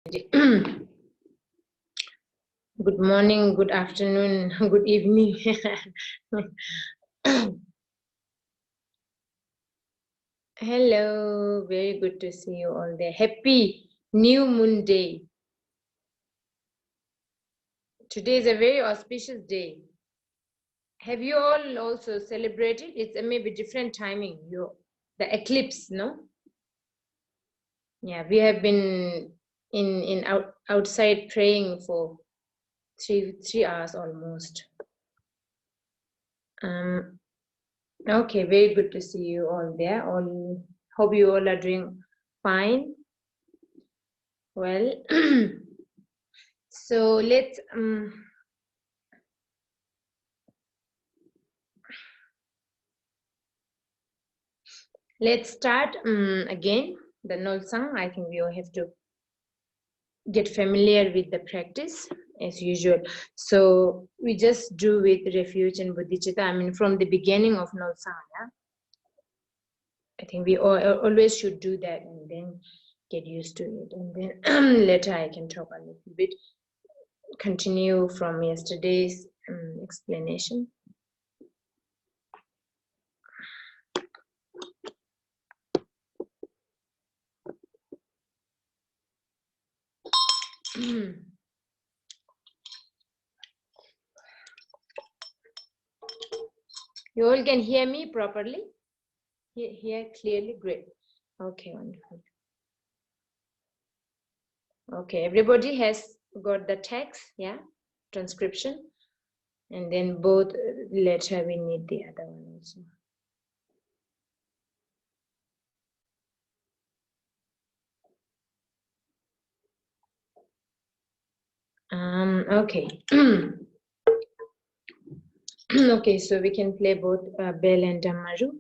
Good morning, good afternoon, good evening. Hello, very good to see you all there. Happy New Moon Day. Today is a very auspicious day. Have you all also celebrated? It's a maybe different timing. The eclipse, no? Yeah, we have been outside praying for three hours almost. Okay, very good to see you all there. Hope you all are doing fine. Well, so let's start again the Nolsang. I think we all have to get familiar with the practice as usual. So we just do with refuge and bodhicitta. I mean, from the beginning of Nolsang, yeah? I think we always should do that and then get used to it. And then later I can talk a little bit, continue from yesterday's explanation. You all can hear me properly? Hear clearly? Great. Okay, wonderful. Okay, everybody has got the text, yeah? Transcription. And then both later we need the other one also. Okay. Okay, so we can play both bell and damaru.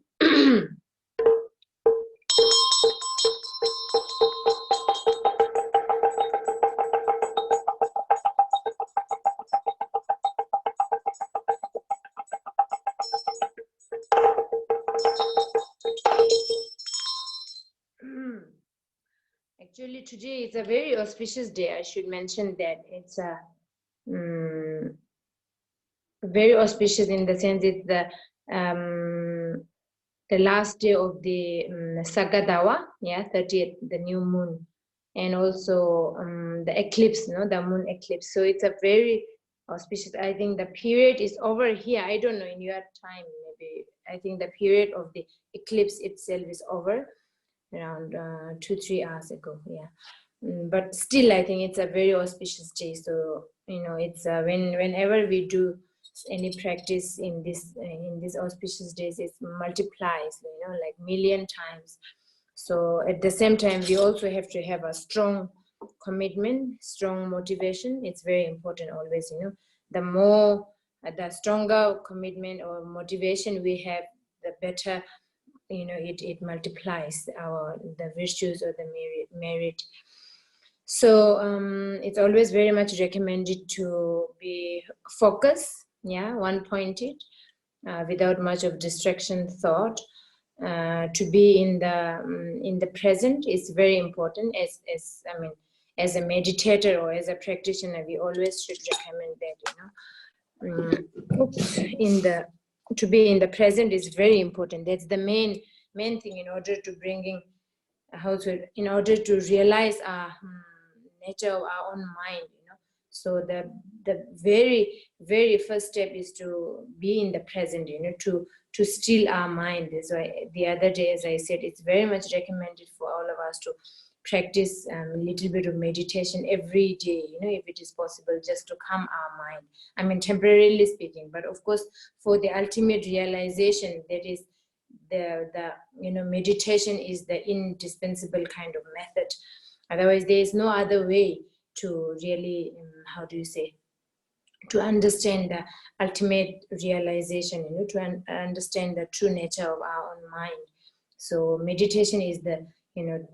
Actually, today is a very auspicious day. I should mention that it's a very auspicious in the sense it's the last day of the Sagadawa, yeah, 30th, the new moon, and also the eclipse, no, the moon eclipse. So it's a very auspicious. I think the period is over here. I don't know in your time, maybe. I think the period of the eclipse itself is over around 2-3 hours ago, yeah. But still, I think it's a very auspicious day. So it's whenever we do any practice in this auspicious days, it multiplies, like million times. So at the same time, we also have to have a strong commitment, strong motivation. It's very important always, the stronger commitment or motivation we have, the better, it multiplies the virtues or the merit. So it's always very much recommended to be focused, yeah, one-pointed, without much of distraction thought. To be in the present is very important. As a meditator or as a practitioner, we always should recommend that. To be in the present is very important. That's the main thing in order to in order to realize our nature of our own mind. So the very, very first step is to be in the present, to still our mind. That's why the other day, as I said, it's very much recommended for all of us to practice a little bit of meditation every day, if it is possible, just to calm our mind. I mean, temporarily speaking, but of course, for the ultimate realization, that is the meditation is the indispensable kind of method. Otherwise, there is no other way to really, to understand the ultimate realization, to understand the true nature of our own mind. So meditation is the,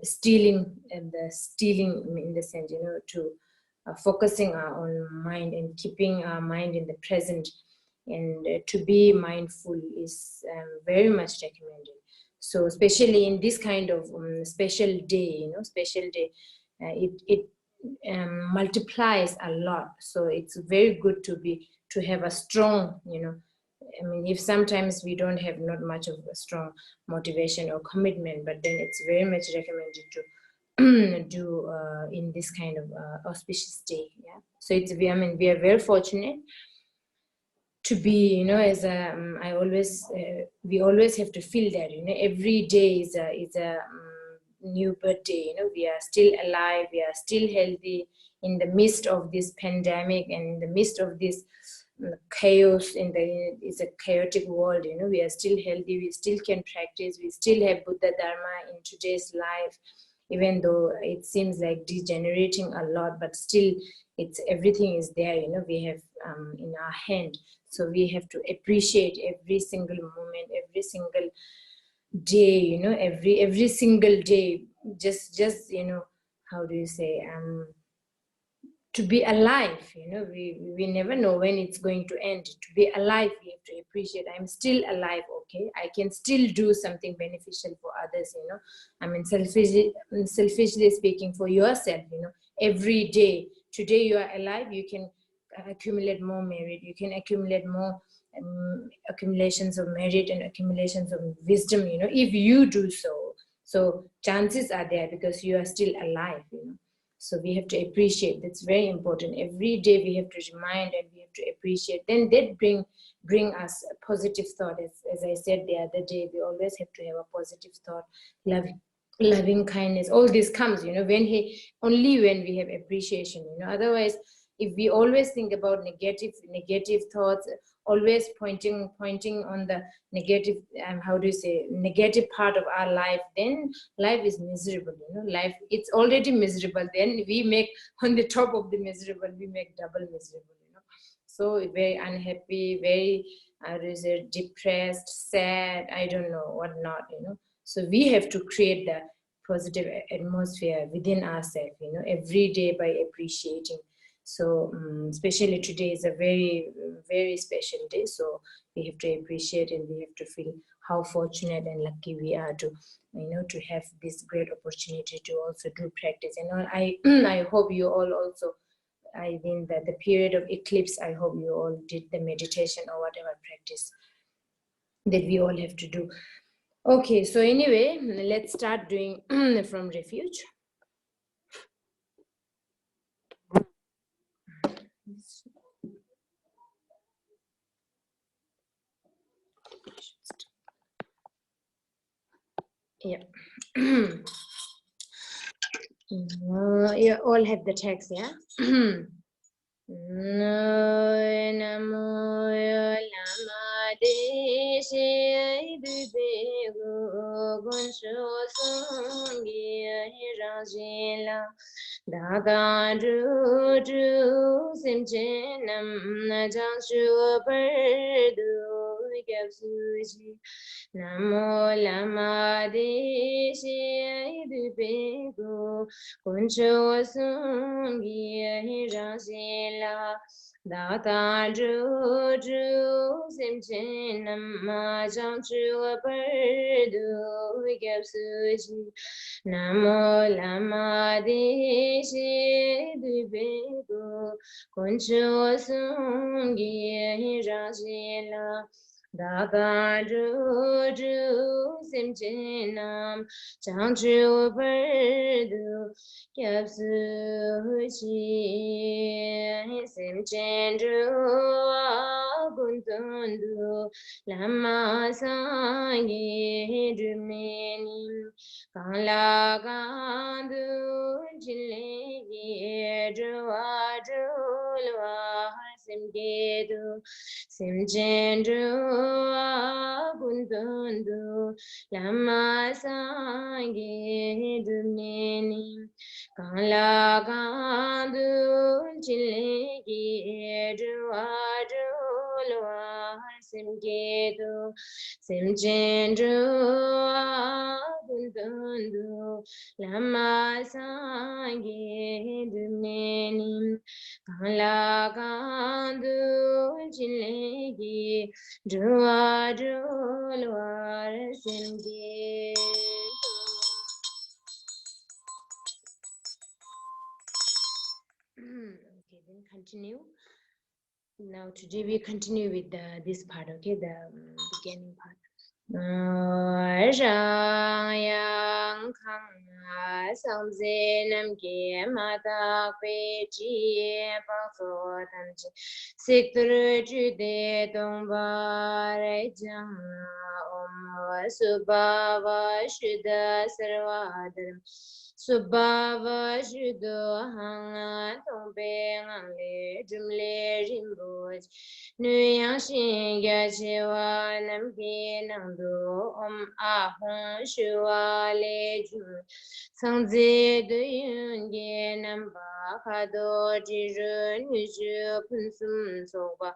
stealing in the sense, to focusing our own mind and keeping our mind in the present, and to be mindful is very much recommended. So especially in this kind of special day, it multiplies a lot. So it's very good to have a strong, you know, I mean, if sometimes we don't have not much of a strong motivation or commitment, but then it's very much recommended to do in this kind of auspicious day. Yeah. So it's, I mean, we are very fortunate to be, you know, as a, I always, we always have to feel that, you know, every day is a new birthday, you know, we are still alive, we are still healthy in the midst of this pandemic and in the midst of this chaos it's a chaotic world, you know, we are still healthy, we still can practice, we still have Buddha Dharma in today's life, even though it seems like degenerating a lot, but still it's, everything is there, you know, we have in our hand. So we have to appreciate every single moment, every single day, you know, every single day, just you know, how do you say, to be alive, you know, we never know when it's going to end. To be alive, we have to appreciate, I'm still alive, okay, I can still do something beneficial for others, you know, I mean, selfishly speaking, for yourself, you know, every day, today you are alive, you can accumulate more merit, you can accumulate more accumulations of merit and accumulations of wisdom, you know, if you do so. So chances are there because you are still alive, you know. So we have to appreciate, that's very important. Every day we have to remind and we have to appreciate. Then that bring us a positive thought. As I said the other day, we always have to have a positive thought, loving kindness. All this comes, you know, only when we have appreciation, you know. Otherwise, if we always think about negative thoughts, always pointing on the negative, how do you say, negative part of our life, then life is miserable, you know. Life, it's already miserable, then we make, on the top of the miserable, we make double miserable, you know. So very unhappy, very depressed, sad, I don't know what not, you know. So we have to create the positive atmosphere within ourselves, you know, every day by appreciating. So especially today is a very, very special day. So we have to appreciate and we have to feel how fortunate and lucky we are to, you know, to have this great opportunity to also do practice. And I I hope you all also, I mean, that the period of eclipse, I hope you all did the meditation or whatever practice that we all have to do. Okay, so anyway, let's start doing from refuge. Yeah. You all have the text, yeah? Namo lama deshi dubego gunsho songi rajela daga ju simchenam jangshu perdu gyapsuji Namo lama deshi dubego gunsho songi rajela Data Ju Simchin Nama Jang Chu Perdu Gyap Suji Namo Lama Deshi Dubego Kunchu Sungi Rajila Data Ju Simchin Nam Jang Chu Perdu Gyap Suji Simchendru Guntundu Lama Sangi Dumeni Kala Gandu Chilegi Drua Drulwa Simgedu Simchendru Guntundu Lama Sangi Dumeni Kala Gandu Chilegi Drua Drulwa Simgedu Simchendru Guntundu Lama Sangi Dumeni Kala Gandu Chilegi Drua Drulwa Simgedu Okay, then continue. Now today we continue with this part, okay, the beginning part. Rang khang samze namge mata pe chi pa so tam chi siktur chu de dong ba re jang om subhava shuddha sarvadram subhava shuddha hang tong pe ngang le jumle rimbo Nuyang Shin Gya Shiwa Nam Ki Nang Du Om Ah Hong Shiwa Le Ju Sang Zi Du Yun Ge Nam Ba Kha Do Ji Ru Nu Ju Pun Sum So Ba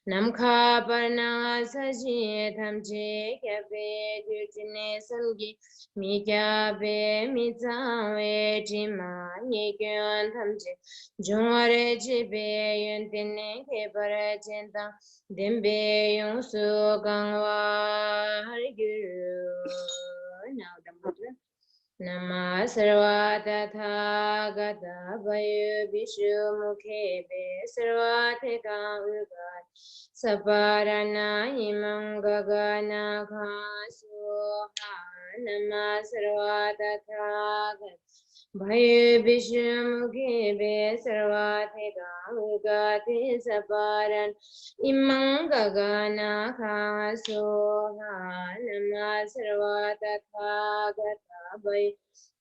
Nam Kha Par Na Sa Ji Tham Chi Kya Pe Du Ji Ne Sam Gi Mi Kya Pe Mi Tsang We Ji Ma Ni Kyan Tham Chi Jung Re Ji Pe Yun Tin Ne Ke Par Chen Tang Dembe Yung Su Gang Wa Hari Guru. Now the mudra. Nama Sarva Tatha Gata Vayu Vishu Mukhe Be Sarva Theka Ugat Saparana Imam Gagana Khasuha Nama Sarva Tatha Gata Vayu Vishu Mukhe Be Sarva Theka Ugat Saparana Imam Gagana Khasuha Nama Sarva Tatha Gata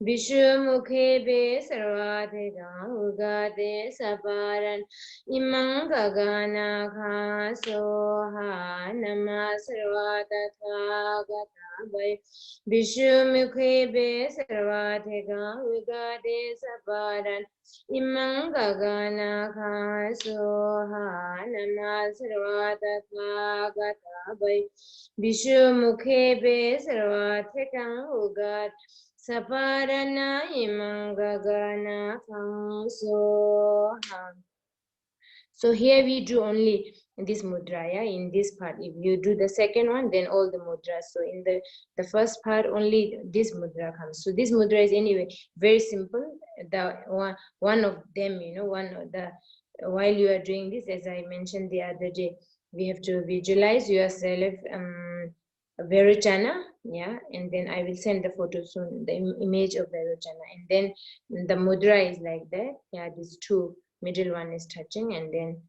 Vishu Mukhe Be Sarvate Gangugate Saparan Imang Gagana Khasoha Nama Sarvata Thagata Vishu Mukhe Be Sarvate Gangugate Saparan Imang Gagana Khasoha Nama Sarvata Thagata Vishu Mukhe Be Sarvate Gangugate Saparana Imam Gagana Khasoha. So here we do only this mudra, yeah, in this part. If you do the second one, then all the mudras. So in the first part, only this mudra comes. So this mudra is anyway very simple. The one of them, you know, one of the while you are doing this, as I mentioned the other day, we have to visualize yourself. Vairocana, yeah, and then I will send the photo soon, the image of Vairocana, and then the mudra is like that, yeah, these two, middle one is touching, and then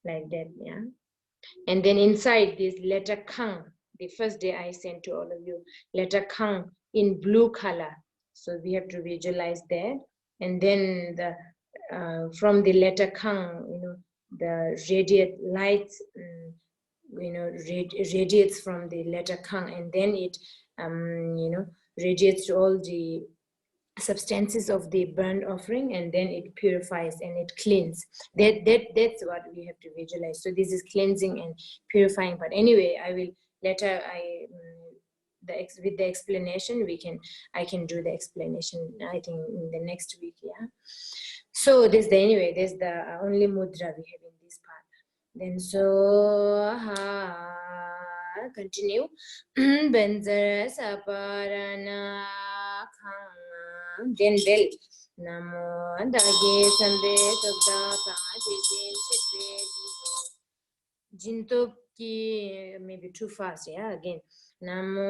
like that, yeah, and then inside this letter Kang, the first day I sent to all of you, letter Kang in blue color, so we have to visualize that, and then the from the letter Kang, you know, the radiate lights. You know, radiates from the letter Kang, and then it you know, radiates to all the substances of the burnt offering, and then it purifies and it cleans. That's what we have to visualize. So this is cleansing and purifying. But anyway, I will later with the explanation I can do the explanation, I think, in the next week, yeah. So there's the only mudra we have in this part. Then so continue. Benzer saparana khang. Then bell. Namo dage sambe tobda ka jin chitwe jinto ki, maybe too fast, yeah, again. Namo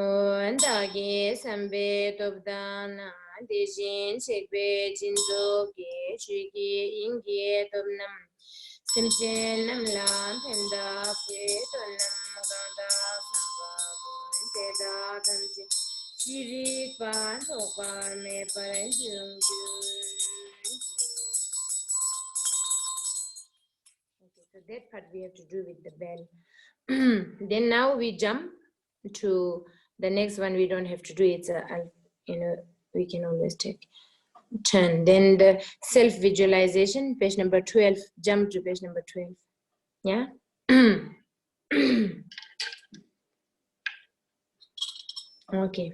dage sambe tobda na jin chitwe jinto ki shiki inge tobnam Simchen nam lam penda pe tonam ganda samba peda tamchi chiri pa sopa me paranjung. Okay, so that part we have to do with the bell. Then now we jump to the next one. We don't have to do it. You know, we can always take turn. Then the self-visualization, page number 12. Jump to page number 12. Yeah. Okay.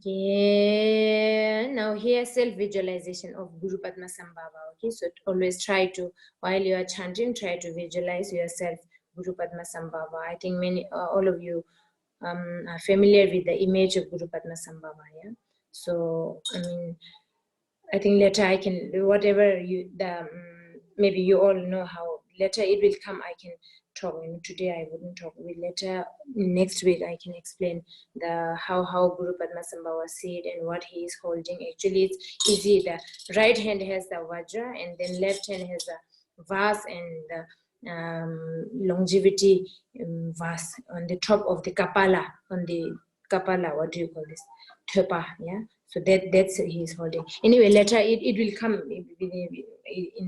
Yeah. Now here self-visualization of Guru Padma Sambhava. Okay, so always try to, while you are chanting, try to visualize yourself Guru Padma Sambhava. I think all of you are familiar with the image of Guru Padma Sambhava. Yeah. So I mean, I think later I can, whatever you maybe you all know how later it will come. I can talk. Today I wouldn't talk. With later next week I can explain the how Guru Padmasambhava was said and what he is holding. Actually, it's easy. The right hand has the Vajra and then left hand has the vase and the longevity vase on the top of the kapala, on the kapala. What do you call this? Thepa, yeah. So that's he's holding. Anyway, later it will come in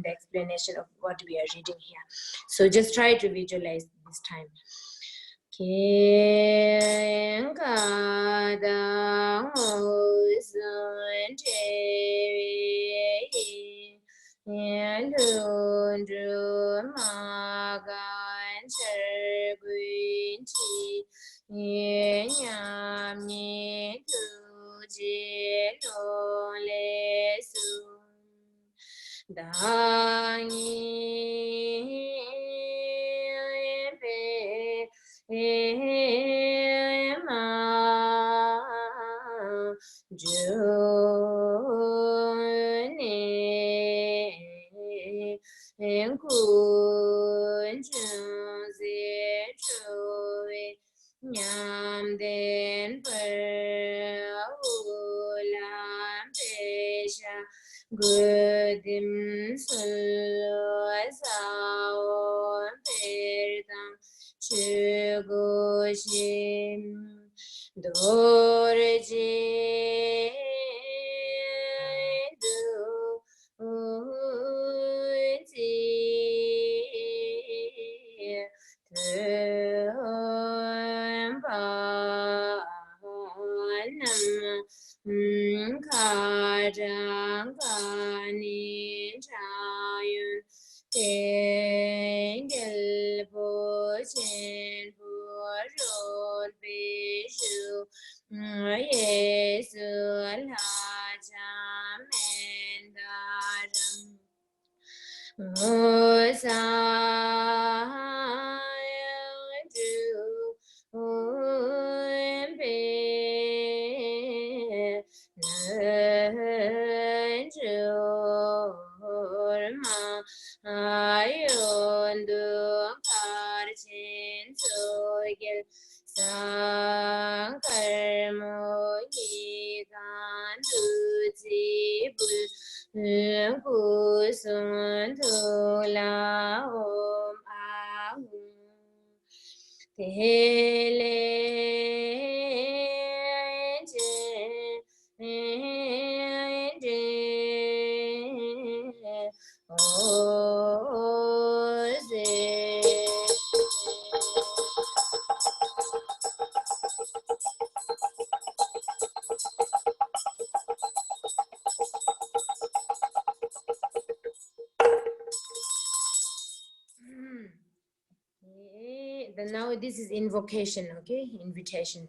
the explanation of what we are reading here. So just try to visualize this time. Then now this is invocation, okay? Invitation.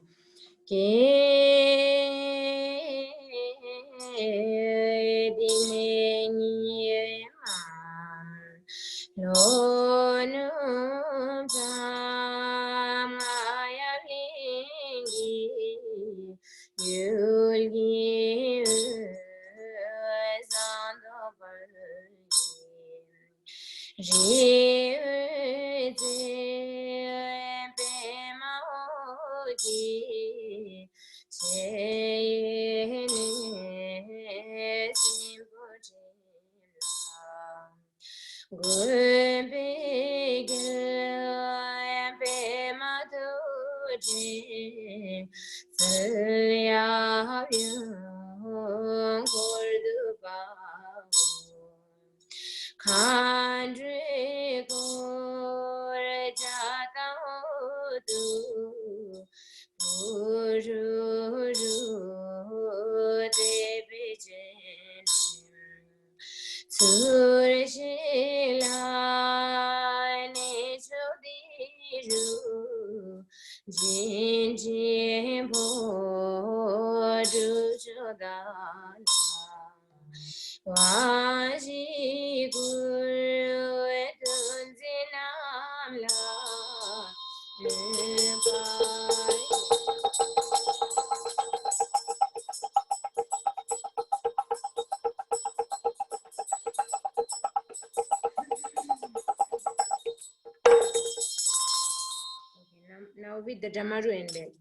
with the Damaru and bell.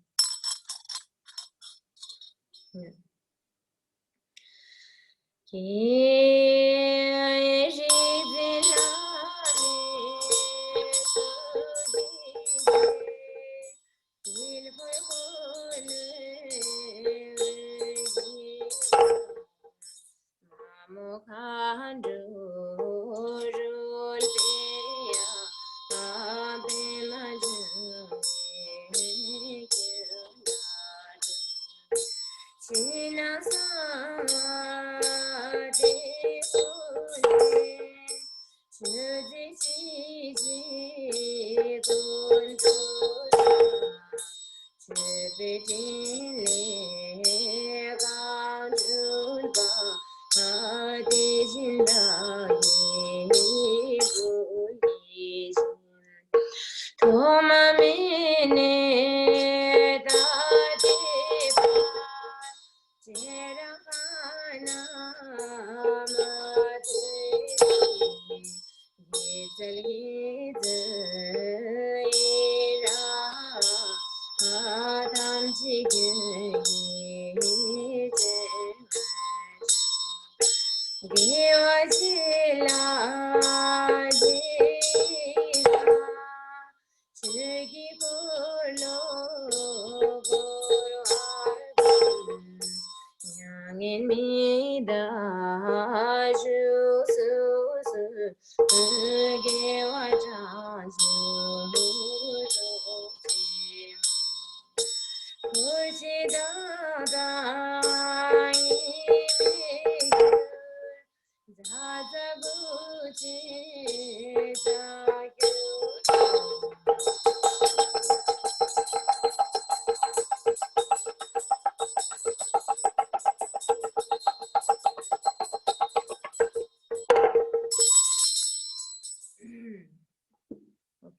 Yeah.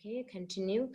Okay, continue.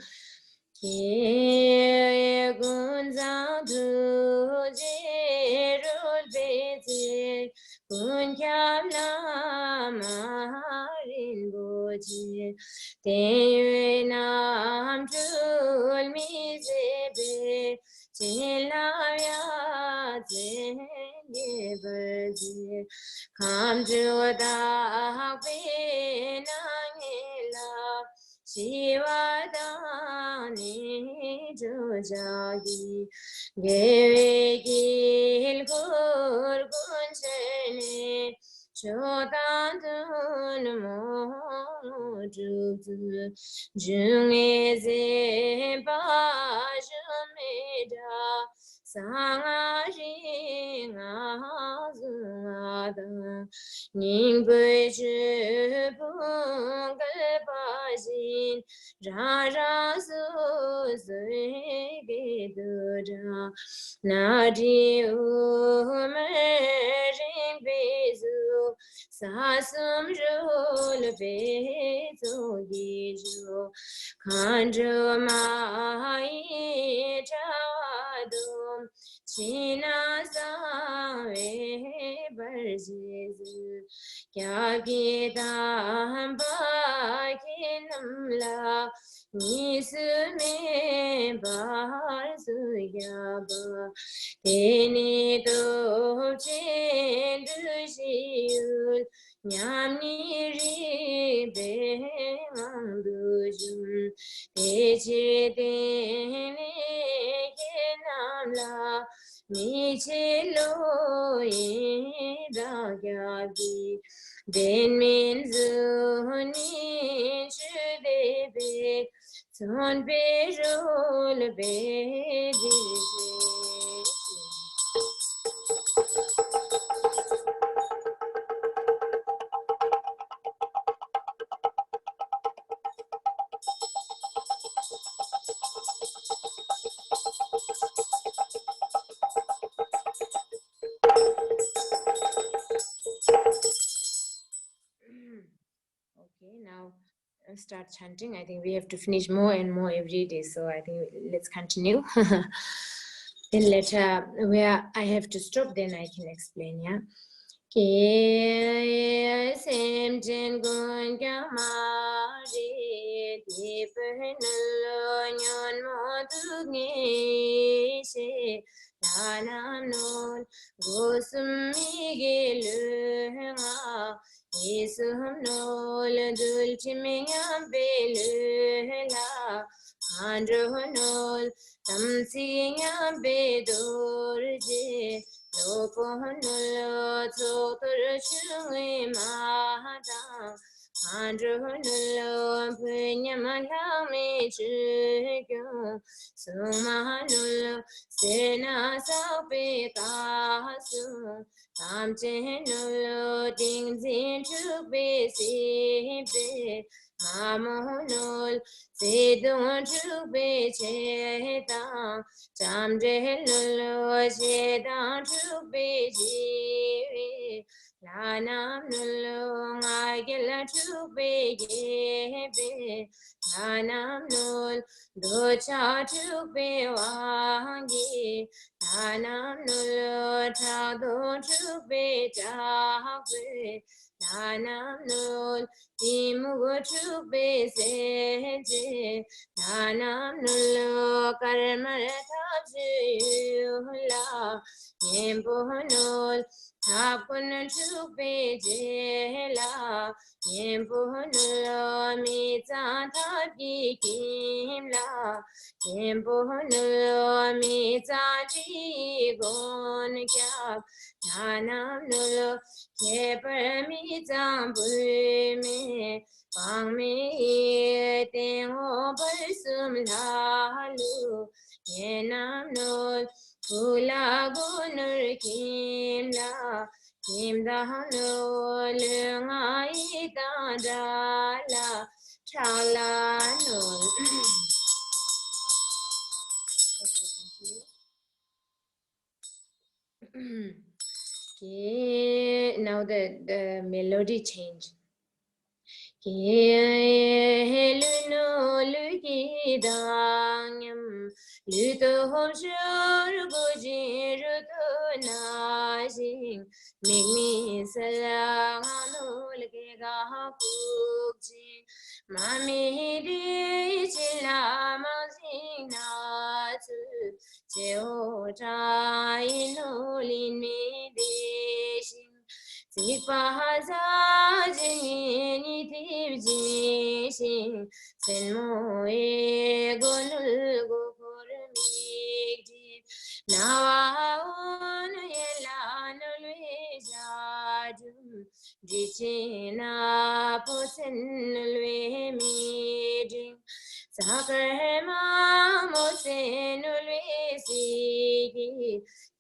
Okay, now start chanting. I think we have to finish more and more every day, so I think let's continue. Then later where I have to stop, then I can explain. Yeah. Ke sem jen gun gamari deepenlo nyon modu ni she nanam non gosmi gelunga isum nol dul chimyam belula andronol tamsiyam bedorje Lopohonolo totorashungi mahata Androhonolo punyamalami chikyo Sumahanolo sena saupe kasu Tamchenolo tingzin chupe sipe Mamohonol sedon chupe cheta Chamdelolo Shedan to be Lanam Nulo Magilla to be Lanam Nul Docha to be Wangi Lanam Nulo Tado to be Tawe Lanam Nul Timu to be Seje Nanam Nulo Karmarata Jula Yempohonol Tapun to be Jela Yempohonol Mita Tapi Kimla Yempohonol Mita Jigon Kya Nanam Nulo Kepermita Bulme Pangme Tengo Balsum Lalu Yenam Nol Pula Gunur Kimla Kimda Nol Ngai Dala Chala Nol. Okay, now the melody change. Luno Lugidangam Luto Hosur Goji Ruto Najing Mimi Salano Lgega Kuji Mami Chila Mazina Cheo Chai Lin Medishing Sipaza jini tivji senmoe gonul gokormiji nawaon yelanul vejadum dichina posenul vemiji sakarma mosenul vesigi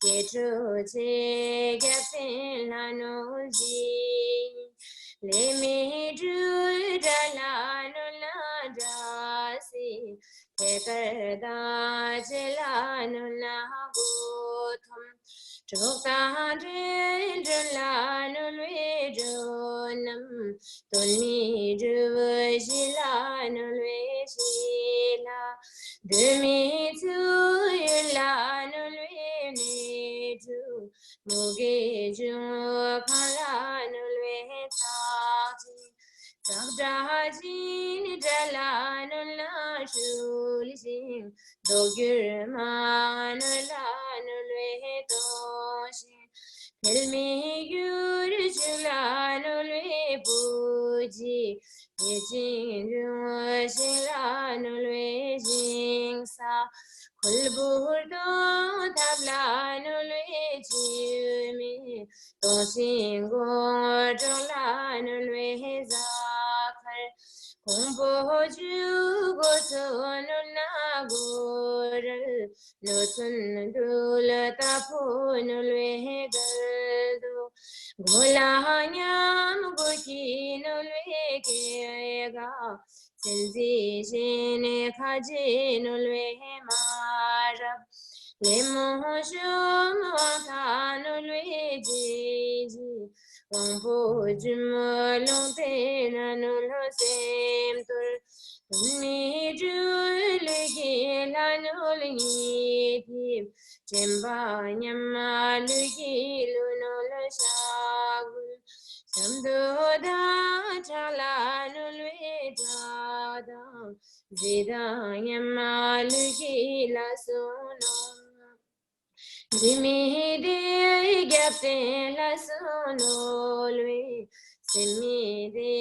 Ketru che gapin lanuji le mi ju dalanu la dasi kekarda jelanu la gotham chokta dalanu lejonam tuni ju jilanu lejila demi tu yulanu Muge ju kalanul vetaji Sabdaji dalanul nashulising Dogurmanul vetoshi Hilmi yurjulanul puji Yejin shilanul vejingsa Kulburdo tablanul vejimi Tosingo dolanul vezakar Kumbo jugo sonul nagor Nutun dul tapunul vegaldo Gulahanyam gukinul vekega Sensation Kajinul Vemarab Lemoshum Wakanul Vejiji Wampujumulung Tenanul Semtur Nijul Gilanul Yitib Chembanyam Alugilunul Shag Namdoda chala nulweda Zida yamaluki la sono Dimide gapte la sono lui Simide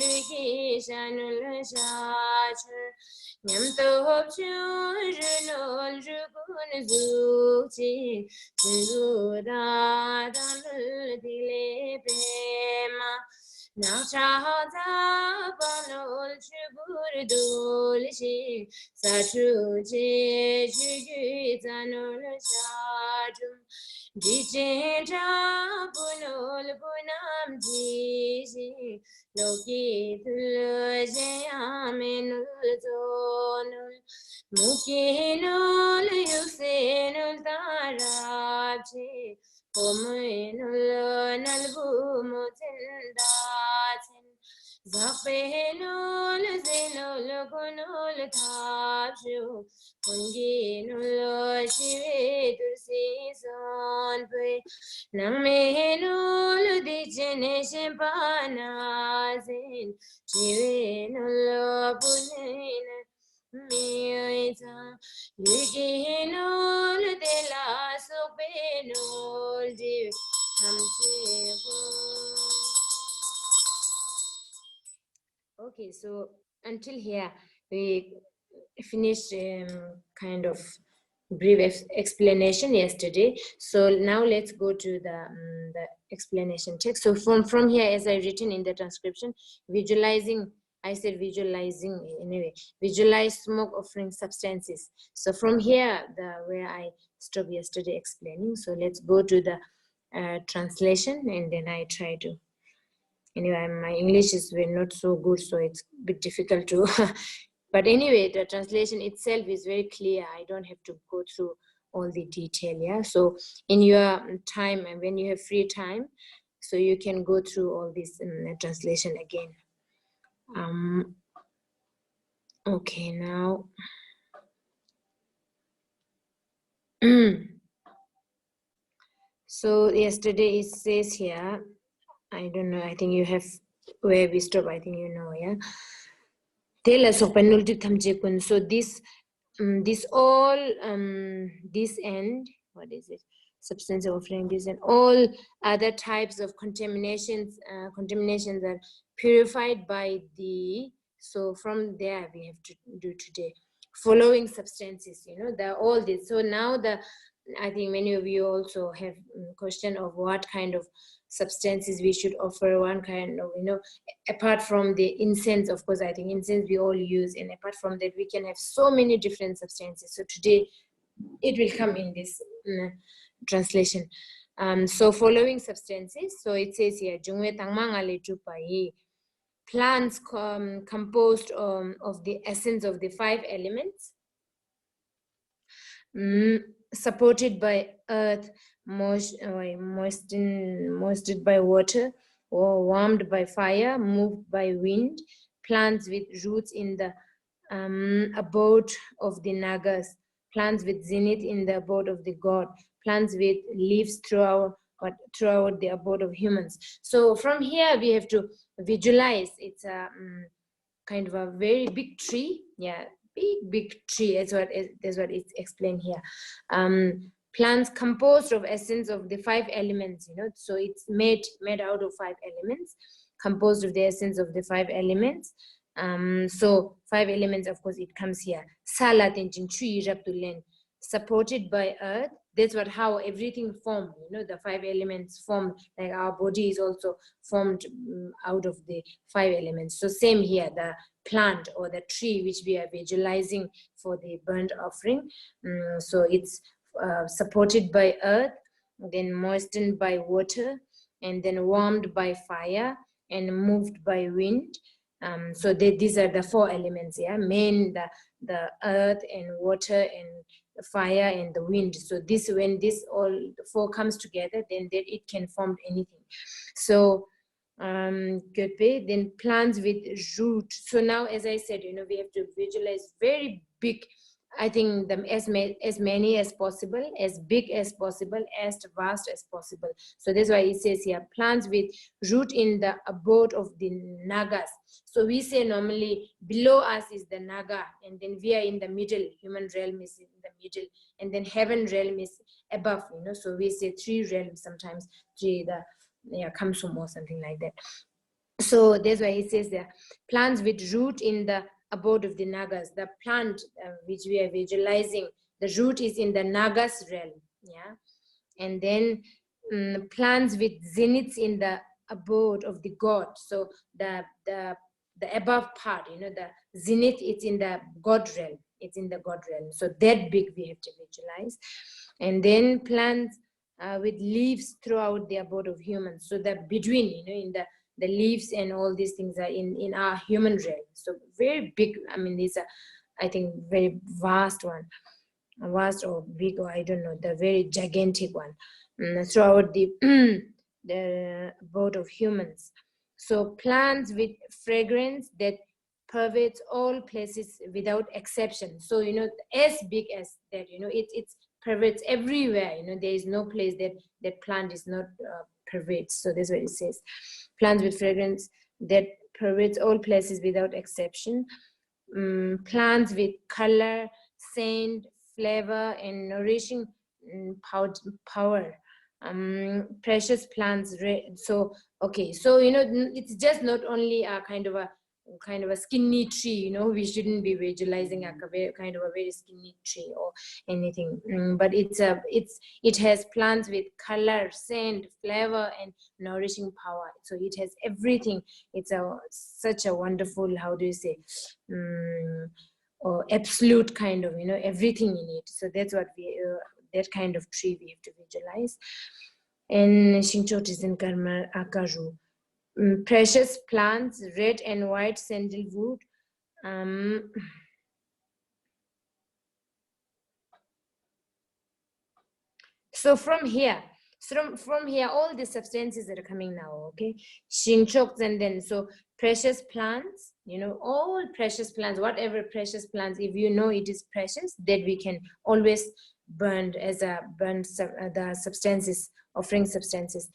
luki shanul shach Nyam to hop churunol jukun zuchi Zura danul dile pema Now chaza banol chubur dulshi Satru je jugu zanul shajum Dijendra bunol bunam jishi Loki tulajayamenul zonul Mukinul yusenul tarabji Omenul nalbu mutindatin Zapenul zenul gunul tabshu Kunginul shivedur sonpe Namenul dijene shimpanazin Chivenul punena Miyoita Yuginul de la sopenul div Okay, so until here we finished kind of brief explanation yesterday. So now let's go to the explanation text. So from here, as I written in the transcription, visualizing. I said visualizing anyway. Visualize smoke offering substances. So from here, where I stopped yesterday explaining. So let's go to the translation, and then I try to. Anyway, my English is not so good, so it's a bit difficult to. But anyway, the translation itself is very clear. I don't have to go through all the detail. Yeah. So in your time and when you have free time, so you can go through all this translation again. Okay, now. So yesterday it says here, I don't know, I think you have where we stop, I think you know, yeah. So this all this end, what is it? Substance offering this and all other types of contaminations are purified by the. So from there we have to do today following substances, the all this. So now I think many of you also have question of what kind of substances we should offer, one kind of, apart from the incense. Of course, I think incense we all use, and apart from that we can have so many different substances. So today it will come in this translation. So following substances, so it says here plants composed of the essence of the 5 elements, supported by earth, moistened by water, or warmed by fire, moved by wind, plants with roots in the abode of the Nagas, plants with zenith in the abode of the god, plants with leaves throughout the abode of humans. So from here we have to visualize. It's a kind of a very big tree. Yeah, big tree. That's what it's explained here. Plants composed of essence of the 5 elements, so it's made out of 5 elements, composed of the essence of the 5 elements. So 5 elements, of course, it comes here. Supported by earth. That's how everything formed, the 5 elements formed, like our body is also formed out of the 5 elements. So same here, the plant or the tree which we are visualizing for the burnt offering. So it's supported by earth, then moistened by water, and then warmed by fire, and moved by wind. So these are the 4 elements, yeah, the earth and water and the fire and the wind. So when this all the 4 comes together, then it can form anything. So then plants with root. So now, as I said, we have to visualize very big I think them as many as possible, as big as possible, as vast as possible. So that's why it says here, plants with root in the abode of the Nagas. So we say normally below us is the Naga, and then we are in the middle, human realm is in the middle, and then heaven realm is above, you know. So we say three realms, sometimes three, the Kamsum or something like that. So that's why he says there, plants with root in the abode of the Nagas. The plant which we are visualizing, the root is in the Nagas realm, yeah. And then plants with zeniths in the abode of the God. So the above part, you know, the zenith, it's in the God realm. It's in the God realm. So that big we have to visualize. And then plants with leaves throughout the abode of humans. So that between, you know, in the leaves and all these things are in our human realm. So very big, I mean, these are, I think, very vast one, vast or big, or I don't know, the very gigantic one throughout the the abode of humans. So plants with fragrance that pervades all places without exception. So, you know, as big as that, you know, it's pervades everywhere, you know, there is no place that plant is not pervades. So that's what it says, plants with fragrance that pervades all places without exception. Plants with color, scent, flavor, and nourishing power. Precious plants. So okay, so you know, it's just not only a kind of a skinny tree, you know, we shouldn't be visualizing a kind of a very skinny tree or anything, but it has plants with color, scent, flavor, and nourishing power. So it has everything. It's such a wonderful, how do you say, or absolute kind of, you know, everything in it. So that's what we that kind of tree we have to visualize. And Shinchot is in Karma Akaju. Precious plants, red and white sandalwood. So from here, all the substances that are coming now, okay? Shinchoks, and then so precious plants, you know, all precious plants, whatever precious plants, if you know it is precious, that we can always burn as a the substances, offering substances.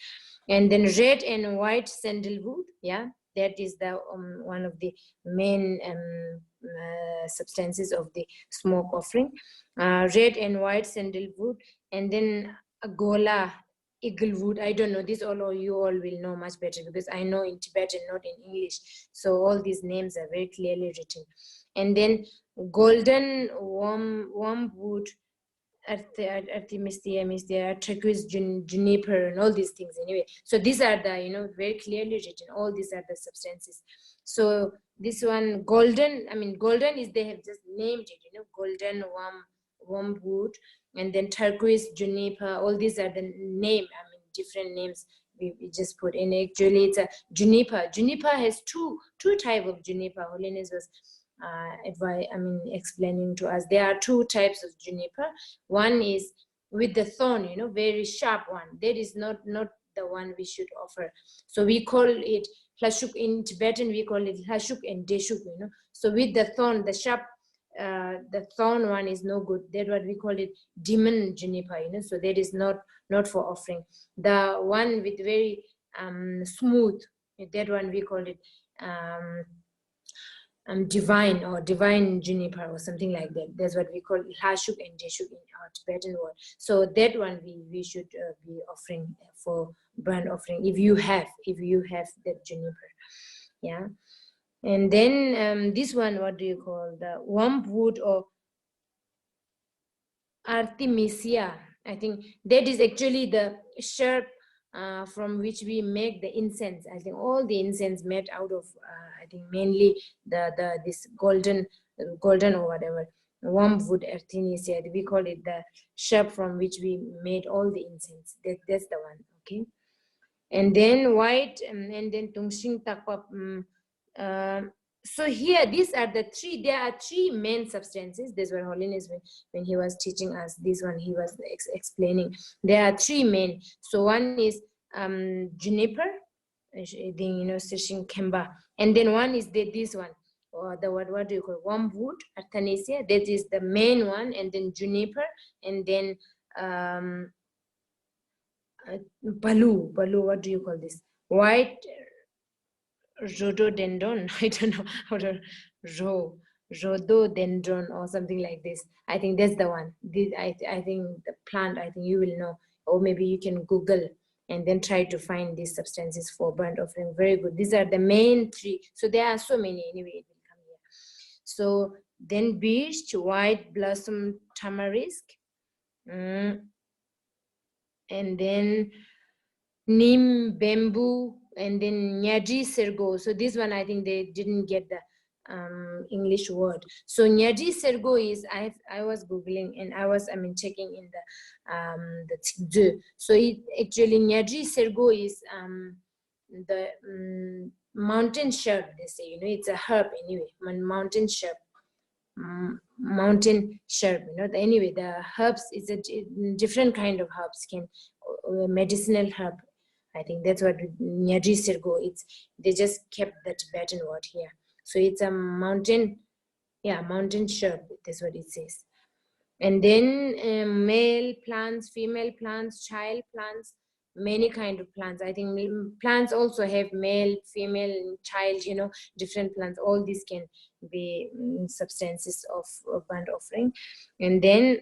And then red and white sandalwood, yeah, that is the one of the main substances of the smoke offering. Red and white sandalwood, and then gola, eaglewood. I don't know, this all you all will know much better, because I know in Tibetan, not in English. So all these names are very clearly written. And then golden wormwood, Artemistia, turquoise juniper, and all these things anyway. So these are the, you know, very clearly written, all these are the substances. So this one, golden, I mean, golden is, they have just named it, you know, golden wormwood, and then turquoise juniper, all these are the name, I mean, different names we just put in. Actually, it's a juniper. Juniper has two type of juniper. Holiness was explaining to us. There are two types of juniper. One is with the thorn, you know, very sharp one. That is not the one we should offer. So we call it hlashuk. In Tibetan we call it hlashuk and deshuk, you know. So with the thorn, the sharp, the thorn one is no good. That's what we call it, demon juniper, you know. So that is not for offering. The one with very smooth, that one we call it divine juniper or something like that. That's what we call hashuk and deshuk in our Tibetan word. So that one we should be offering for burnt offering, if you have that juniper, yeah. And then this one, what do you call, the wormwood or Artemisia? I think that is actually the sharp from which we make the incense. I think all the incense made out of I think mainly this golden or whatever wormwood, Artemisia. We call it the sharp from which we made all the incense. That's the one, okay. And then white, and then tungshing takpa. So here, these are the three. There are three main substances. This was Holiness when he was teaching us. This one he was explaining. There are three main. So one is juniper, you know, Sishin Kemba, and then one is this one, or the what do you call, wormwood, Artemisia, that is the main one, and then juniper, and then balu, what do you call this, white rhododendron. I don't know how to rhododendron or something like this. I think that's the one. I think the plant, I think you will know, or maybe you can Google and then try to find these substances for burnt offering. Very good. These are the main three. So there are so many. Anyway, it will come here. So then beech, white blossom tamarisk, and then neem, bamboo, and then nyaji sergo. So this one, I think they didn't get the English word. So nyaji sergo is, I was Googling, and I mean checking in the Tsikzu. So it actually, nyaji sergo is the mountain shrub, they say, you know, it's a herb anyway, mountain shrub. Mountain shrub, you know. Anyway, the herbs is a different kind of herbs, can medicinal herb. I think that's what Nyaji Sirgo, it's, they just kept that Tibetan word here. So it's a mountain, yeah, mountain shrub, that's what it says. And then male plants, female plants, child plants, many kind of plants. I think plants also have male, female, child, you know, different plants. All these can be substances of burnt offering. And then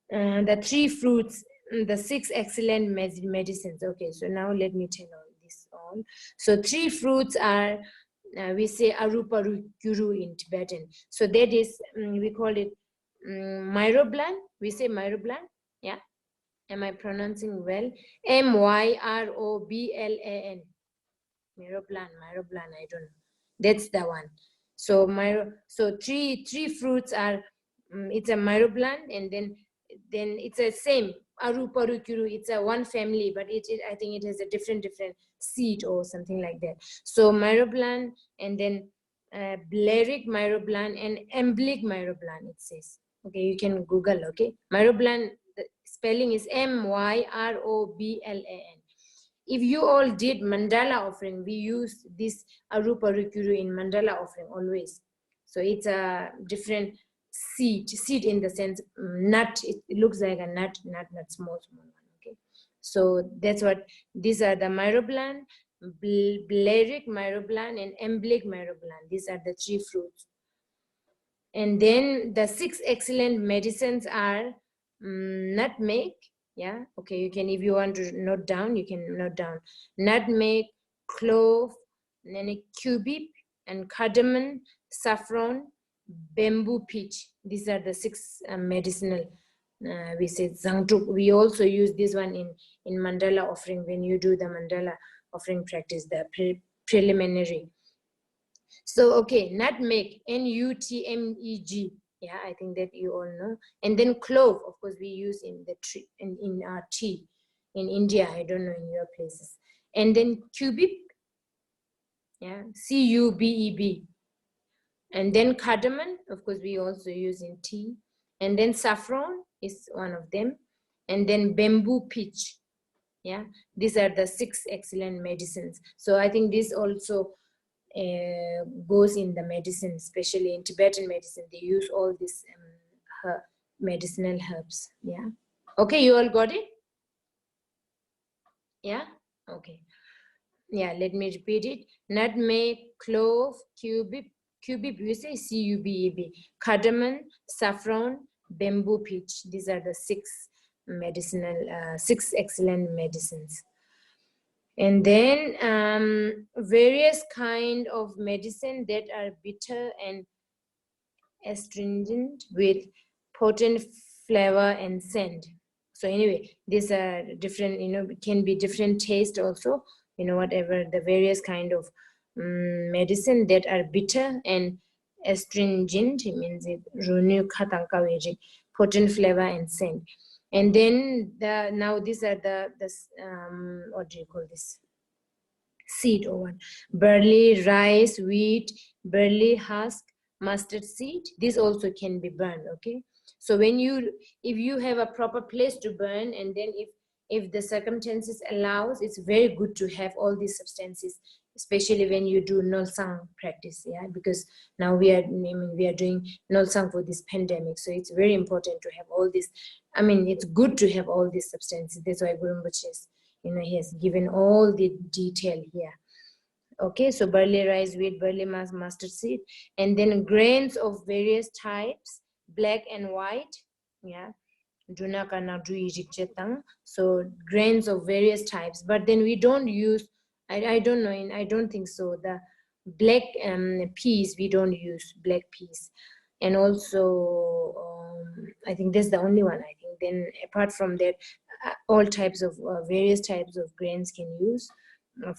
the 3 fruits, the 6 excellent medicines. Okay, so now let me tell all this all. So 3 fruits are, we say arupa guru in Tibetan. So that is, we call it myroblan. We say myroblan, yeah. Am I pronouncing well? Myroblan. Myroblan, I don't know. That's the one. So three fruits are, it's a myroblan, and then it's a same aruparukuru. It's a one family, but I think it has a different seed or something like that. So myroblan, and then bleric myroblan and emblic myroblan, it says. Okay, you can Google. Okay, myroblan, the spelling is Myroblan. If you all did mandala offering, we use this aruparukuru in mandala offering always. So it's a different seed in the sense nut. It looks like a nut, small one. Okay, so that's what these are: the myroblan, bleric myroblan, and emblic myroblan. These are the 3 fruits. And then the 6 excellent medicines are nutmeg. Yeah, okay, you can, if you want to note down, you can note down: nutmeg, clove, and then a cubeb, and cardamom, saffron, bamboo peach. These are the 6 medicinal. We say zangtuk. We also use this one in mandala offering, when you do the mandala offering practice, the preliminary. So okay, nutmeg, Nutmeg. Yeah, I think that you all know. And then clove, of course, we use in the tree, in our tea in India. I don't know in your places. And then cubeb, yeah, Cubeb. And then cardamom, of course, we also use in tea. And then saffron is one of them. And then bamboo peach. Yeah, these are the 6 excellent medicines. So I think this also goes in the medicine, especially in Tibetan medicine. They use all these medicinal herbs. Yeah. Okay, you all got it? Yeah. Okay. Yeah, let me repeat it: nutmeg, clove, cubeb, we say Cubeb, cardamom, saffron, bamboo peach. These are the 6 medicinal, 6 excellent medicines. And then various kind of medicine that are bitter and astringent with potent flavor and scent. So anyway, these are different, you know, can be different taste also, you know, whatever the various kind of medicine that are bitter and astringent, it means it potent flavor and scent. And then now these are the what do you call this? Seed or what? Barley, rice, wheat, barley husk, mustard seed. This also can be burned. Okay, so if you have a proper place to burn, and then if the circumstances allows, it's very good to have all these substances especially when you do Nolsang practice, yeah, because now we are doing Nolsang for this pandemic, so it's very important to have all this. I mean, it's good to have all these substances. That's why Guru Rinpoche is, he has given all the detail here. Okay, so barley, rice, wheat, barley, mustard seed, and then grains of various types, black and white, yeah. So grains of various types, but then we don't use, I don't know, I don't think so, the black peas, we don't use black peas. And also I think that's the only one. I think then apart from that, all types of various types of grains can use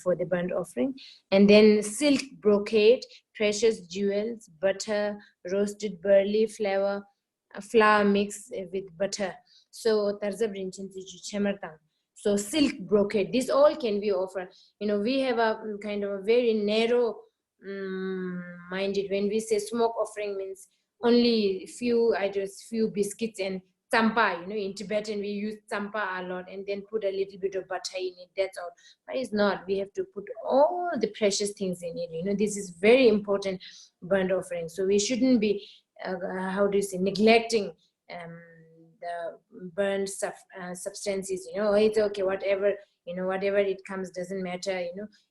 for the burnt offering. And then silk, brocade, precious jewels, butter, roasted barley flour mixed with butter. So so silk, brocade, this all can be offered. We have a kind of a very narrow minded. When we say smoke offering, means only few biscuits and tsampa. In Tibetan we use tsampa a lot, and then put a little bit of butter in it, that's all. But it's not, we have to put all the precious things in it. This is very important burnt offering. So we shouldn't be neglecting the burned substances. It's okay, whatever whatever it comes, doesn't matter.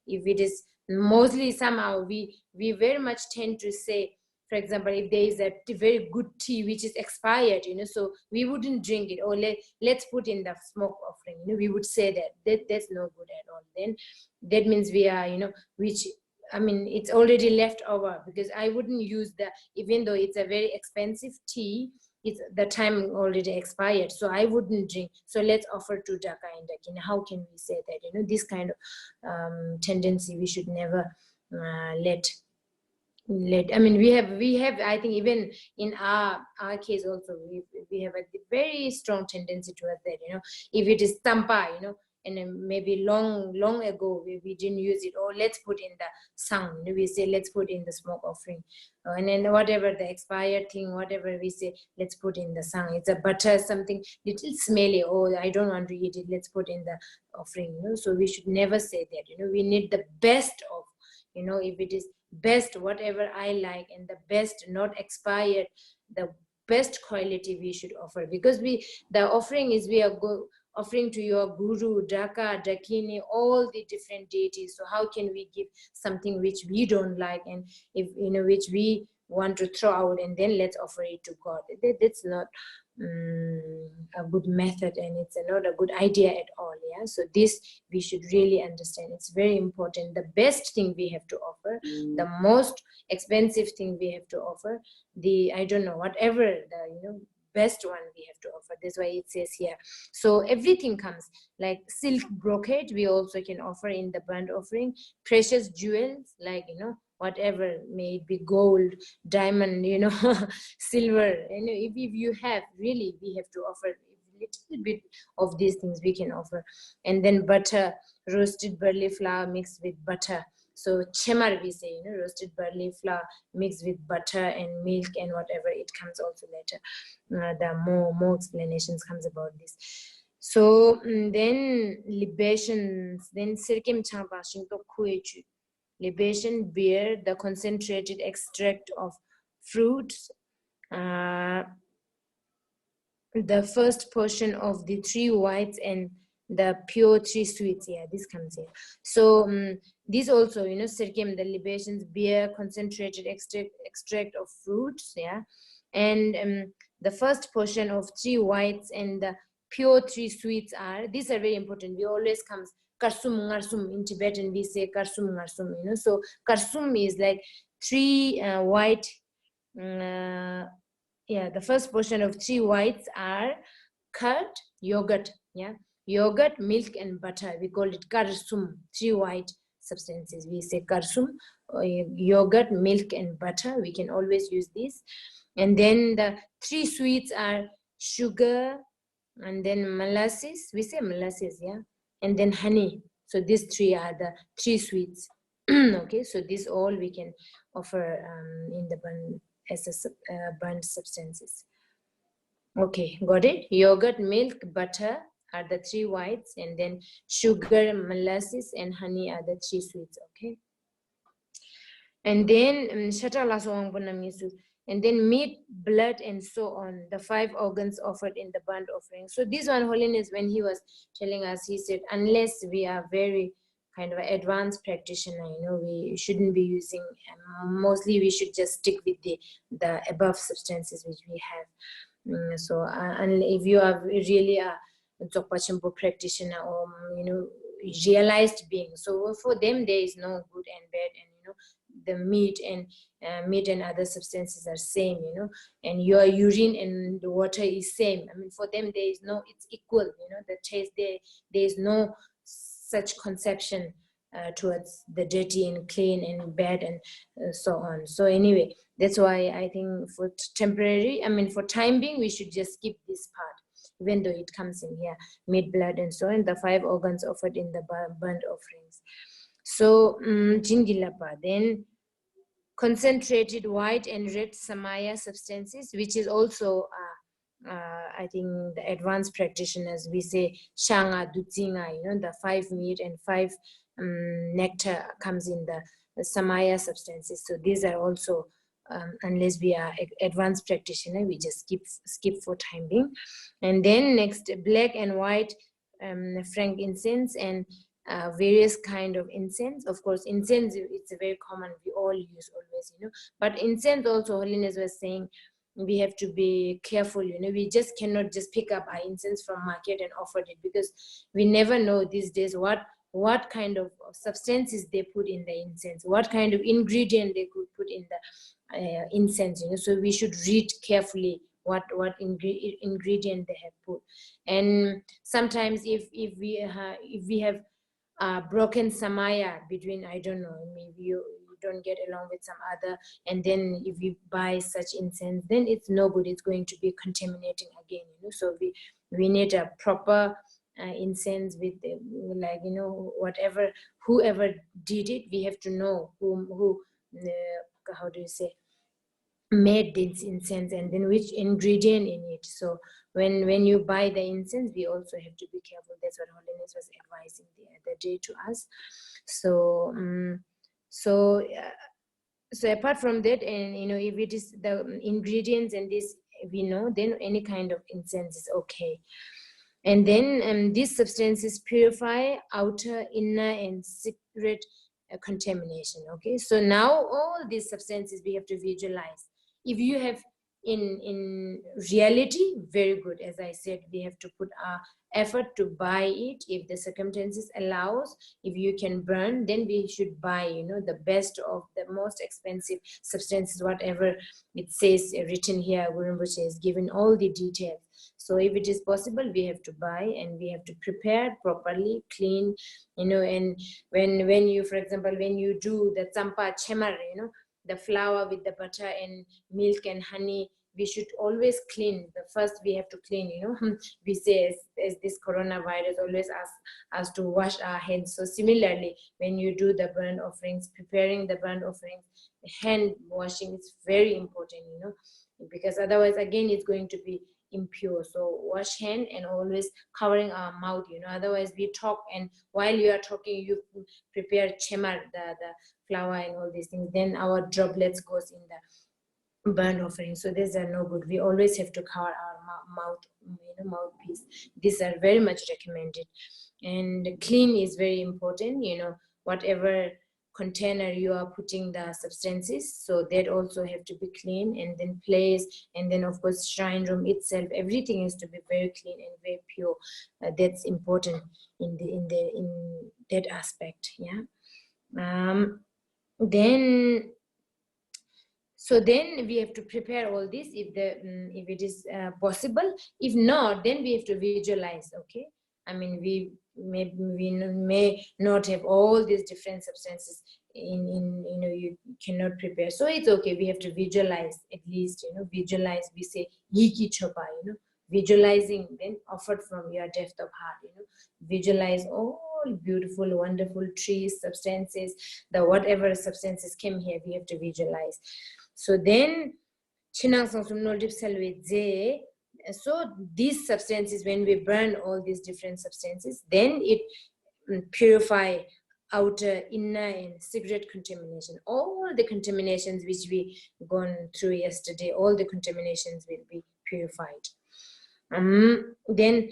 If it is mostly, somehow we very much tend to say, for example, if there is a very good tea which is expired, so we wouldn't drink it, or let's put in the smoke offering. We would say that's no good at all. Then that means we are which, I mean, it's already left over, because I wouldn't use even though it's a very expensive tea, it's the time already expired, so I wouldn't drink. So let's offer to Daka and Dakin. How can we say that? This kind of tendency we should never let. I mean, we have. I think even in our case also, we have a very strong tendency towards that. If it is tampa, and then maybe long ago we didn't use it, or let's put in the sang. We say let's put in the smoke offering, and then whatever the expired thing, whatever we say, let's put in the sang. It's a butter, something little smelly. Oh, I don't want to eat it. Let's put in the offering. So we should never say that. We need the best of. If it is best, whatever I like, and the best, not expired, the best quality we should offer, because the offering is, we are offering to your guru, Daka, Dakini, all the different deities. So how can we give something which we don't like, and if which we want to throw out, and then let's offer it to God? That's not a good method, and it's not a good idea at all. Yeah, so this we should really understand. It's very important. The best thing we have to offer, the most expensive thing we have to offer, I don't know, whatever the best one we have to offer. That's why it says here. So everything comes, like silk, brocade, we also can offer in the burnt offering. Precious jewels, like whatever, may it be gold, diamond, silver, if you have, really we have to offer a little bit of these things we can offer. And then butter, roasted barley flour mixed with butter. So chemar we say, roasted barley flour mixed with butter and milk and whatever, it comes also later. The more explanations comes about this. So then libations, then sirkim chamba shinto kuechu. Libation, beer, the concentrated extract of fruits, the first portion of the 3 whites, and the pure 3 sweets. Yeah, this comes here. So this also, sirkim, the libations, beer, concentrated extract of fruits. Yeah, and the first portion of 3 whites and the pure 3 sweets these are very important. We always comes karsum ngarsum. In Tibetan we say karsum ngarsum. So karsum is like 3 white. The first portion of 3 whites are curd, yogurt. Yeah, yogurt, milk, and butter. We call it karsum. 3 white substances. We say karsum, yogurt, milk, and butter. We can always use this. And then the 3 sweets are sugar, and then molasses. We say molasses, yeah, and then honey. So these 3 are the 3 sweets. Okay, so this all we can offer in the burnt as burnt substances. Okay, got it? Yogurt, milk, butter are the 3 whites, and then sugar, molasses, and honey are the 3 sweets. Okay. And then and then meat, blood, and so on, the 5 organs offered in the burnt offering. So this one, Holiness, when he was telling us, he said, unless we are very kind of advanced practitioner, we shouldn't be using, mostly we should just stick with the above substances which we have. So and if you are really a Dzogpa practitioner, or realized being, so for them there is no good and bad, and the meat and other substances are same, and your urine and the water is same. I mean, for them there is no, it's equal, the taste, there is no such conception towards the dirty and clean and bad and so on. So anyway, that's why I think for temporary, I mean for time being, we should just skip this part, even though it comes in here, meat, blood, and so on, the 5 organs offered in the burnt offerings. So Jingilapa, then concentrated white and red samaya substances, which is also I think the advanced practitioners, we say shanga dutsinga, the 5 meat and 5 nectar comes in the samaya substances. So these are also unless we are advanced practitioner, we just skip for time being. And then next, black and white frankincense and various kind of incense. Of course, incense, it's a very common, we all use always, but incense also, Holiness was saying, we have to be careful, we just cannot just pick up our incense from market and offer it, because we never know these days what kind of substances they put in the incense, what kind of ingredient they could put in the incense, so we should read carefully what ingredient they have put. And sometimes if we have broken samaya between, I don't know, maybe you don't get along with some other, and then if you buy such incense, then it's no good, it's going to be contaminating again, so we need a proper incense with like, whatever, whoever did it, we have to know who how do you say, made this incense, and then which ingredient in it. So when you buy the incense, we also have to be careful. That's what Holiness was advising the other day to us. So so apart from that, and if it is the ingredients and this we know, then any kind of incense is okay. And then these substances purify outer, inner, and secret contamination. Okay, so now all these substances we have to visualize. If you have in reality, very good. As I said, we have to put our effort to buy it. If the circumstances allows, if you can burn, then we should buy, the best of the most expensive substances, whatever it says written here. Guru Rinpoche has given all the details. So if it is possible, we have to buy, and we have to prepare properly, clean, and when you, for example, when you do the tsampa chemar, the flour with the butter and milk and honey, we should always clean. The first we have to clean, we say as this coronavirus always asks us to wash our hands. So similarly, when you do the burnt offerings, preparing the burnt offerings, hand washing is very important, because otherwise again it's going to be impure. So wash hand and always covering our mouth, otherwise we talk, and while you are talking, you prepare chemar, the flour and all these things, then our droplets goes in the burnt offering. So these are no good. We always have to cover our mouthpiece. These are very much recommended. And clean is very important, whatever container you are putting the substances, so that also have to be clean, and then place, and then of course shrine room itself, everything has to be very clean and very pure. That's important in that aspect. Then we have to prepare all this if it is possible. If not, then we have to visualize. Okay, I mean, we may not have all these different substances in you cannot prepare, so it's okay, we have to visualize at least, visualize, we say yiki chopa, visualizing, then offered from your depth of heart, visualize all beautiful, wonderful trees, substances, the whatever substances came here, we have to visualize. So then so these substances, when we burn all these different substances, then it purify outer, inner, and secret contamination. All the contaminations which we gone through yesterday, all the contaminations will be purified. Then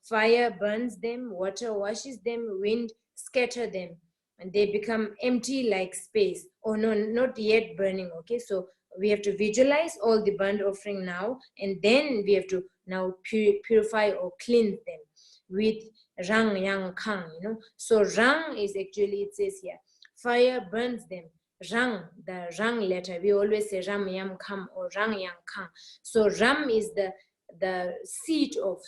fire burns them, water washes them, wind scatter them, and they become empty like space. Oh no, not yet burning. Okay, so we have to visualize all the burnt offering now, and then we have to now purify or cleanse them with rang yang kang, So rang is actually, it says here, fire burns them. Rang, the rang letter, we always say ram yam kam or rang yang kang. So ram is the seed or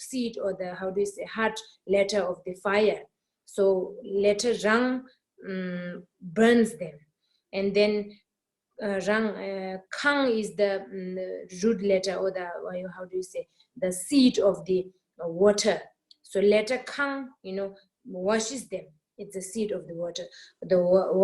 the, how do you say, heart letter of the fire. So letter rang burns them. And then rang kang is the root letter, or the, how do you say, the seed of the water. So letter kang, washes them. It's the seed of the water. The water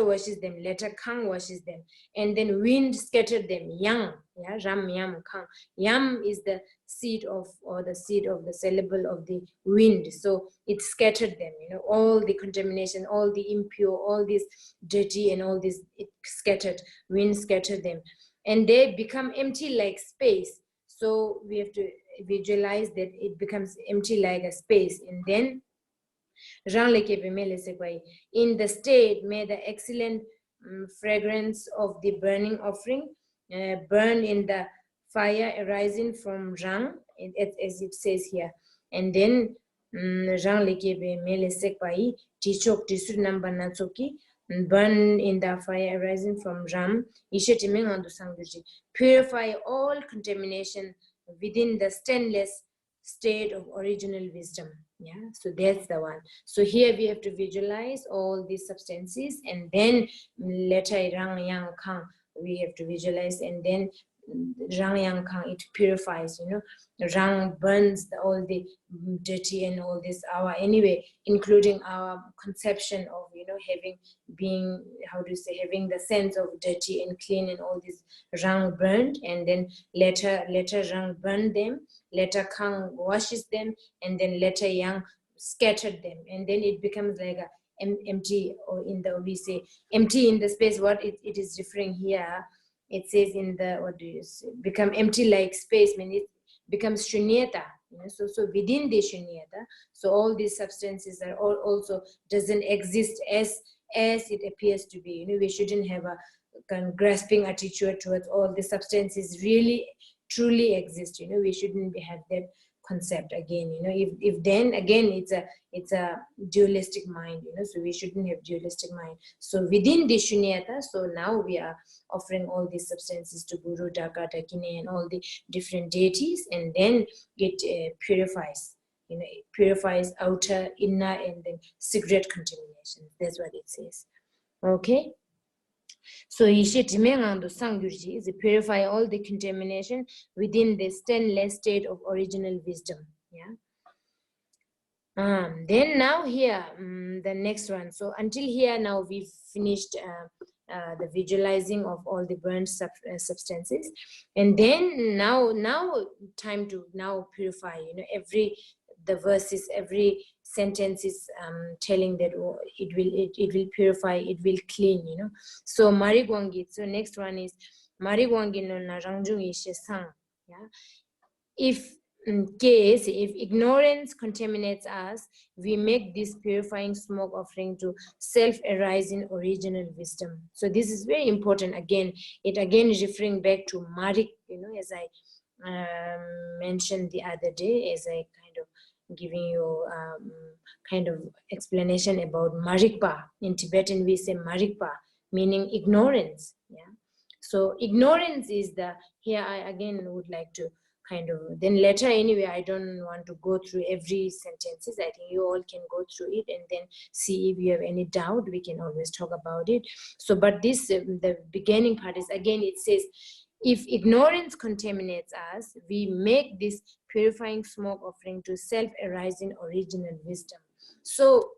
washes them. Letter kang washes them. And then wind scattered them. Yang, yeah, ram yam kang. Yam is the seed of, or the seed of the syllable of the wind. So it scattered them, all the contamination, all the impure, all this dirty and all this, it scattered, wind scattered them. And they become empty like space. So we have to visualize that it becomes empty like a space. And then in the state, may the excellent fragrance of the burning offering burn in the fire arising from Rang, as it says here. And then Rang lekebe mele sekpai tichok tisur namba natsoki burn in the fire arising from Ram. Purify all contamination within the stainless state of original wisdom. Yeah, so that's the one. So here we have to visualize all these substances, and then letter rang yang kang we have to visualize, and then rang yang kang, it purifies, rang burns all the dirty and all this, our, anyway, including our conception of having, being, how do you say, having the sense of dirty and clean, and all this rang burned. And then letter rang burned them, letter kang washes them, and then letter yang scattered them. And then it becomes like a empty, or in the, we say empty in the space. What it is referring here, it says in the, what do you say, become empty like space, mean it becomes shunyata, so within the shunyata, so all these substances are all also doesn't exist as it appears to be. We shouldn't have a kind of grasping attitude towards all the substances really truly exist. We shouldn't have that concept again. If then again it's a dualistic mind. So we shouldn't have dualistic mind. So within the shunyata, so now we are offering all these substances to Guru, Taka, Takine, and all the different deities, and then it purifies. It purifies outer, inner, and then secret contamination. That's what it says. Okay. So Sangyurji is purify all the contamination within the stainless state of original wisdom. Yeah. Then now here, the next one. So until here, now we've finished the visualizing of all the burnt substances, and then now time to now purify. The verses, every sentence is telling that it will purify, it will clean. So Marigwangi. So next one is Marigwangi no Narangjung Ishe Sang. Yeah. If ignorance contaminates us, we make this purifying smoke offering to self-arising original wisdom. So this is very important. Again, it is referring back to Marik, as I mentioned the other day, as I kind of giving you kind of explanation about Marikpa. In Tibetan, we say Marikpa, meaning ignorance. Yeah. So ignorance is the, here I again would like to kind of, then later anyway, I don't want to go through every sentences. I think you all can go through it and then see if you have any doubt, we can always talk about it. So, but this, the beginning part is, again, it says, if ignorance contaminates us, we make this purifying smoke offering to self-arising original wisdom. So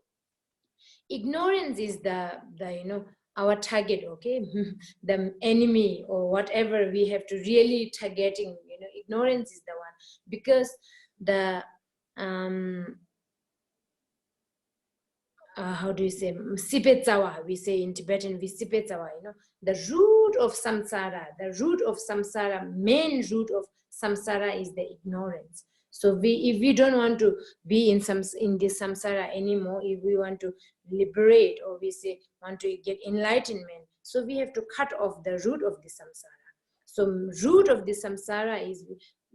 ignorance is the our target, okay? The enemy or whatever we have to really targeting, ignorance is the one, because the how do you say, Sipetsawa, we say in Tibetan, we Sipetsawa, the root of samsara, main root of samsara is the ignorance. So if we don't want to be in this samsara anymore, if we want to liberate, or we say want to get enlightenment, so we have to cut off the root of the samsara. So root of the samsara is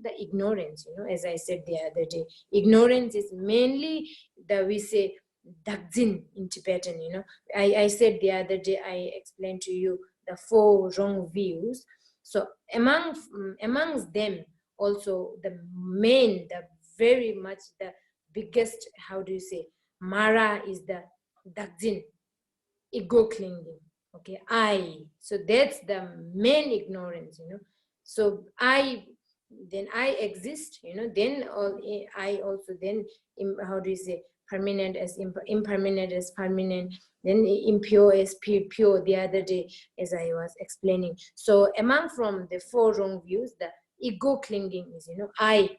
the ignorance, as I said the other day. Ignorance is mainly we say dakjin in Tibetan, I said the other day, I explained to you the 4 wrong views. So amongst them also the very much the biggest, how do you say, Mara is the dakjin, ego clinging. Okay, I. So that's the main ignorance, So I exist, then I also then, how do you say, permanent as impermanent as permanent, then impure as pure the other day, as I was explaining. So among from the 4 wrong views, the ego clinging is, I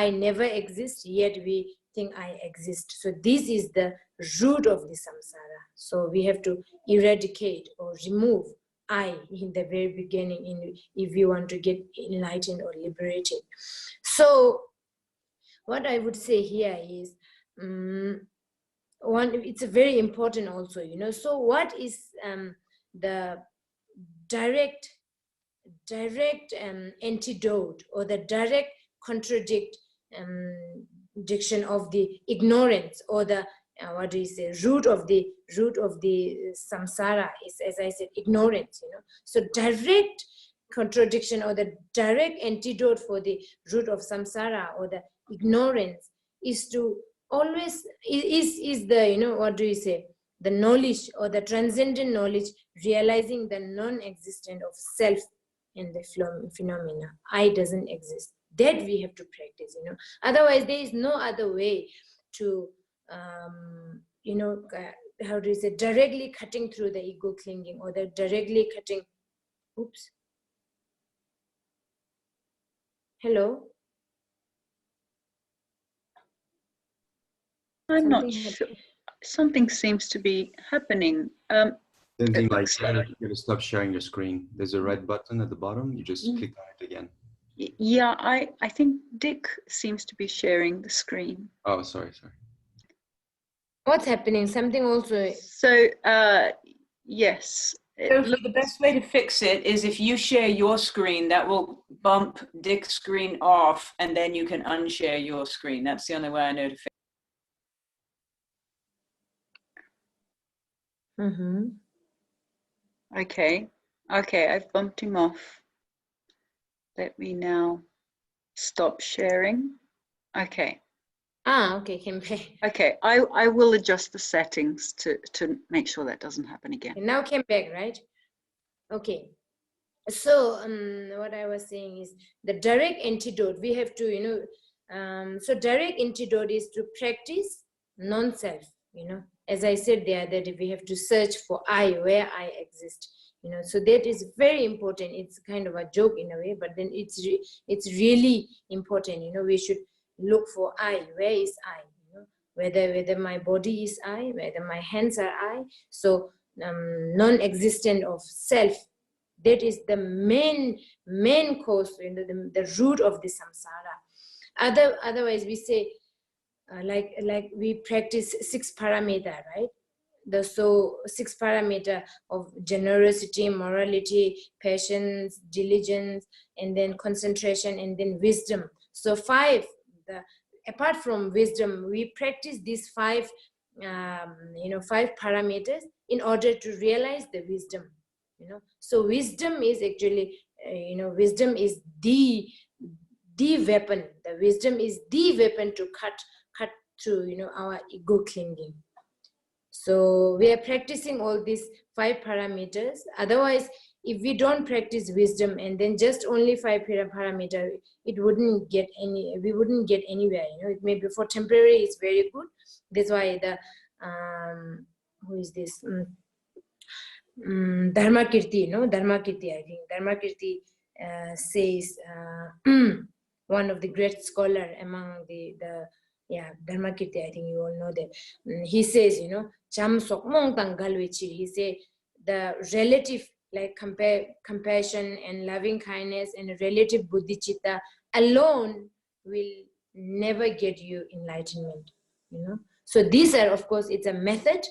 never exist, yet we think I exist. So this is the root of the samsara. So we have to eradicate or remove I in the very beginning, if we want to get enlightened or liberated. So what I would say here is, it's very important also, so what is the direct antidote, or the direct contradiction of the ignorance, or the what do you say, root of the samsara is, as I said, ignorance, So direct contradiction, or the direct antidote for the root of samsara, or the ignorance, is to always is the, what do you say, the knowledge, or the transcendent knowledge, realizing the non-existence of self in the phenomena. I doesn't exist. That we have to practice, Otherwise, there is no other way to, how do you say, directly cutting through the ego clinging, or the directly cutting. Oops. Hello. I'm not sure. Something seems to be happening. Something like you're going to stop sharing your screen. There's a red button at the bottom. You just click on it again. Yeah, I think Dick seems to be sharing the screen. Oh, sorry. What's happening? Something also. So, yes. So the best way to fix it is if you share your screen, that will bump Dick's screen off, and then you can unshare your screen. That's the only way I know to fix it. Okay, I've bumped him off. Let me now stop sharing. Okay. Okay, came back. Okay, I will adjust the settings to make sure that doesn't happen again. And now came back, right? Okay. So what I was saying is the direct antidote. We have to, so direct antidote is to practice non-self, As I said the other day, we have to search for I, where I exist, So that is very important. It's kind of a joke in a way, but then it's really important, We should look for I. Where is I? Whether my body is I, whether my hands are I. So non-existent of self. That is the main cause, the root of the samsara. Otherwise, we say like we practice 6 parameter, right? So 6 parameter of generosity, morality, patience, diligence, and then concentration, and then wisdom. So 5. Apart from wisdom, we practice these 5, 5 parameters in order to realize the wisdom. So wisdom is actually, wisdom is the weapon. The wisdom is the weapon to cut through, our ego clinging. So we are practicing all these 5 parameters. Otherwise, if we don't practice wisdom and then just only 5 parameter, we wouldn't get anywhere. It may be for temporary, it's very good. That's why the who is this? Dharmakirti, Dharmakirti, I think. Dharmakirti says, one of the great scholar among the Yeah, Dharmakirti, I think you all know that. He says, you know, Cham sok mong tang galwechi. He say the relative, like compassion and loving kindness and relative buddhicitta alone will never get you enlightenment, you know. So these are, of course, it's a method.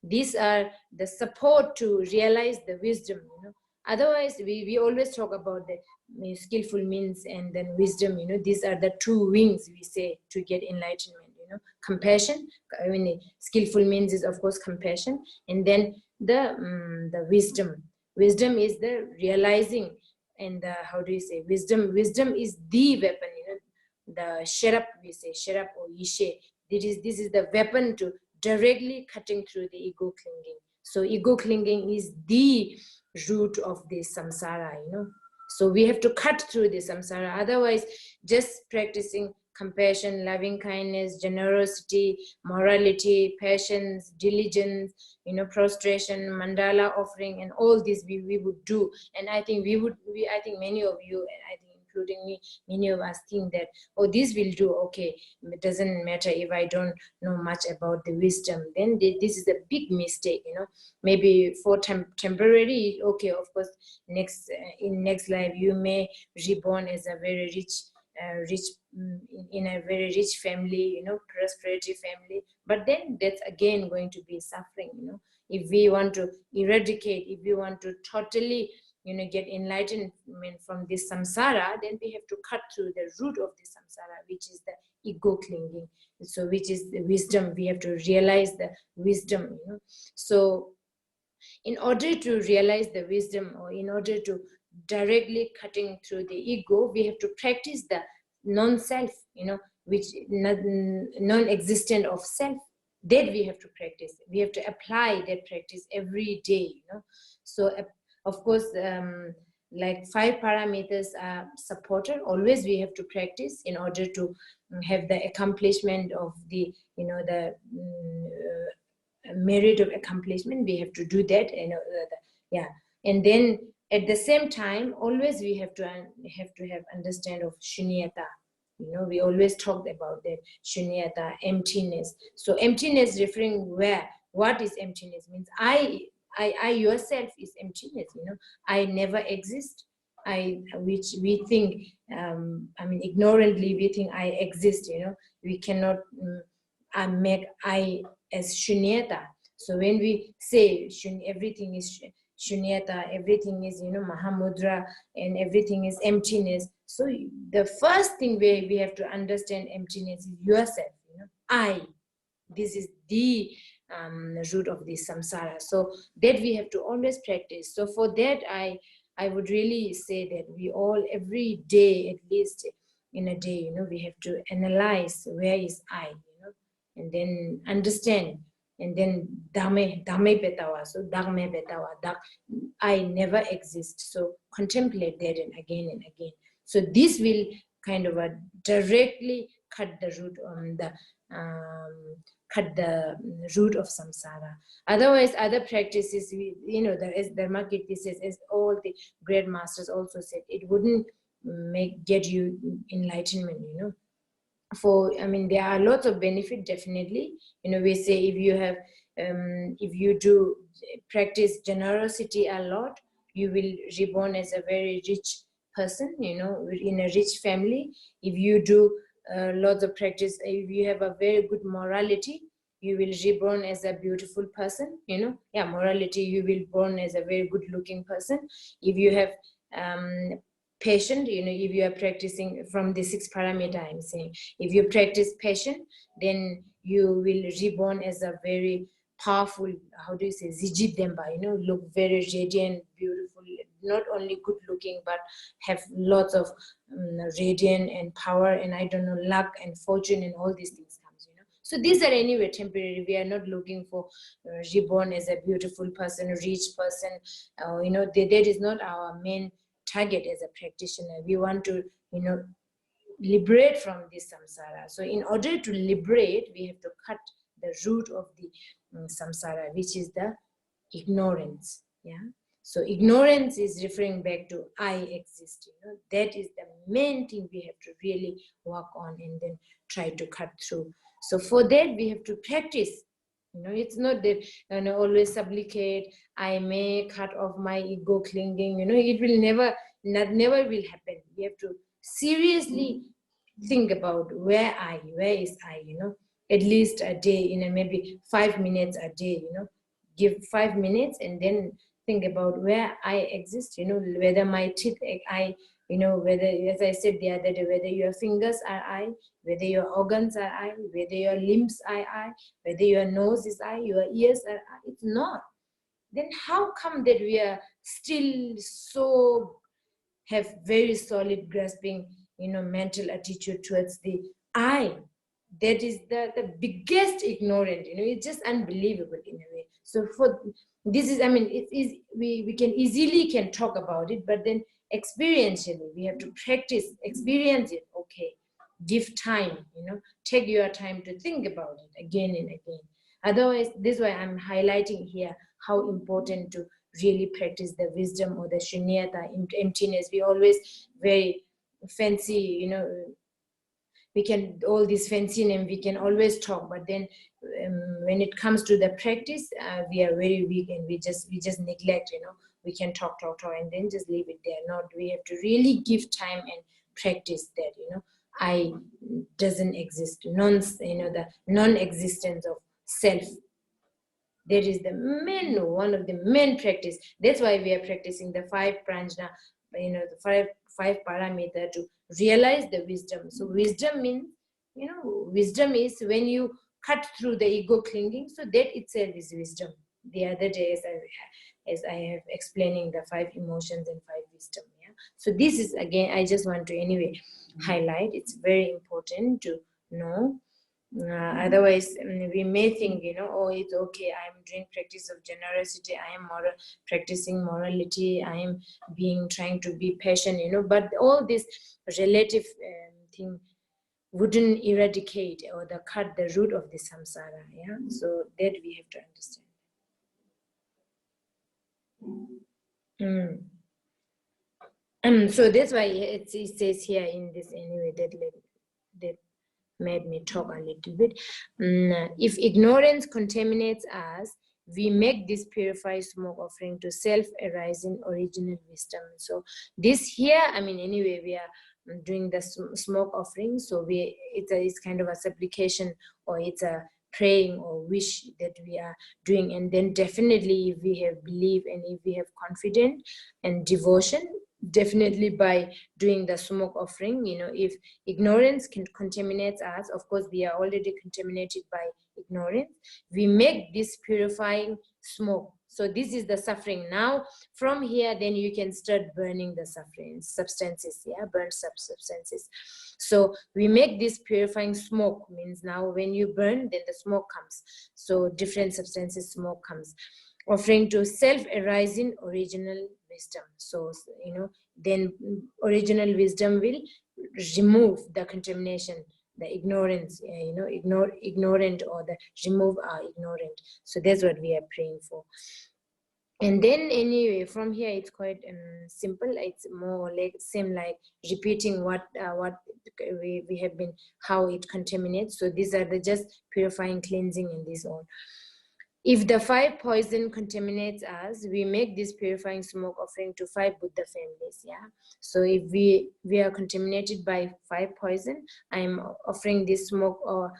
These are the support to realize the wisdom, you know. Otherwise, we always talk about the skillful means and then wisdom, you know. These are the two wings, we say, to get enlightenment, you know. Compassion, I mean, skillful means is, of course, compassion. And then the wisdom. Wisdom is the realizing, and the, how do you say, wisdom is the weapon, you know. The sherap, we say, sherap or yishe. This is the weapon to directly cutting through the ego clinging. So ego clinging is the root of the samsara, you know. So we have to cut through the samsara. Otherwise, just practicing compassion, loving kindness, generosity, morality, patience, diligence, you know, prostration, mandala offering, and all this we would do. And I think I think many of you, and I think including me, many of us think that, oh, this will do, okay, it doesn't matter if I don't know much about the wisdom. Then this is a big mistake, you know. Maybe for temporary, okay, of course, in next life you may reborn as a very rich in a very rich family, you know, prosperity family, but then that's again going to be suffering, you know. If we want to eradicate, if we want to totally, you know, get enlightenment from this samsara, then we have to cut through the root of the samsara, which is the ego clinging. So which is the wisdom. We have to realize the wisdom, you know. So in order to realize the wisdom, or in order to directly cutting through the ego, we have to practice the non-self, you know, which non-existent of self. That we have to practice. We have to apply that practice every day, you know. So of course, like 5 parameters are supported. Always we have to practice in order to have the accomplishment of the, you know, the merit of accomplishment. We have to do that, you know. Yeah, and then at the same time, always we have to have understand of shunyata. You know, we always talked about that shunyata, emptiness. So emptiness referring where? What is emptiness? Means I yourself is emptiness. You know, I never exist. Which we think, I mean, ignorantly we think I exist. You know, we cannot make I as shunyata. So when we say everything is shunyata, everything is, you know, mahamudra, and everything is emptiness. So the first thing we have to understand emptiness is yourself, you know, I. This is the root of the samsara. So that we have to always practice. So for that, I would really say that we all, every day, at least in a day, you know, we have to analyze where is I, you know, and then understand. And then dame betawa, so dame betawa, I never exist. So contemplate that and again. So this will kind of directly cut the root on the root of samsara. Otherwise, other practices, you know, as Dharmakirti says, as all the great masters also said, it wouldn't get you enlightenment, you know. I mean, there are lots of benefit, definitely. You know, we say if you have, if you do practice generosity a lot, you will reborn as a very rich person, you know, in a rich family. If you do lots of practice, if you have a very good morality, you will reborn as a beautiful person, you know. Yeah, morality, you will born as a very good looking person. If you have patient, you know, if you are practicing from the 6 parameter, I'm saying, if you practice patient, then you will reborn as a very powerful, how do you say, Zijit Demba, you know, look very radiant, beautiful, not only good looking, but have lots of radiant and power, and I don't know, luck and fortune and all these things comes, you know. So these are anyway temporary. We are not looking for reborn as a beautiful person, a rich person, you know, that is not our main target as a practitioner. We want to, you know, liberate from this samsara. So in order to liberate, we have to cut the root of the samsara, which is the ignorance. Yeah. So ignorance is referring back to I exist. That is the main thing we have to really work on and then try to cut through. So for that we have to practice. It's not that always supplicate, I may cut off my ego clinging. It will never will happen. We have to seriously think about where is I. At least a day, maybe 5 minutes a day. Give 5 minutes and then think about where I exist. Whether my teeth whether, as I said the other day, whether your fingers are I, whether your organs are I, whether your limbs are I, whether your nose is I, your ears are I. It's not. Then how come that we are still so have very solid grasping, mental attitude towards the I? That is the biggest ignorant. It's just unbelievable in a way. So for this is, it is, we can talk about it, but then experientially we have to practice, experience it. Okay, give time, take your time to think about it again and again. Otherwise, this is why I'm highlighting here how important to really practice the wisdom or the shunyata, emptiness. We always very fancy, we can, all these fancy names we can always talk, but then when it comes to the practice, we are very weak and we just neglect. We can talk and then just leave it there. No, we have to really give time and practice that. I doesn't exist. The non-existence of self. That is one of the main practice. That's why we are practicing the 5 pranjna, the five parameter to realize the wisdom. So wisdom means, wisdom is when you cut through the ego clinging. So that itself is wisdom. The other day, as I have explaining the 5 emotions and 5 wisdom. Yeah. So this is, again, I just want to anyway highlight. It's very important to know. Otherwise, we may think, oh, it's okay, I'm doing practice of generosity, I am practicing morality, I am trying to be patient, but all this relative thing wouldn't eradicate or cut the root of the samsara. Yeah, so that we have to understand. So that's why it says here in this anyway that made me talk a little bit. If ignorance contaminates us, we make this purified smoke offering to self-arising original wisdom. So this here, anyway, we are doing the smoke offering. So it's kind of a supplication, or it's a praying or wish that we are doing. And then definitely if we have belief and if we have confidence and devotion, definitely by doing the smoke offering, if ignorance can contaminate us, of course we are already contaminated by ignorance, we make this purifying smoke. So this is the suffering. Now from here, then you can start burning the suffering substances. Yeah, burn substances. So we make this purifying smoke, means now when you burn, then the smoke comes. So different substances smoke comes, offering to self-arising original wisdom. So then original wisdom will remove the contamination, the ignorance, ignorant, or the remove our ignorant. So that's what we are praying for. And then anyway, from here it's quite simple. It's more like same like repeating what we have been, how it contaminates. So these are the just purifying, cleansing, and this all. If the 5 poison contaminates us, we make this purifying smoke offering to 5 Buddha families. Yeah. So if we are contaminated by 5 poison, I'm offering this smoke or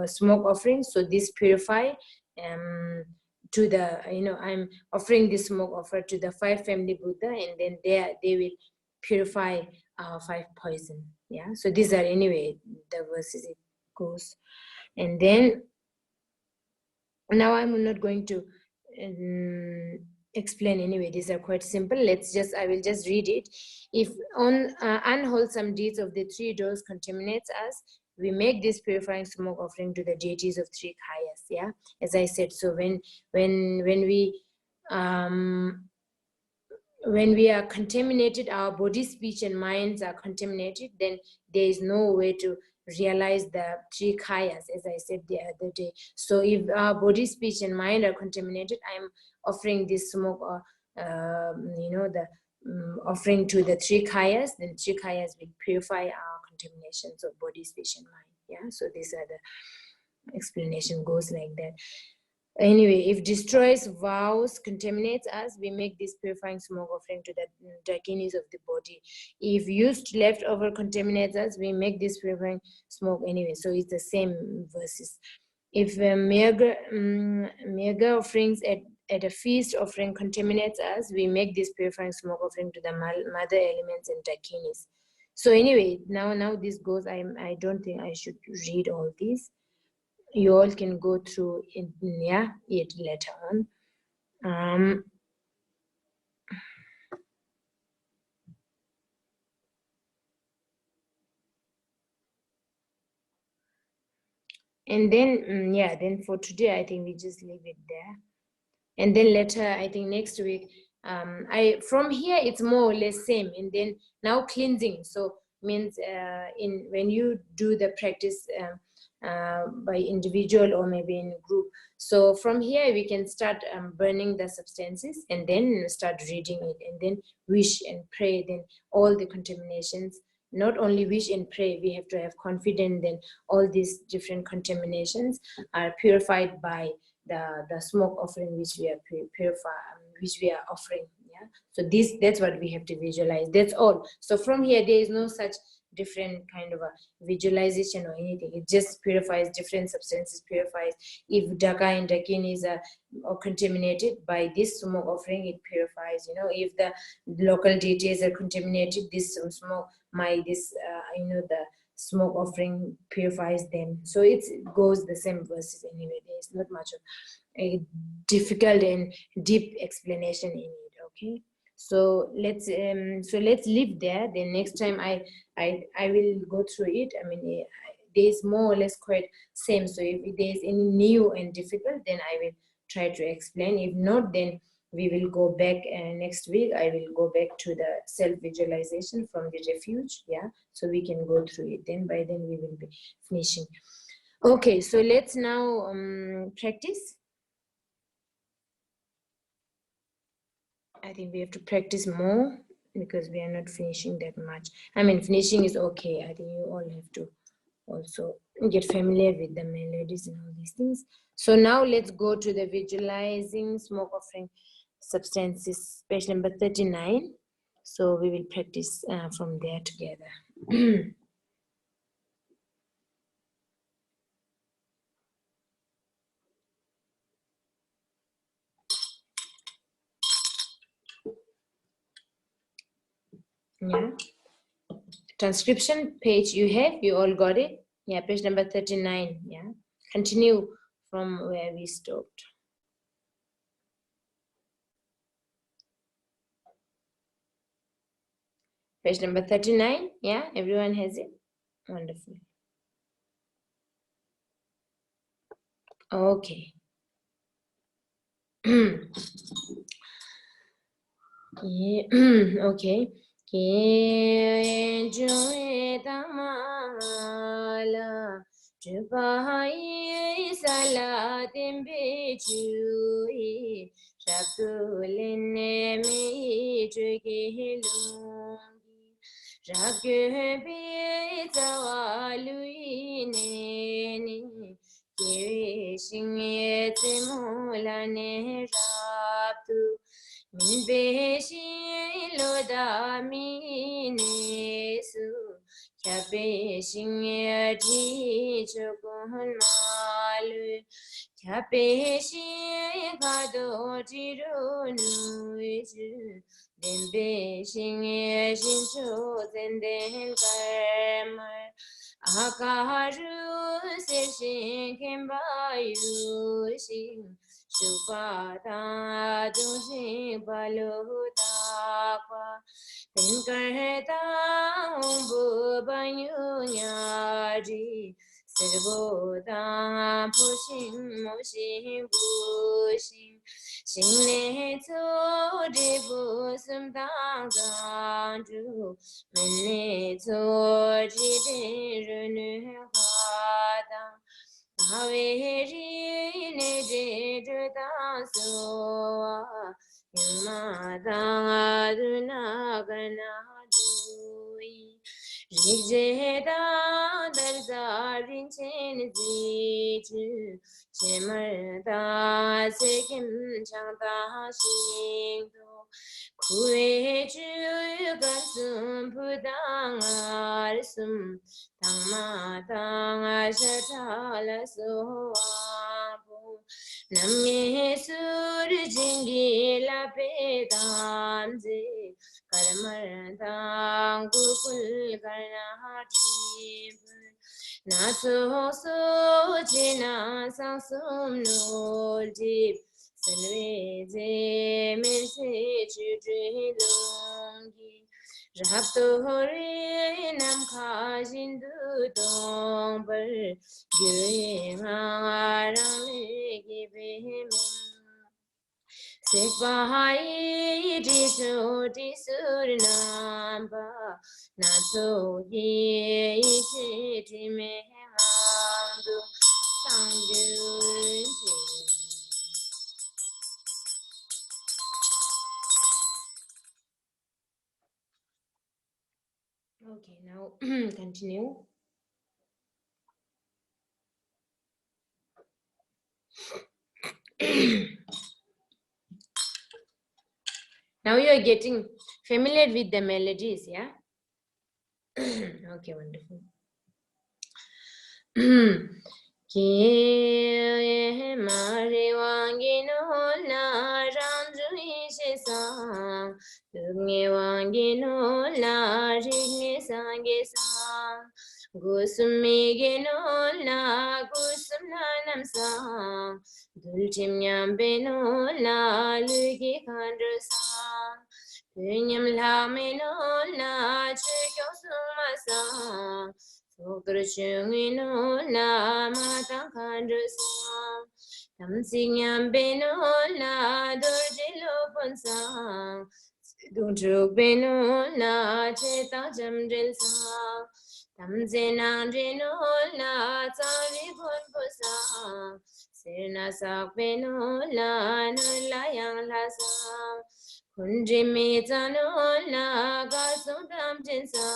smoke offering. So this purify to the I'm offering this smoke offer to the 5 family Buddha, and then they will purify our 5 poison. Yeah. So these are anyway the verses it goes, and then. Now I'm not going to explain anyway. These are quite simple. I will just read it. If unwholesome deeds of the 3 doors contaminates us, we make this purifying smoke offering to the deities of 3 kayas. Yeah, as I said. So when we are contaminated, our body, speech, and minds are contaminated, then there is no way to realize the 3 kayas, as I said the other day. So if our body, speech, and mind are contaminated, I'm offering this smoke, or the offering to the 3 kayas. Then 3 kayas will purify our contaminations of body, speech, and mind. Yeah. So these are the explanation goes like that. Anyway, if destroys vows, contaminates us, we make this purifying smoke offering to the dakinis of the body. If used leftover contaminates us, we make this purifying smoke anyway. So it's the same verses. If mega offerings at a feast offering contaminates us, we make this purifying smoke offering to the mother elements and dakinis. So anyway, now this goes. I don't think I should read all these. You all can go through it, yeah, it later on. And then, yeah, then for today, I think we just leave it there. And then later, I think next week, from here, it's more or less same. And then now cleansing. So means when you do the practice by individual or maybe in group. So from here, we can start burning the substances and then start reading it and then wish and pray. Then all the contaminations, not only wish and pray, we have to have confidence that all these different contaminations are purified by the smoke offering which we are which we are offering. Yeah. So that's what we have to visualize. That's all. So from here, there is no such different kind of a visualization or anything. It just purifies different substances, purifies. If daka and dakinis are contaminated by this smoke offering, it purifies. If the local deities are contaminated, this smoke, the smoke offering purifies them. So it goes the same verses anyway. There's not much of a difficult and deep explanation in it. Okay. So let's leave there. Then next time I will go through it. I mean, there's more or less quite same. So if there's any new and difficult, then I will try to explain. If not, then we will go back next week. I will go back to the self-visualization from the refuge. Yeah, so we can go through it. Then by then we will be finishing. Okay, so let's now practice. I think we have to practice more because we are not finishing that much. I mean, finishing is okay. I think you all have to also get familiar with the melodies and all these things. So now let's go to the visualizing smoke offering substances, page number 39. So we will practice from there together. Yeah. Transcription page you all got it? Yeah, page number 39. Yeah. Continue from where we stopped. Page number 39. Yeah, everyone has it? Wonderful. Okay. Yeah. Okay. Min beshin lo da mi ne su kya beshin ti chokon malu kya beshin kado jiro nu ju den beshin shin cho den den karmar akaru se shin kimbayu shin Shubhata Dushin Baludapa Tinkarta Umbu Banyu Nyari Sirboda pushing moshing pushing Shingne to debu some dang ju Mene to jide runu hada Haveri ne de so Yuma dang aduna gana dui Rijeda darzarin chenzi Chemarda sekim changda shingdo Kue chu gansum pudang arsum Tangma tang ashatala soabu Namye sur jingi la pedamze Karmartang gukul karnahati Natso so jina sangsum no deep Salve je mirse chudri longi Rapto hori nam kajindu dong bar Gyue ngarang legi behemim Sekvahai disu disur namba Natso ye ichi me handu sangyu Okay, now continue. Now you are getting familiar with the melodies, yeah? Okay, wonderful. Ki mari wangi no la ranju ishe sang Dungi wangi no la ringi sangi sang Gusumi gi no la gusum nanam sang Dulchim nyambe no la lugi kandru sang Punyam lami no la chikyo suma sang Sokrashungino la mata kandrusa Tamsingyam beno la durjilo ponsa Dunjuk beno la cheta jamdrilsa Tamzinang jino la tsari ponposa Sirna sak beno la nulayang lasa Kunjimi tano la gasudam jinsa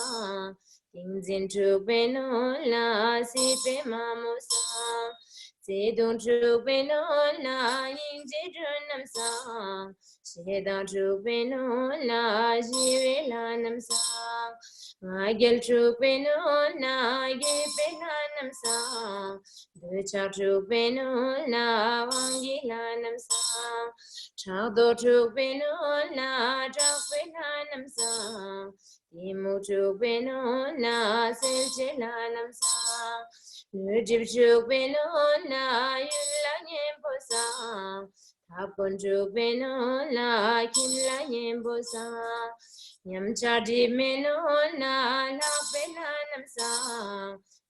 Tingzin trupeno la si pe mamusa Sedon trupeno la yingje drunam sa Shedan trupeno la jive lanam sa Agel trupeno la yepe lanam sa Ducha trupeno la wangi lanam sa Chado trupeno la chakpe lanam sa Imu chupeno na selche lanam sa Nujib chupeno na yunla nyempo sa Tapon chupeno na kimla nyempo sa Nyamchadi meno na lakpe lanam sa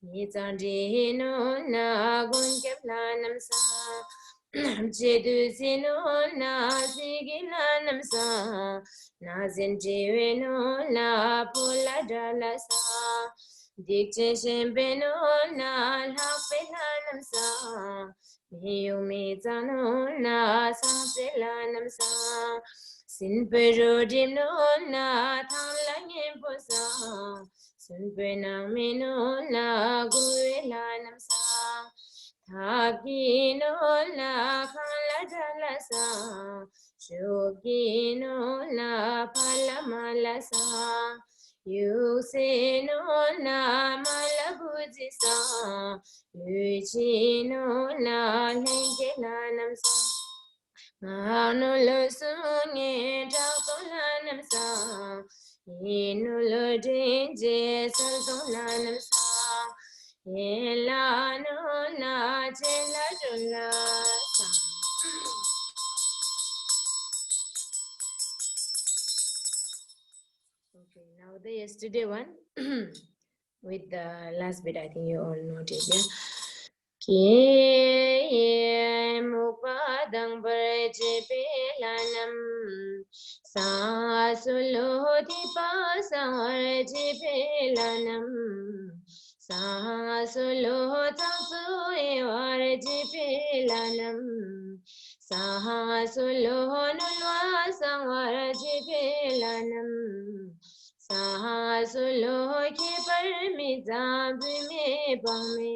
Nitandi no na gunkep lanam sa Jedu sino na sigi lanam sa Nazin jiweno na pula dala sa Dikche shembeno na lakpe lanam sa Miyumi tano na sanse lanam sa Sinpero dimno na thamla nyempo sa Sinpena meno na guwe lanam sa Thapino la khala dala sa Shokino la palamala sa Yusino la malabuji sa Luchino la lenke lanam sa Anu lo sunye chako lanam sa Inu lo jinje salto lanam sa Ela no na chela jula sa Okay, now the yesterday one. with the last bit. I think you all noticed, yeah. Ki mupadang parjipilanam sasuloti pasarjipilanam sasulotasuivarjipilanam sahasulonulvasanvarjipilanam sahasuloki parmizabme pame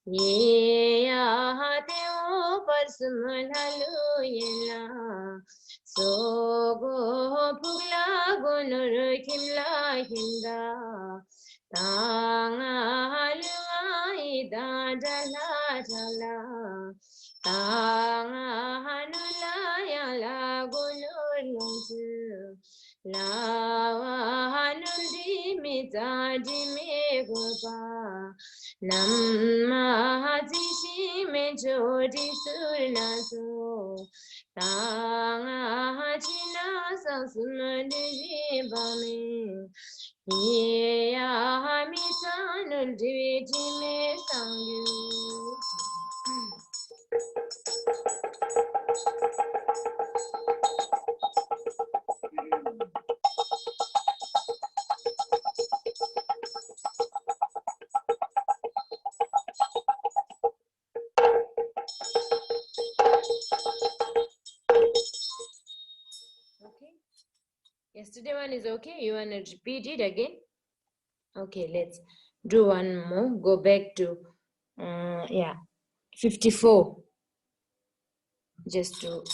ye ahate o parsumalalu yena so go pugla gunur kimla hinda tanga halwa ida jala jala tanga hanula yala gunur lungu la hanundi mizaji me gopa Namma Jishi Mejodi Surnaso Tanga China Sansumadi Bami Yea Hamisanul Diviji Me Sangu. Okay. Yesterday one is okay. You want to repeat it again? Okay, let's do one more. Go back to, yeah, 54. Just to.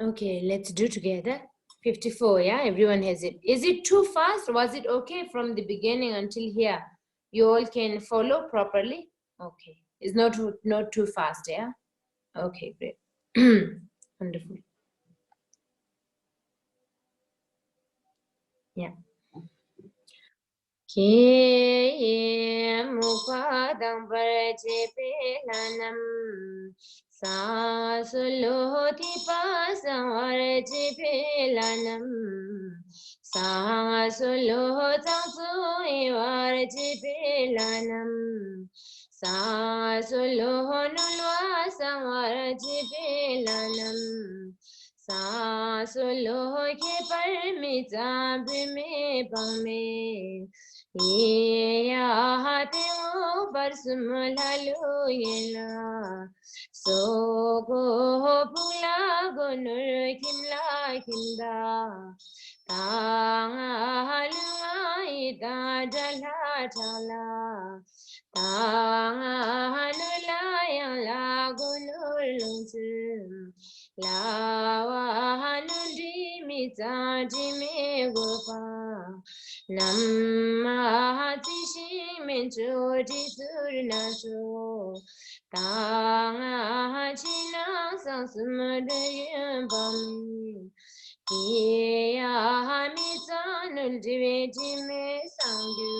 Okay, let's do together. 54, yeah, everyone has it. Is it too fast? Was it okay from the beginning until here? You all can follow properly? Okay, it's not too fast, yeah? Okay, great. Wonderful. Yeah. Ki mupadang parjipilanam sasuloti pasarjipilanam sasulotasuivarjipilanam sasulonulvasanvarjipilanam sasulokhi parmizabme pame ye ahate o parsumalalu yena so go pula gunur kimla kinda tanga halwa ida jala jala tanga halula yala gunur lungsim lawa hanundi mizaji me gopa Namma Jishi Mejodi Surnaso Tanga China Sansumadayan Bami Yea Hamizanul Diviji Me Sangu.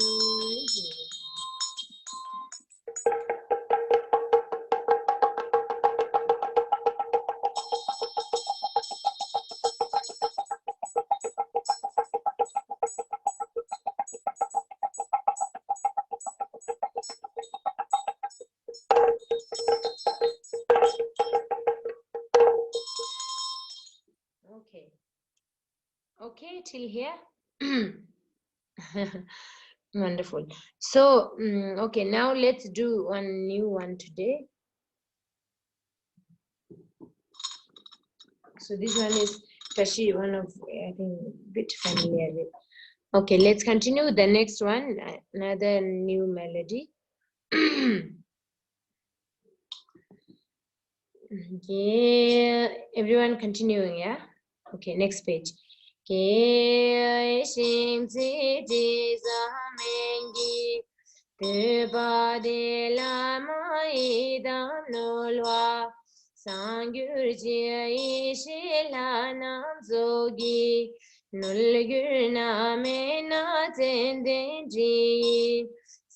Okay. Okay, till here. Wonderful. So, okay, now let's do one new one today. So this one is Tashi, one of, I think, a bit familiar with. Okay, let's continue with the next one, another new melody. Yeah, everyone continuing, yeah? Okay, next page. Ke shing zi di zamengi Teba de la mai dam nolwa Sangyur jie ishi la nam zogi Nulgur na me na zenden ji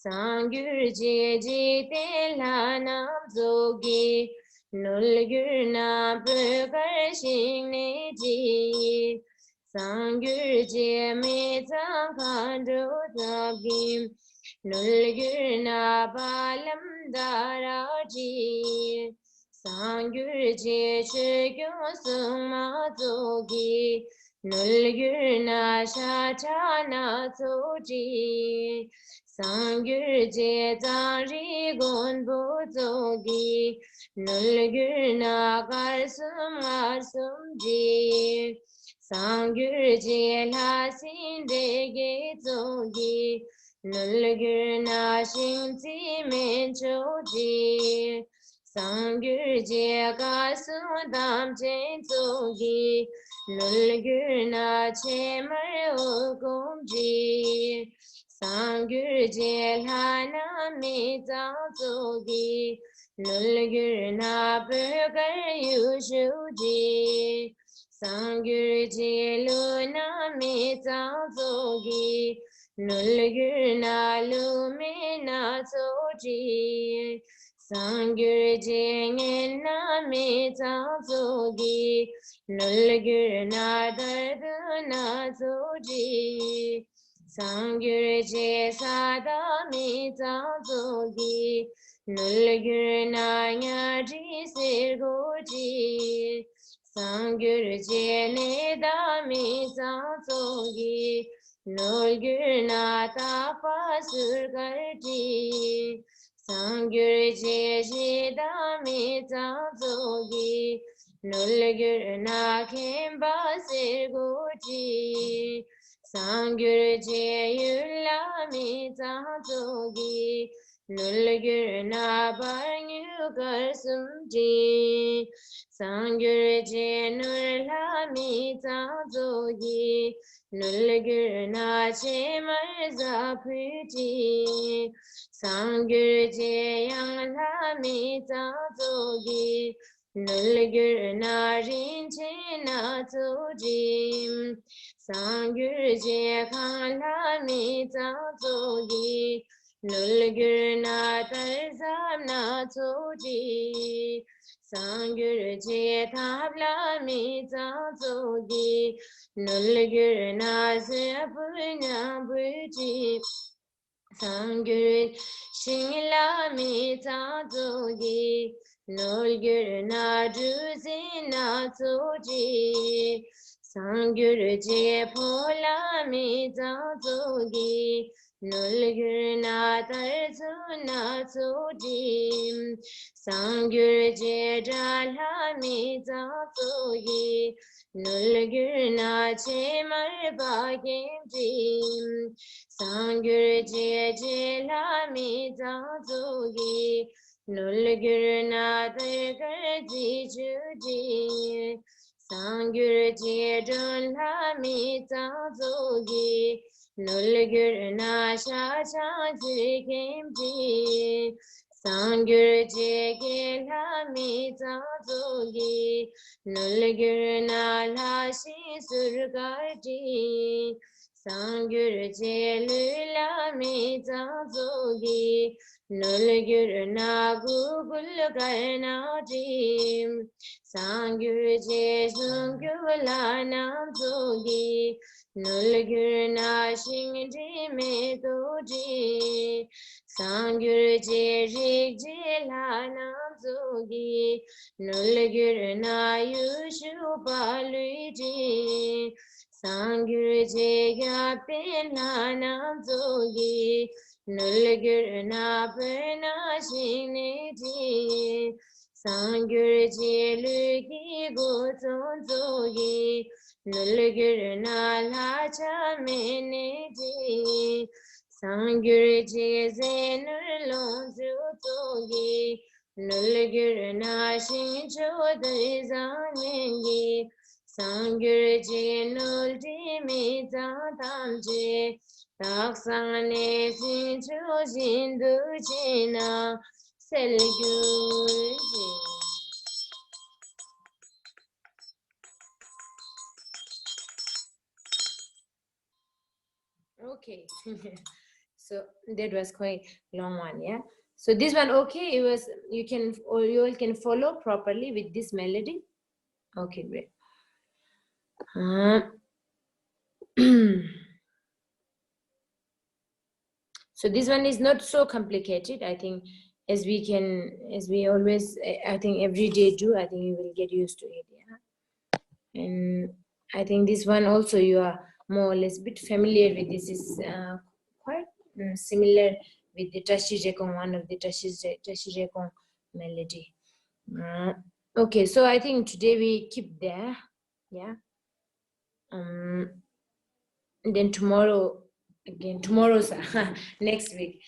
Sangyur je je te la nam zogi Nulgur na pukar shing ne ji Sangyur je me zang khandu zabgim Nulgur na balam dara ji Sangyur je chugyo sung ma zogi Nulgur na sha cha na zoji Sangyur je zang ri gon bu zogi Nulgur na kar sum ji Sangyur je la sin de ge zogi Nulgur na shing ti men cho ji Sangyur je ka dam chen zogi Nulgur na che mar o gom ji Sangyur je la na mi zang zogi Nulgur na pukar yu shu ji Sangyur je lu na mi zang zogi Nulgur na lu mi na zoji Sangyur je ngen na mi zang zogi Nulgur na dardu na zoji Sangyur je sada mi zang zogi Nulgur na nya ji sir goji Sangyur je ne da mi zang zogi Nulgur na ta pa sur kar ji Sangyur je je da mi zang zogi Nulgur na khem ba sir goji Sangyur je yul la mi zang zogi Nulgur na bar nyu kar sum ji Sangyur je nur la mi zang zogi Nulgur na che mar za phu ji Sangyur je yang la mi zang zogi Nulgur na rin che na zoji Sangyur je khang la mi zang zogi Nulgur na tar zam na zoji Sangyur je thap la mi zang zogi Nulgur na zepur na buji Sangyur shing la mi zang zogi Nulgur na druzi na zoji Sangyur je phola mi zang zogi Nulgur na tarzu na zoji Sangyur je dala mi zang zogi Nulgur na che mar ba gem ji Sangyur je la mi zang zogi Nulgur na tar kar ji ju ji Sangyur je don la mi zang zogi Nulgur na sha cha ji kem ji Sangyur je ge la mi zang zogi Nulgur na la shi sur kar ji Sangyur je lu la mi zang zogi Nulgur na gu gul kar na ji Sangyur je sungkyur la nam zogi Nulgur na shing ji me do ji Sangyur je rik je la nam zogi Nulgur na yu shu pa lui ji Sangyur je gya pen la nam zogi Nulgur na per na shing ne ji Sangyur je lu ki go zon zogi Nulgur na la cha me ne ji Sangyur je ze nur lon zu zogi Nulgur na shing cho de zang mengi Sangyur je nul di mi zang tam je Tak sang ne sin cho jin du je na Selgyur je Okay. So that was quite long one, yeah. So this one, okay, it was, you all can follow properly with this melody. Okay, great. So this one is not so complicated. I think as we always, I think every day do, I think you will get used to it, yeah. And I think this one also you are more or less bit familiar with. This is quite similar with the Tashijekong, one of the Tashijekong melody. Okay, so I think today we keep there, yeah. Then tomorrow, again, tomorrow's next week.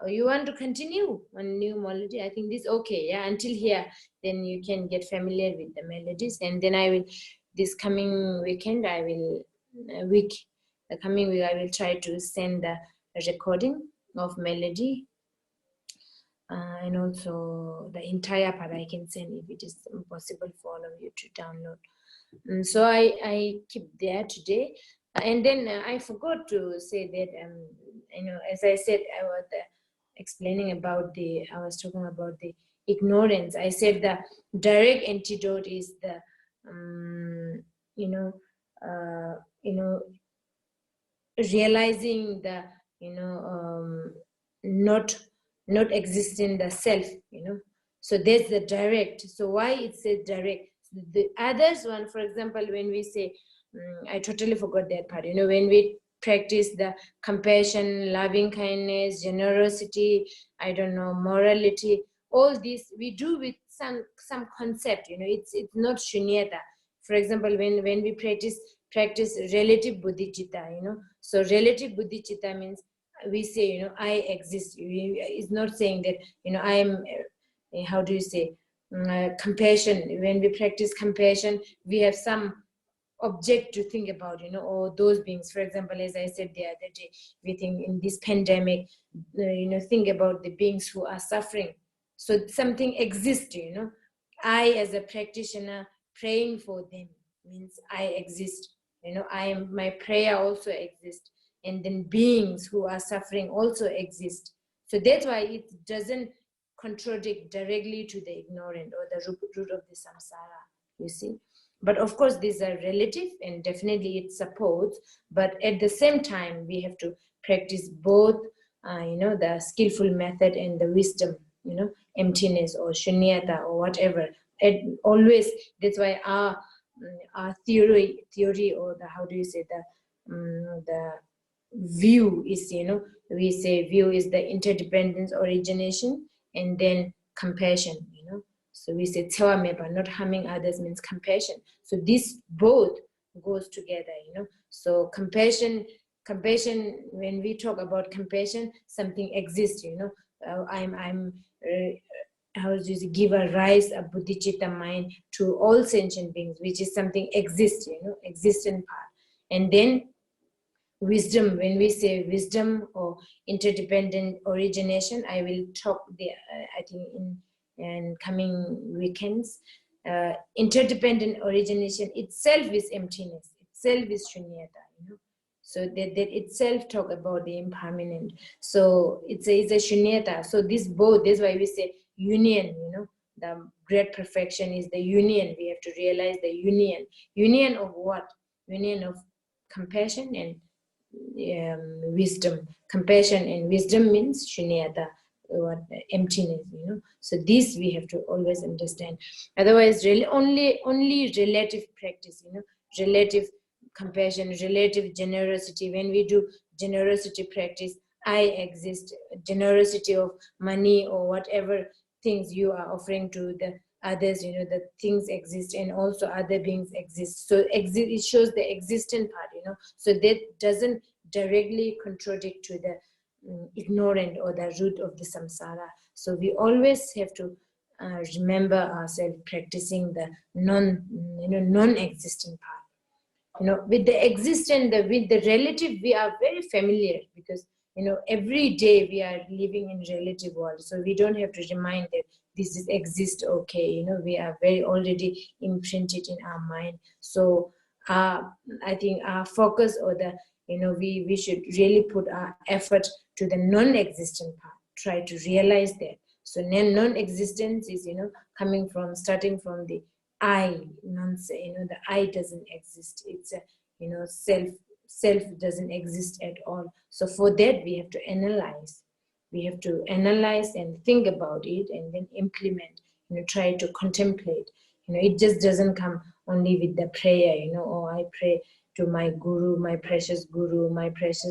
You want to continue on new melody? I think this okay, yeah. Until here, then you can get familiar with the melodies, and then I will. This coming weekend, I will the coming week, I will try to send the recording of melody, and also the entire part I can send if it is possible for all of you to download. So I keep there today. And then I forgot to say that, as I said, I was explaining about I was talking about the ignorance. I said the direct antidote is the, realizing the, not existing the self, So that's the direct. So why it says direct? The others one, for example, when we say, I totally forgot that part, when we practice the compassion, loving kindness, generosity, I don't know, morality, all this we do with some concept, it's not shunyata. For example, when we practice relative bodhicitta, so relative bodhicitta means we say, I exist. It's not saying that, I am, how do you say, compassion. When we practice compassion, we have some object to think about, or those beings. For example, as I said the other day, we think in this pandemic, think about the beings who are suffering. So something exists, I as a practitioner praying for them means I exist, my prayer also exists, and then beings who are suffering also exist. So that's why it doesn't contradict directly to the ignorant or the root of the samsara, you see. But of course, these are relative, and definitely it supports. But at the same time, we have to practice both, the skillful method and the wisdom, emptiness or shunyata or whatever. And always, that's why our theory, or the, how do you say, the view is, we say view is the interdependence, origination, and then compassion, So we say tsewa meba, not harming others means compassion. So this both goes together, So compassion, when we talk about compassion, something exists, how do you give a rise, a bodhicitta mind to all sentient beings, which is something exists, existent part. And then wisdom, when we say wisdom or interdependent origination, I will talk I think in coming weekends. Interdependent origination itself is emptiness, itself is shunyata, So that itself talk about the impermanent. So it's a shunyata. So this both, that's why we say union, the great perfection is the union. We have to realize the union. Union of what? Union of compassion and wisdom. Compassion and wisdom means shunyata, emptiness, So this we have to always understand. Otherwise, really only relative practice, relative compassion, relative generosity. When we do generosity practice, I exist. Generosity of money or whatever things you are offering to the others, the things exist, and also other beings exist. So it shows the existent part, So that doesn't directly contradict to the ignorant or the root of the samsara. So we always have to remember ourselves practicing the non-existent part. With the existent, with the relative, we are very familiar, because every day we are living in relative world. So we don't have to remind that this is exist, okay, we are very already imprinted in our mind. So I think our focus, or the we should really put our effort to the non-existent part, try to realize that. So non-existence is, starting from the I, the I doesn't exist. It's a, self doesn't exist at all. So for that, we have to analyze. We have to analyze and think about it and then implement, try to contemplate. It just doesn't come only with the prayer, I pray to my guru, my precious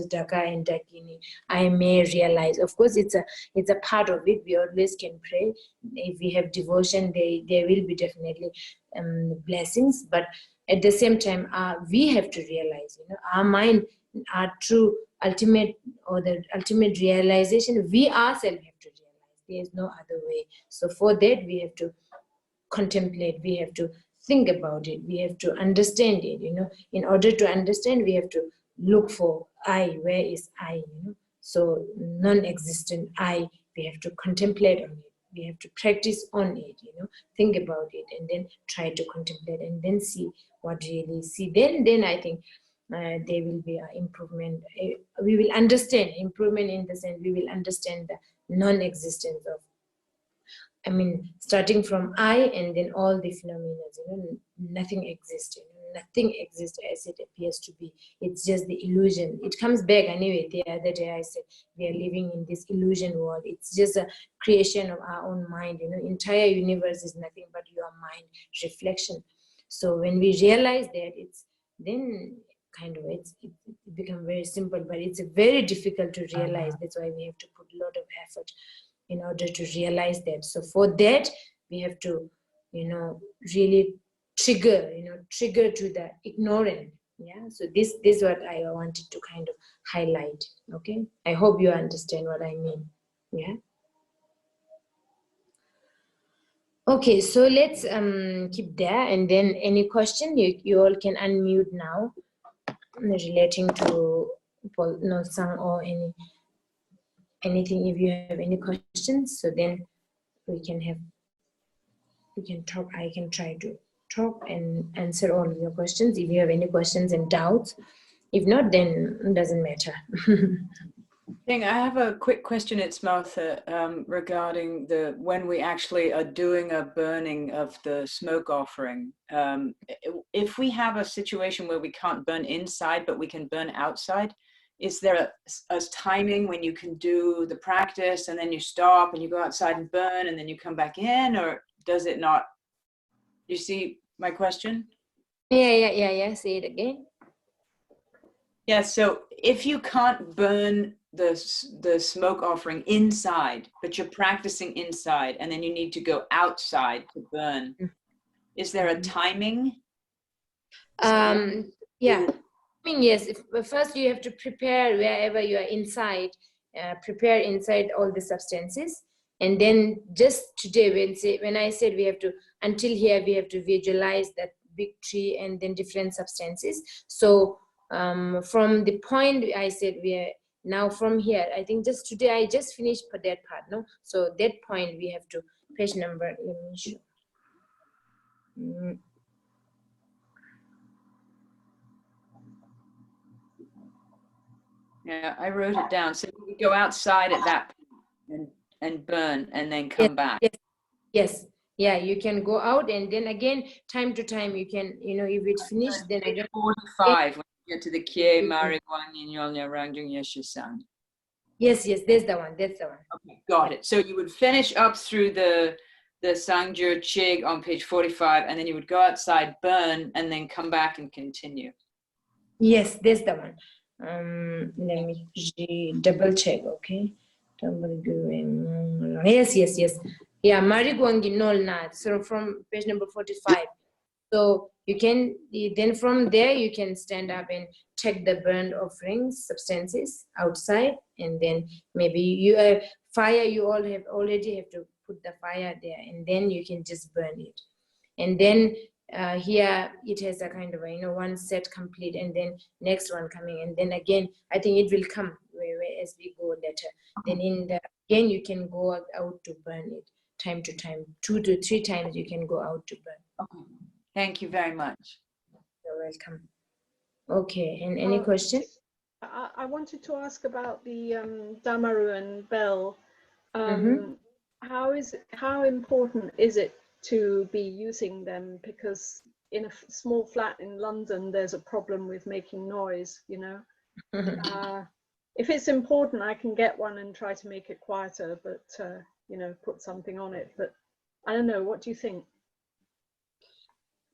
Daka and Dakini. I may realize. Of course, it's a part of it. We always can pray. If we have devotion, there will be definitely blessings. But at the same time, we have to realize, our mind, our true ultimate the ultimate realization, we ourselves have to realize. There is no other way. So for that, we have to contemplate. We have to think about it. We have to understand it. In order to understand, we have to look for I. Where is I? So non-existent I. We have to contemplate on it. We have to practice on it. Think about it, and then try to contemplate, and then see what really see. Then I think there will be an improvement. We will understand improvement in the sense we will understand the non-existence of. Starting from I, and then all the phenomena, nothing exists. Nothing exists as it appears to be. It's just the illusion. It comes back anyway. The other day I said we are living in this illusion world. It's just a creation of our own mind. Entire universe is nothing but your mind reflection. So when we realize that, it's then it becomes very simple, but it's very difficult to realize. That's why we have to put a lot of effort in order to realize that. So for that, we have to, really trigger to the ignorant. Yeah. So this is what I wanted to kind of highlight. Okay. I hope you understand what I mean. Yeah. Okay. So let's keep there, and then any question you all can unmute now relating to Nolsang or anything. If you have any questions, so then we can talk. I can try to talk and answer all of your questions if you have any questions and doubts. If not, then it doesn't matter. I have a quick question. It's Martha, regarding when we actually are doing a burning of the smoke offering. If we have a situation where we can't burn inside, but we can burn outside, is there a timing when you can do the practice and then you stop and you go outside and burn and then you come back in, or does it not? You see my question? Yeah. Say it again. Yeah. So if you can't burn the smoke offering inside, but you're practicing inside, and then you need to go outside to burn, is there a timing? Yeah. Yes. First, you have to prepare wherever you are inside. Prepare inside all the substances, and then just today, when I said we have to, until here we have to visualize that big tree and then different substances. So from the point I said we are now from here, I think just today I just finished for that part, no? So that point we have to page number. Let me show. Yeah, I wrote it down. So you go outside at that point and burn, and then come back. Yes. Yeah, you can go out, and then again, time to time, you can, if it's finished, then again. 45, when you get to the Kie Marigwang Nyonya Rangjung Yeshisan. Yes, that's the one. Okay, got it. So you would finish up through the Sangjur Chig on page 45, and then you would go outside, burn, and then come back and continue. Yes, that's the one. Let me double check, okay? Yes. Yeah, Marigwangi Nol Nat. So from page number 45. So you can, then from there, you can stand up and check the burned offerings, substances outside, and then maybe you have fire, you all have already have to put the fire there, and then you can just burn it. And then here it has a kind of one set complete, and then next one coming, and then again I think it will come as we go later. Then again you can go out to burn it time to time, 2 to 3 times you can go out to burn. Okay, thank you very much. You're welcome. Okay, and any question? I wanted to ask about the Damaru and bell. How important is it to be using them? Because in a small flat in London, there's a problem with making noise, you know. If it's important, I can get one and try to make it quieter, but you know, put something on it. But I don't know. What do you think?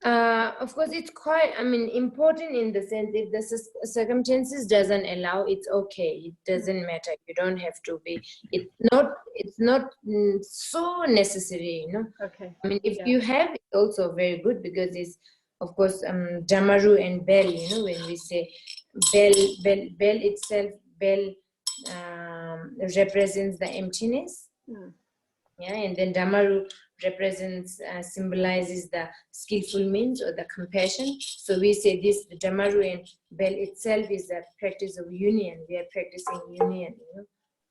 Of course, it's quite, I mean, important in the sense if the circumstances doesn't allow, it's okay. It doesn't matter. You don't have to be. It's not so necessary, you know. Okay. I mean, if you have, it's also very good because it's, of course, Damaru and bell. You know, when we say bell itself, bell represents the emptiness. Yeah, and then Damaru represents, symbolizes the skillful means or the compassion. So we say this, the Damaru and bell itself is a practice of union. We are practicing union,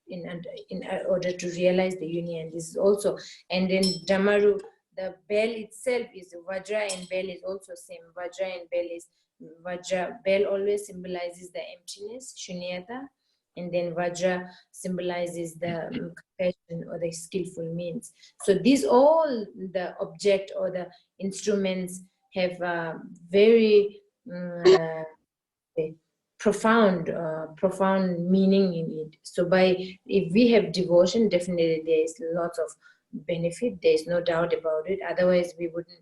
you know, in order to realize the union. This is also, and then Damaru, the bell itself is Vajra, and bell is also same. Vajra and bell is Vajra. Bell always symbolizes the emptiness, shunyata. And then Vajra symbolizes the compassion or the skillful means. So these all the object or the instruments have very profound meaning in it. So if we have devotion, definitely there is lots of benefit. There is no doubt about it. Otherwise, we wouldn't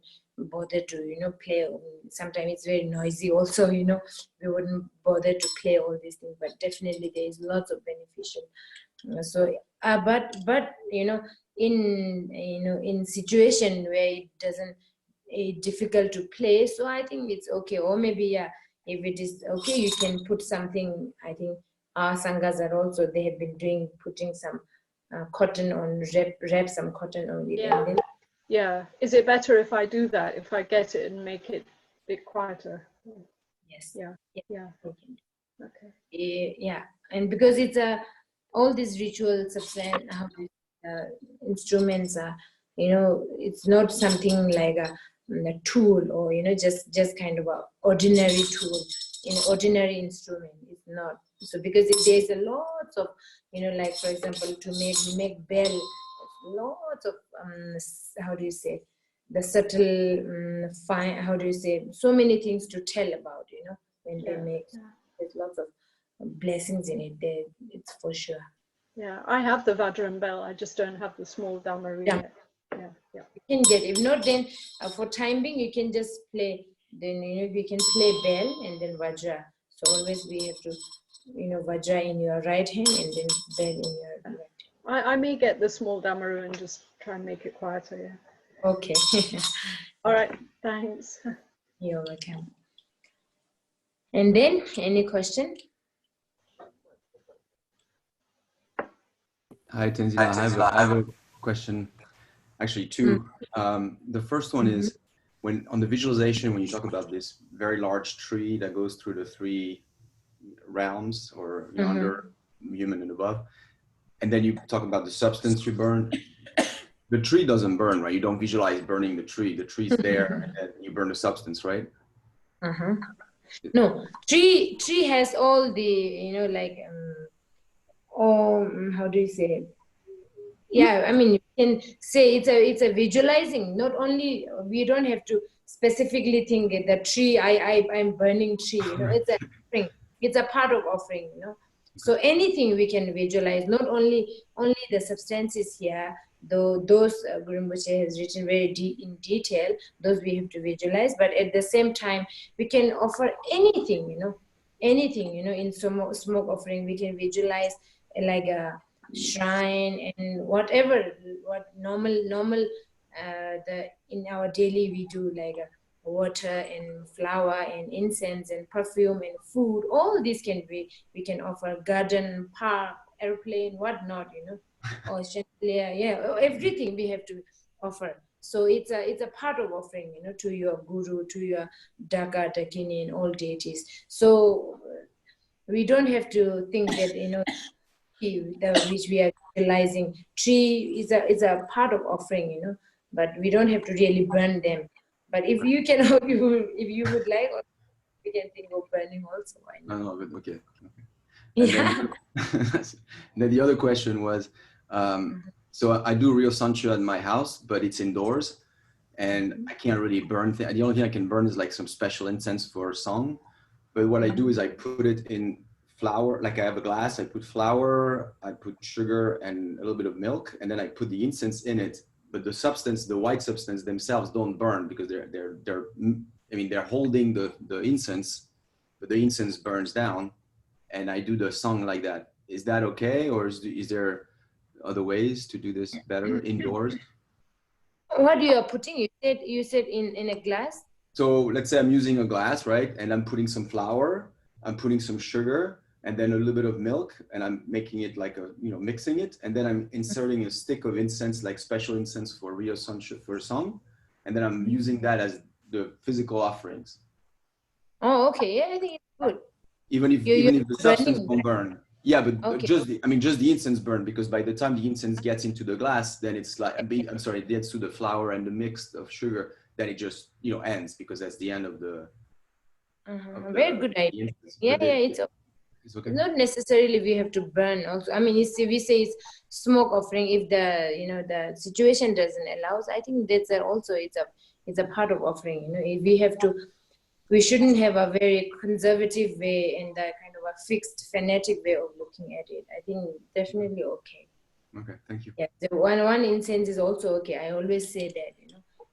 bother to, you know, play. Sometimes it's very noisy also, you know, we wouldn't bother to play all these things, but definitely there is lots of beneficial. So but you know, in situation where it doesn't, it's difficult to play, so I think it's okay. Or maybe, yeah, if it is okay, you can put something. I think our sanghas are also, they have been putting some cotton on, wrap some cotton on it. Yeah. And then, Yeah. Is it better if I do that? If I get it and make it a bit quieter? yes. Yeah. Yeah. Okay. Yeah, and because it's all these rituals of instruments are, you know, it's not something like a tool, or, you know, just kind of a ordinary tool, in ordinary instrument. It's not. So because there's a lots of, you know, like for example, to make bell, lots of how do you say, the subtle fine, how do you say, so many things to tell about, you know, when they make. There's lots of blessings in it there, it's for sure. Yeah, I have the Vajra bell. I just don't have the small Damaru yet. Yeah. You can get, if not, then for time being you can just play, then, you know, we can play bell and then Vajra. So always we have to, you know, Vajra in your right hand and then bell in your left hand. I may get the small Damaru and just try and make it quieter. Yeah. Okay. All right. Thanks. You're welcome. And then any question? Hi, Tenzila. I have a question, actually two. The first one is, when on the visualization, when you talk about this very large tree that goes through the three realms, or, you know, under, human, and above, and then you talk about the substance you burn. The tree doesn't burn, right? You don't visualize burning the tree. The tree's there, and you burn the substance, right? No, tree has all the, you know, like how do you say it? Yeah, I mean, you can say it's a visualizing. Not only, we don't have to specifically think the tree, I'm burning tree, you know, it's a offering. It's a part of offering, you know. So anything we can visualize, not only the substances here, though those Guru Rinpoche has written very in detail, those we have to visualize, but at the same time we can offer anything, you know, in smoke offering we can visualize, like a shrine and whatever, what normal in our daily we do, like water and flower and incense and perfume and food. All these we can offer, garden, park, airplane, whatnot, you know, or chandelier, yeah, everything we have to offer. So it's a part of offering, you know, to your guru, to your Daka, Dakini, and all deities. So we don't have to think that, you know, which we are utilizing, tree is a part of offering, you know, but we don't have to really burn them. But if you can, if you would like, we can think of burning also. No, but okay. And Yeah. then the other question was, so I do Rio Sancho at my house, but it's indoors, and I can't really burn things. The only thing I can burn is like some special incense for song. But what I do is I put it in flour, like I have a glass, I put flour, I put sugar and a little bit of milk, and then I put the incense in it. But the substance, the white substance themselves don't burn because they're holding the incense, but the incense burns down, and I do the song like that. Is that okay? Or is there other ways to do this better indoors? What you are putting? You said in a glass. So let's say I'm using a glass, right? And I'm putting some flour, I'm putting some sugar, and then a little bit of milk, and I'm making it like mixing it. And then I'm inserting a stick of incense, like special incense for Rio Sancho for a song. And then I'm using that as the physical offerings. Oh, okay. Yeah, I think it's good. Even if the substance won't burn. Yeah, but okay. just the incense burn, because by the time the incense gets into the glass, then it's like, it gets to the flour and the mix of sugar, then it just, ends, because that's the end of the. Very good idea. Yeah, it's okay. It's okay. Not necessarily we have to burn also. I mean, we say it's smoke offering if the situation doesn't allow. I think that's also it's a part of offering. If we shouldn't have a very conservative way and a kind of a fixed fanatic way of looking at it. I think definitely okay. Okay, thank you. Yeah, the one incense is also okay. I always say that,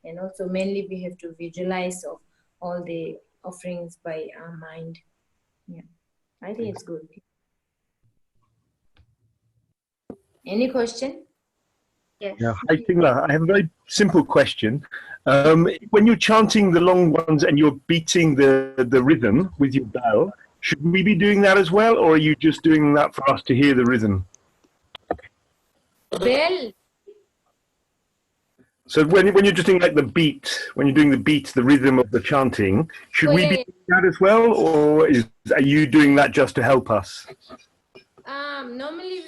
and also mainly we have to visualize of all the offerings by our mind. Yeah, I think it's good. Any question? Yes. Yeah, hi Tingla. I have a very simple question. When you're chanting the long ones and you're beating the rhythm with your bell, should we be doing that as well, or are you just doing that for us to hear the rhythm? Bell. So when you're just doing like the beat, the rhythm of the chanting, should we be doing that as well, or are you doing that just to help us? Normally,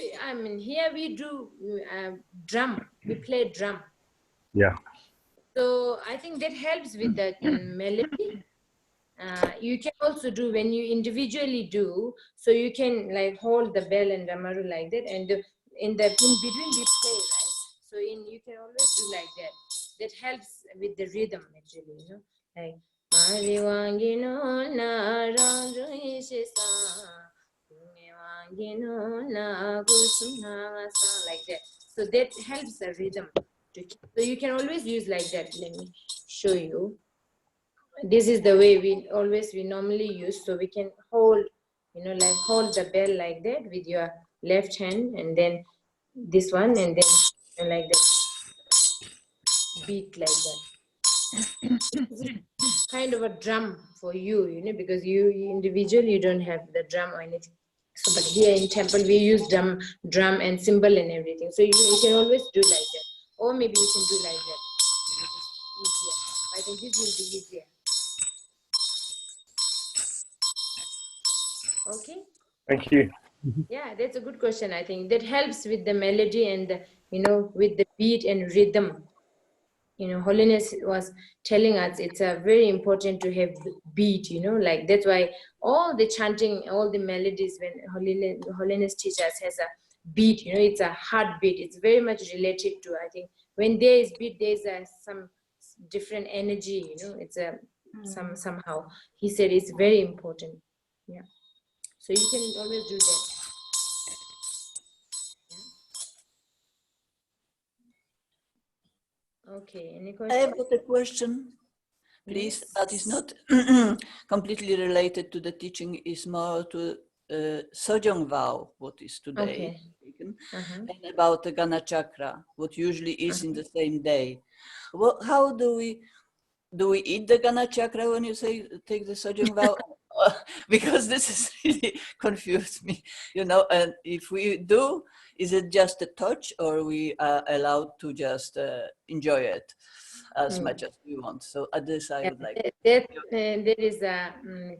here we do drum. We play drum. Yeah. So I think that helps with the melody. You can also do when you individually do. So you can like hold the bell and damaru like that, and in between we play, right? So you can always do like that. That helps with the rhythm actually. Like like that. So that helps the rhythm. So you can always use like that. Let me show you. This is the way we normally use. So we can hold, like hold the bell like that with your left hand, and then this one, and then like that. Beat like that. Kind of a drum for you, because you individually you don't have the drum or anything. So, but here in temple we use drum and cymbal and everything. So you can always do like that, or maybe you can do like that. Easier. I think this will be easier. Okay. Thank you. Yeah, that's a good question. I think that helps with the melody and with the beat and rhythm. Holiness was telling us it's very important to have beat, like that's why all the chanting, all the melodies when holiness teaches has a beat, it's a heartbeat. It's very much related to, I think, when there is beat, there's some different energy, it's somehow he said it's very important. Yeah, so you can always do that. Okay, any question? I have got a question, please. Yes. That is not completely related to the teaching, is more to Sojong vow, what is today, taken, and about the Gana Chakra, what usually is in the same day. Well, how do we eat the Gana Chakra when you say take the Sojong vow? Because this is really confused me, and if we do, is it just a touch, or we are allowed to just enjoy it as much as we want? So at this I would like that is a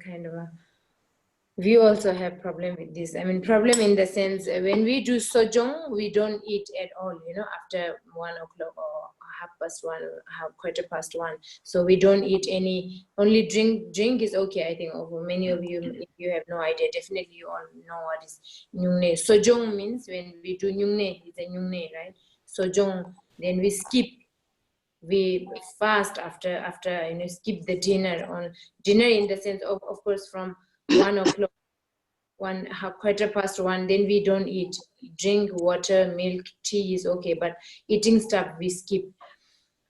kind of a, we also have problem with this. I mean, problem in the sense when we do sojong, we don't eat at all, after 1 o'clock or 1:30 or 1:15. So we don't eat any, only drink is okay. I think for many of you, if you have no idea, definitely you all know what is nyungne. Sojong means when we do nyungne, it's a nyungne, right? Sojong, then we skip, we fast after skip the dinner, on dinner in the sense of course from 1:00, 1:15, then we don't eat. Drink water, milk, tea is okay, but eating stuff we skip.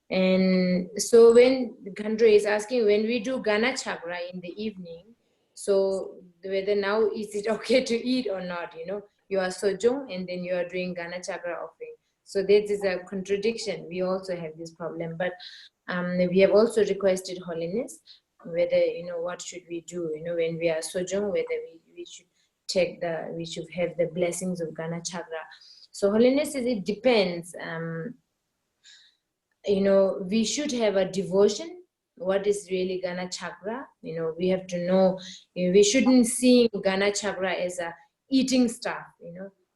And so when Gandre is asking, when we do Gana Chakra in the evening, so whether now is it okay to eat or not, you are sojong and then you are doing Gana Chakra offering. So this is a contradiction. We also have this problem, but we have also requested Holiness, whether, what should we do, when we are sojong, whether we should we should have the blessings of Gana Chakra. So Holiness says it depends. We should have a devotion. What is really Gana Chakra? We have to know. We shouldn't see Gana Chakra as a eating stuff.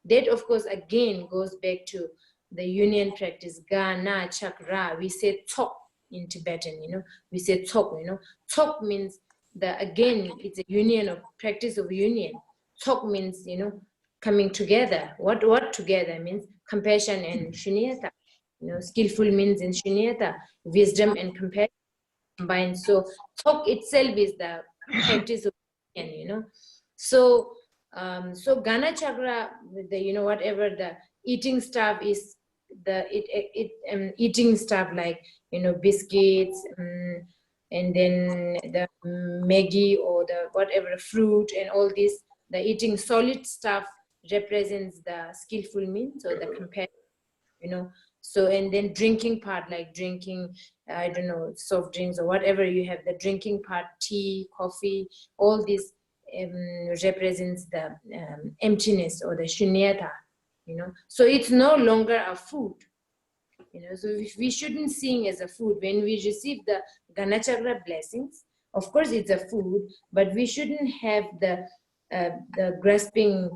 That of course again goes back to the union practice. Gana Chakra. We say tok in Tibetan. We say tok. Tok means again it's a union of practice of union. Tok means coming together. What together means? Compassion and shunyata. Skillful means in shunyata, wisdom and compassion combined. So tok itself is the practice of union. So Gana Chakra, whatever the eating stuff is, eating stuff like biscuits, and then the Maggi or the whatever fruit and all this, the eating solid stuff represents the skillful means or the compassion, So, and then drinking part, like drinking, I don't know, soft drinks or whatever you have, the drinking part, tea, coffee, all this represents the emptiness or the shunyata, So it's no longer a food, So we shouldn't see as a food. When we receive the Gana Chakra blessings, of course it's a food, but we shouldn't have the grasping,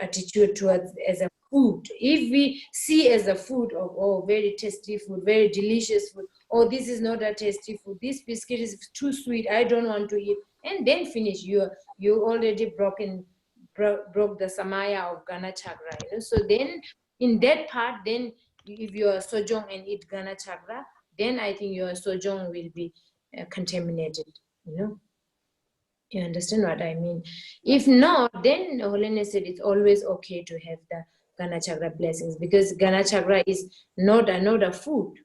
attitude towards as a food. If we see as a food of very tasty food, very delicious food, this is not a tasty food, this biscuit is too sweet, I don't want to eat, and then finish, you already broke the samaya of Gana Chakra. So then in that part, then if you are sojong and eat Gana Chakra, then I think your sojong will be contaminated. You understand what I mean? If not, then Holiness said it's always okay to have the Gana Chakra blessings, because Gana Chakra is not a food.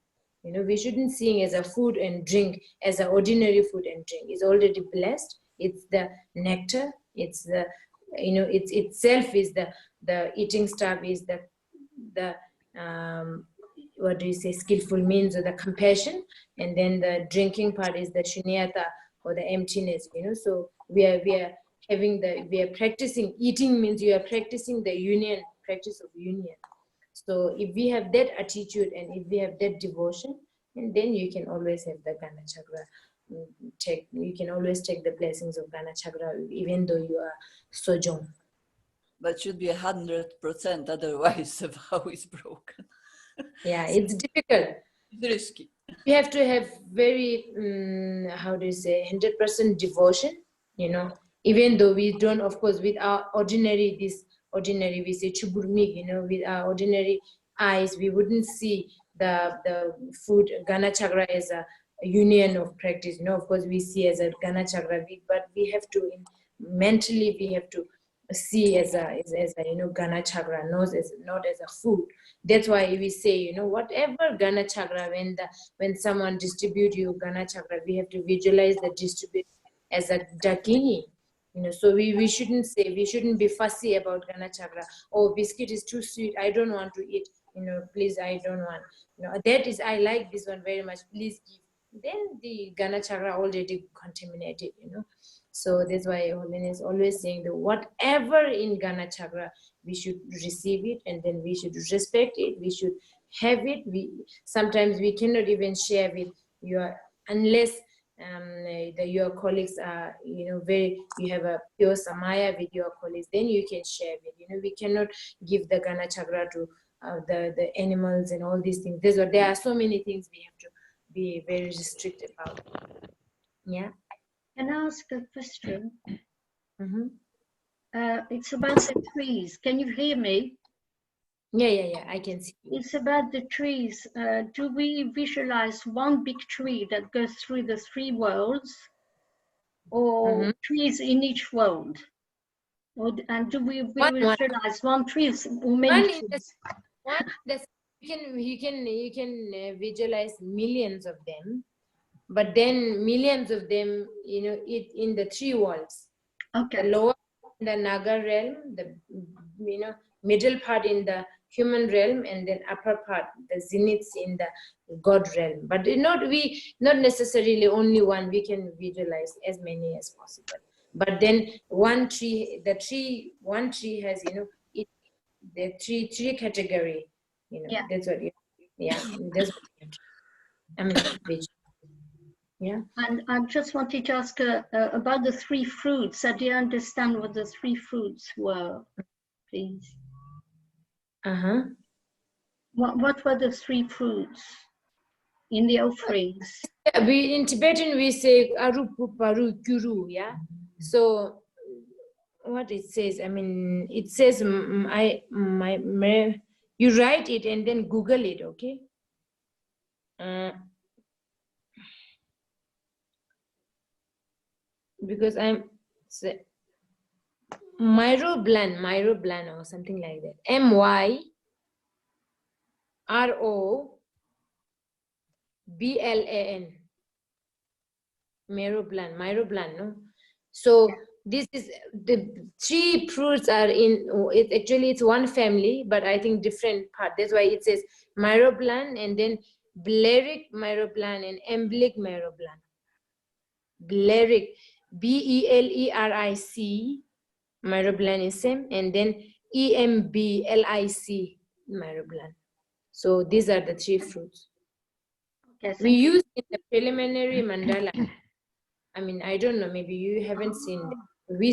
We shouldn't see it as a food and drink, as an ordinary food and drink. It's already blessed. It's the nectar. It's the, it's itself is the eating stuff is the what do you say, skillful means, or the compassion, and then the drinking part is the shunyata or the emptiness. So we are practicing. Eating means you are practicing the union, practice of union. So if we have that attitude and if we have that devotion, and then you can always have the Gana Chakra. You can always take the blessings of Gana Chakra, even though you are sojong. But should be 100%, otherwise the vow is broken. Yeah, it's difficult. It's risky. You have to have very, 100% devotion, even though we don't, of course, with our ordinary, we say chuburmik, with our ordinary eyes, we wouldn't see the food, Gana Chakra as a union of practice. Of course, we see as a Gana Chakra, but we have to, mentally, we have to see as a Gana Chakra, not as a food. That's why we say, whatever Gana Chakra, when someone distribute you Gana Chakra, we have to visualize the distribute as a dakini. So we shouldn't say, we shouldn't be fussy about Gana Chakra. Biscuit is too sweet, I don't want to eat. Please, I don't want. That is, I like this one very much. Please give. Then the Gana Chakra already contaminated. So that's why Holiness is always saying that whatever in Gana Chakra, we should receive it, and then we should respect it. We should have it. Sometimes we cannot even share with unless your colleagues are, you have a pure samaya with your colleagues, then you can share it. We cannot give the Gana Chakra to the animals and all these things. There are so many things we have to be very strict about. Yeah. Can I ask a question? Mm-hmm. It's about the trees. Can you hear me? Yeah, I can see. It's about the trees. Do we visualize one big tree that goes through the 3 worlds, or trees in each world? And do we visualize one tree or many trees? You can visualize millions of them, but then millions of them, in the 3 worlds. Okay. The lower in the Naga realm, the middle part in the human realm, and then upper part, the zeniths in the God realm. But not necessarily only one. We can visualize as many as possible. But then one tree has, the three category. Yeah. That's what. That's what. Yeah. And I just wanted to ask about the 3 fruits. I didn't understand what the 3 fruits were, please. What were the 3 fruits in the offerings? In Tibetan we say arupu paru guru. Yeah. So what it says, it says you write it and then Google it, okay? Because I'm Myroblan or something like that. MYROBLAN. Myroblan, no? So this is the 3 fruits are in. It's one family, but I think different part. That's why it says Myroblan, and then Bleric Myroblan and Emblic Myroblan. Bleric, BELERIC, Myroblanism, and then EMBLIC, Myroblan. So these are the 3 fruits. Okay, we use in the preliminary mandala. I don't know, maybe you haven't seen them. We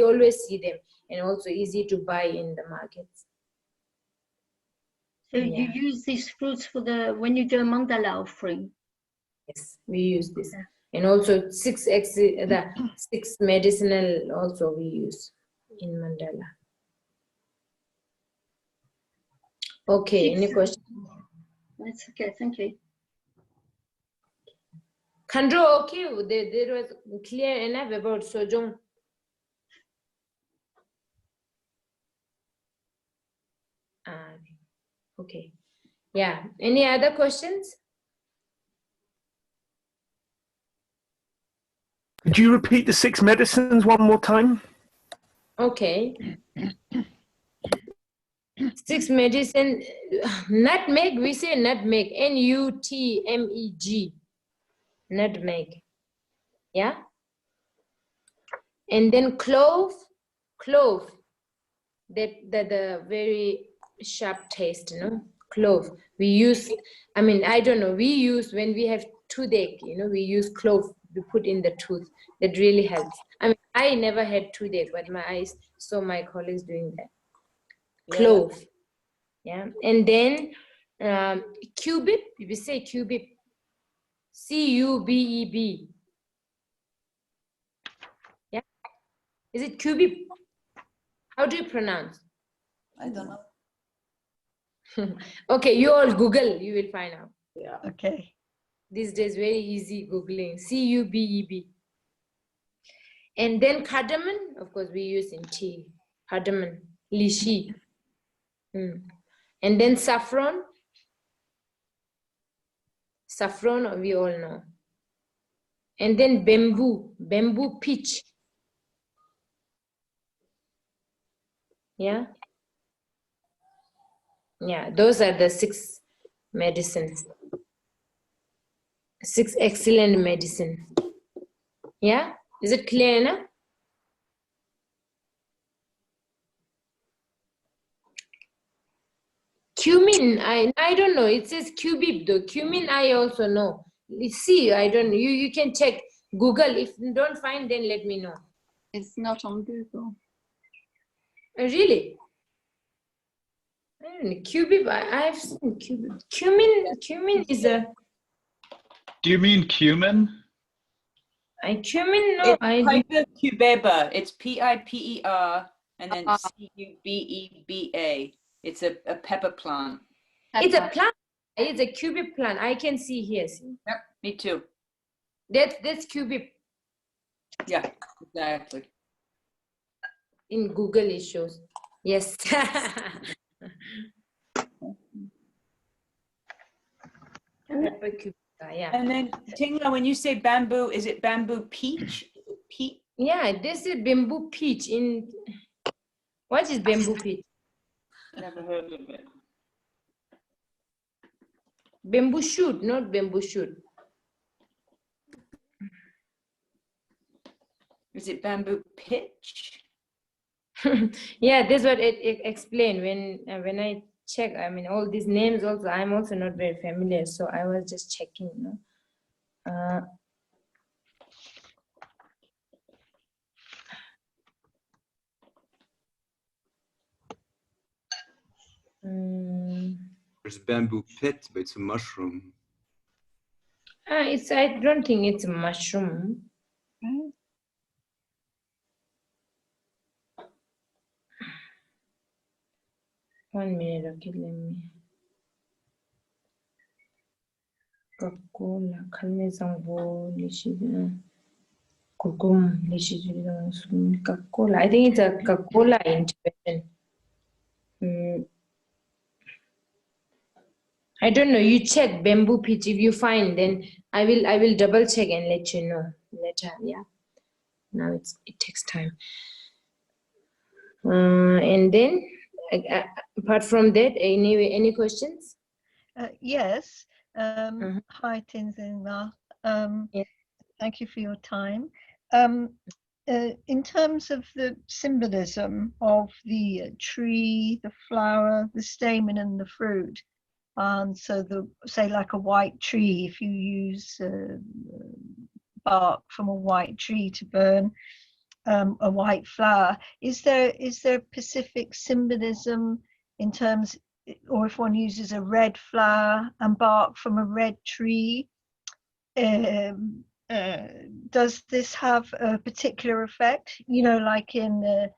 always see them, and also easy to buy in the markets. So you use these fruits when you do a mandala offering? Yes, we use this. Okay. And also the 6 medicinal also we use in mandala. Okay, any questions? That's okay, thank you. Khandro, okay, there was clear enough about Sojong. Okay. Yeah, any other questions? Could you repeat the 6 medicines one more time? Okay. 6 medicine, nutmeg, we say nutmeg, NUTMEG, nutmeg. Yeah. And then clove, that the very sharp taste, clove. We use, I don't know, we use when we have toothache, we use clove to put in the tooth. That really helps. I never had toothache, but I saw my colleagues doing that. Clove. Yeah. And then cubeb, we say cubeb, CUBEB. Yeah. Is it cubeb? How do you pronounce? I don't know. Okay, you all Google, you will find out. Yeah. Okay. These days, very easy Googling. CUBEB. And then cardamom, of course, we use in tea. Cardamom, lishi. And then saffron. Saffron, we all know. And then bamboo pitch. Yeah. Yeah, those are the 6 medicines. 6 excellent medicine. Yeah, is it clear enough? Cumin, I don't know. It says cubeb though. Cumin, I also know. See, I don't know. You can check Google. If you don't find, then let me know. It's not on Google. Really? I don't know, cubic, I've seen cubic. Cumin is a... Do you mean cumin? Cumin, no, It's I didn't. Piper cubeba. It's Piper and then Cubeba. It's a pepper plant. It's a plant. It's a cubic plant. I can see here. See? Yep, me too. That's cubic. Yeah, exactly. In Google it shows. Yes. Pepper cubica, yeah. And then Tingla, when you say bamboo, is it bamboo peach? Peach? Yeah, this is bamboo peach. What is bamboo peach? Never heard of it. Bamboo shoot, not bamboo shoot. Is it bamboo pitch? Yeah, that's what it explained when I check. I mean, all these names also, I'm also not very familiar, so I was just checking. You know? There's bamboo pit, but it's a mushroom. I don't think it's a mushroom. One minute, okay, let me. Coca-Cola, Kalmezango, Coca-Cola. I think it's a Coca-Cola intervention. I don't know. You check bamboo peach. If you find, then I will double check and let you know later. Yeah. Now it takes time. And then apart from that, any questions? Yes. Hi, Tinzinga. Yes. Thank you for your time. In terms of the symbolism of the tree, the flower, the stamen, and the fruit, so say like a white tree, if you use bark from a white tree to burn a white flower, is there specific symbolism in terms, or if one uses a red flower and bark from a red tree, does this have a particular effect? You know, like in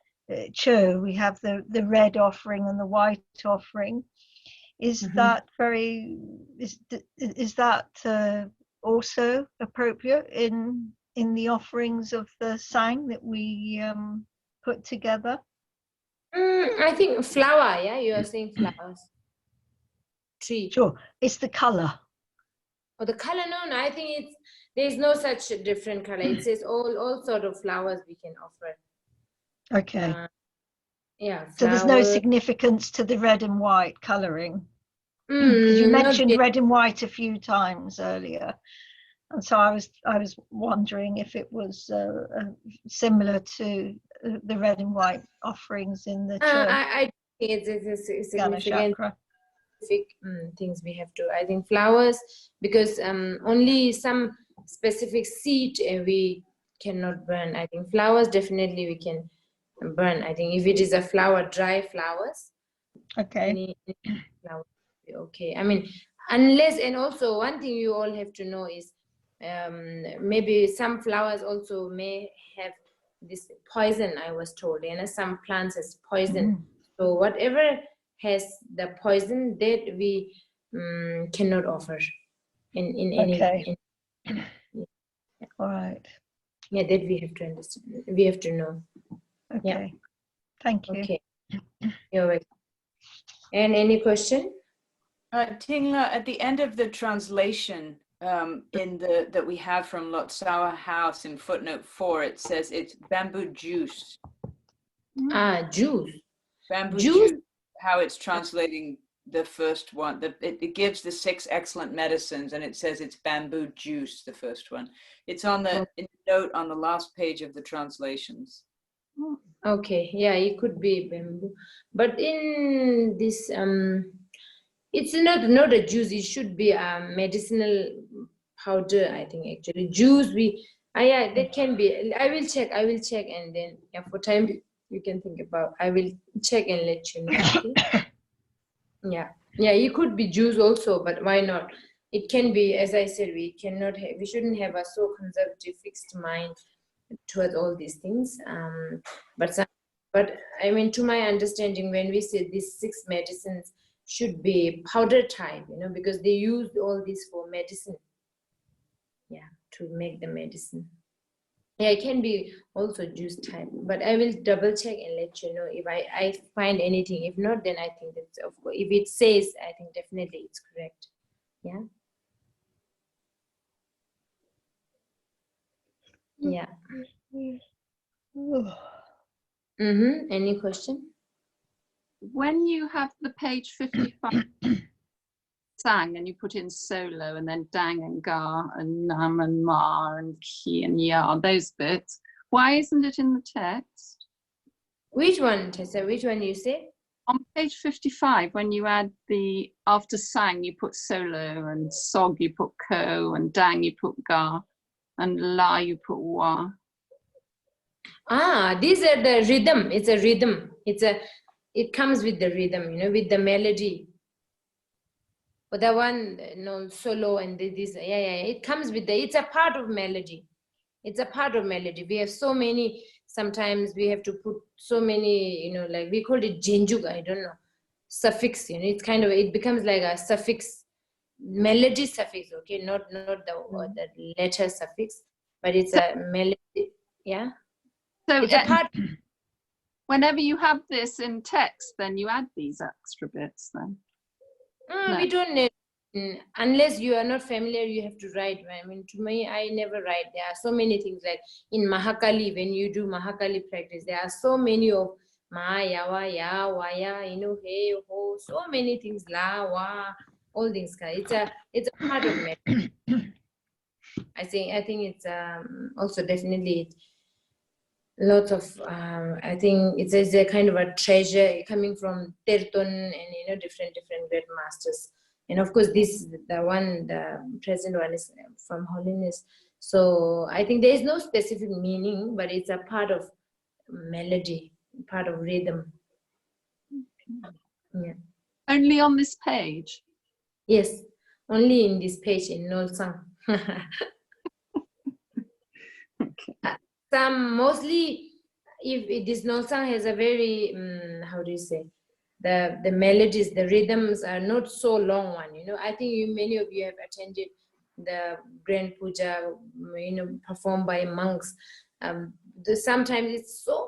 Cho, we have the red offering and the white offering. Is that is that also appropriate in the offerings of the sang that we put together? I think flower. Yeah, you are saying flowers. Tree. Sure, it's the color. Oh, the color? No, I think there's no such different color. It says all sort of flowers we can offer. Okay. Yeah. So there's no significance to the red and white coloring. Because you mentioned red and white a few times earlier, and so I was wondering if it was similar to the red and white offerings in the church. I think it's significant. Things we have to. I think flowers, because only some specific seed we cannot burn. I think flowers definitely we can burn. I think if it is a flower, dry flowers. Okay. Any flower, okay. I mean, unless, and also one thing you all have to know is maybe some flowers also may have this poison. I was told, and some plants has poison. So whatever has the poison, that we cannot offer in any. Okay. All right. Yeah, that we have to understand. We have to know. Okay. Yeah. Thank you. Okay. You're welcome. And any question? Tingla, at the end of the translation that we have from Lotsawa House in footnote 4, it says it's bamboo juice. Juice. Bamboo juice. How it's translating the first one. It gives the 6 excellent medicines, and it says it's bamboo juice, the first one. It's on the note on the last page of the translations. Okay, yeah, it could be bamboo, but in this it's not a juice. It should be a medicinal powder. I think actually juice. Yeah, that can be. I will check, and then for time you can think about. I will check and let you know. Okay? Yeah, yeah, it could be juice also, but why not? It can be, as I said, we shouldn't have a so conservative fixed mind towards all these things. But I mean, to my understanding, when we say these 6 medicines should be powder type, because they use all this for medicine. Yeah, to make the medicine. Yeah, it can be also juice type, but I will double check and let you know if I find anything. If not, then I think that's, of course, if it says, I think definitely it's correct. Yeah. Yeah. Any question? When you have the page 55 sang and you put in solo and then dang and ga and nam and ma and ki and ya, those bits, why isn't it in the text? Which one, Tessa? Which one you say? On page 55, when you add the, after sang, you put solo, and sog, you put ko, and dang, you put ga, and la, you put wa. These are the rhythm. It's a rhythm. It comes with the rhythm, with the melody. But the one, solo and this, it comes with it's a part of melody. It's a part of melody. We have so many, sometimes we have to put so many, like we call it jinjuk, I don't know, suffix, it's kind of, it becomes like a suffix, melody suffix, okay, not the letter suffix, but it's a melody, yeah. So it's a part. Whenever you have this in text, then you add these extra bits then? No. We don't need, unless you are not familiar, you have to write. I mean, to me, I never write. There are so many things, like in Mahakali, when you do Mahakali practice, there are so many of Ma, Yawa, Ya, Waya, Hey, Ho, so many things, La, Wa, all things. It's a part of me. I think it's also definitely lots of I think it's a kind of a treasure coming from Terton and different great masters, and of course this the present one is from Holiness. So I think there is no specific meaning, but it's a part of melody, part of rhythm. Yeah. Only on this page? Yes, only in this page in Nolsang. Some mostly, if this Nolsang has a very how do you say, the melodies, the rhythms are not so long one. I think many of you have attended the Grand Puja, performed by monks. Sometimes it's so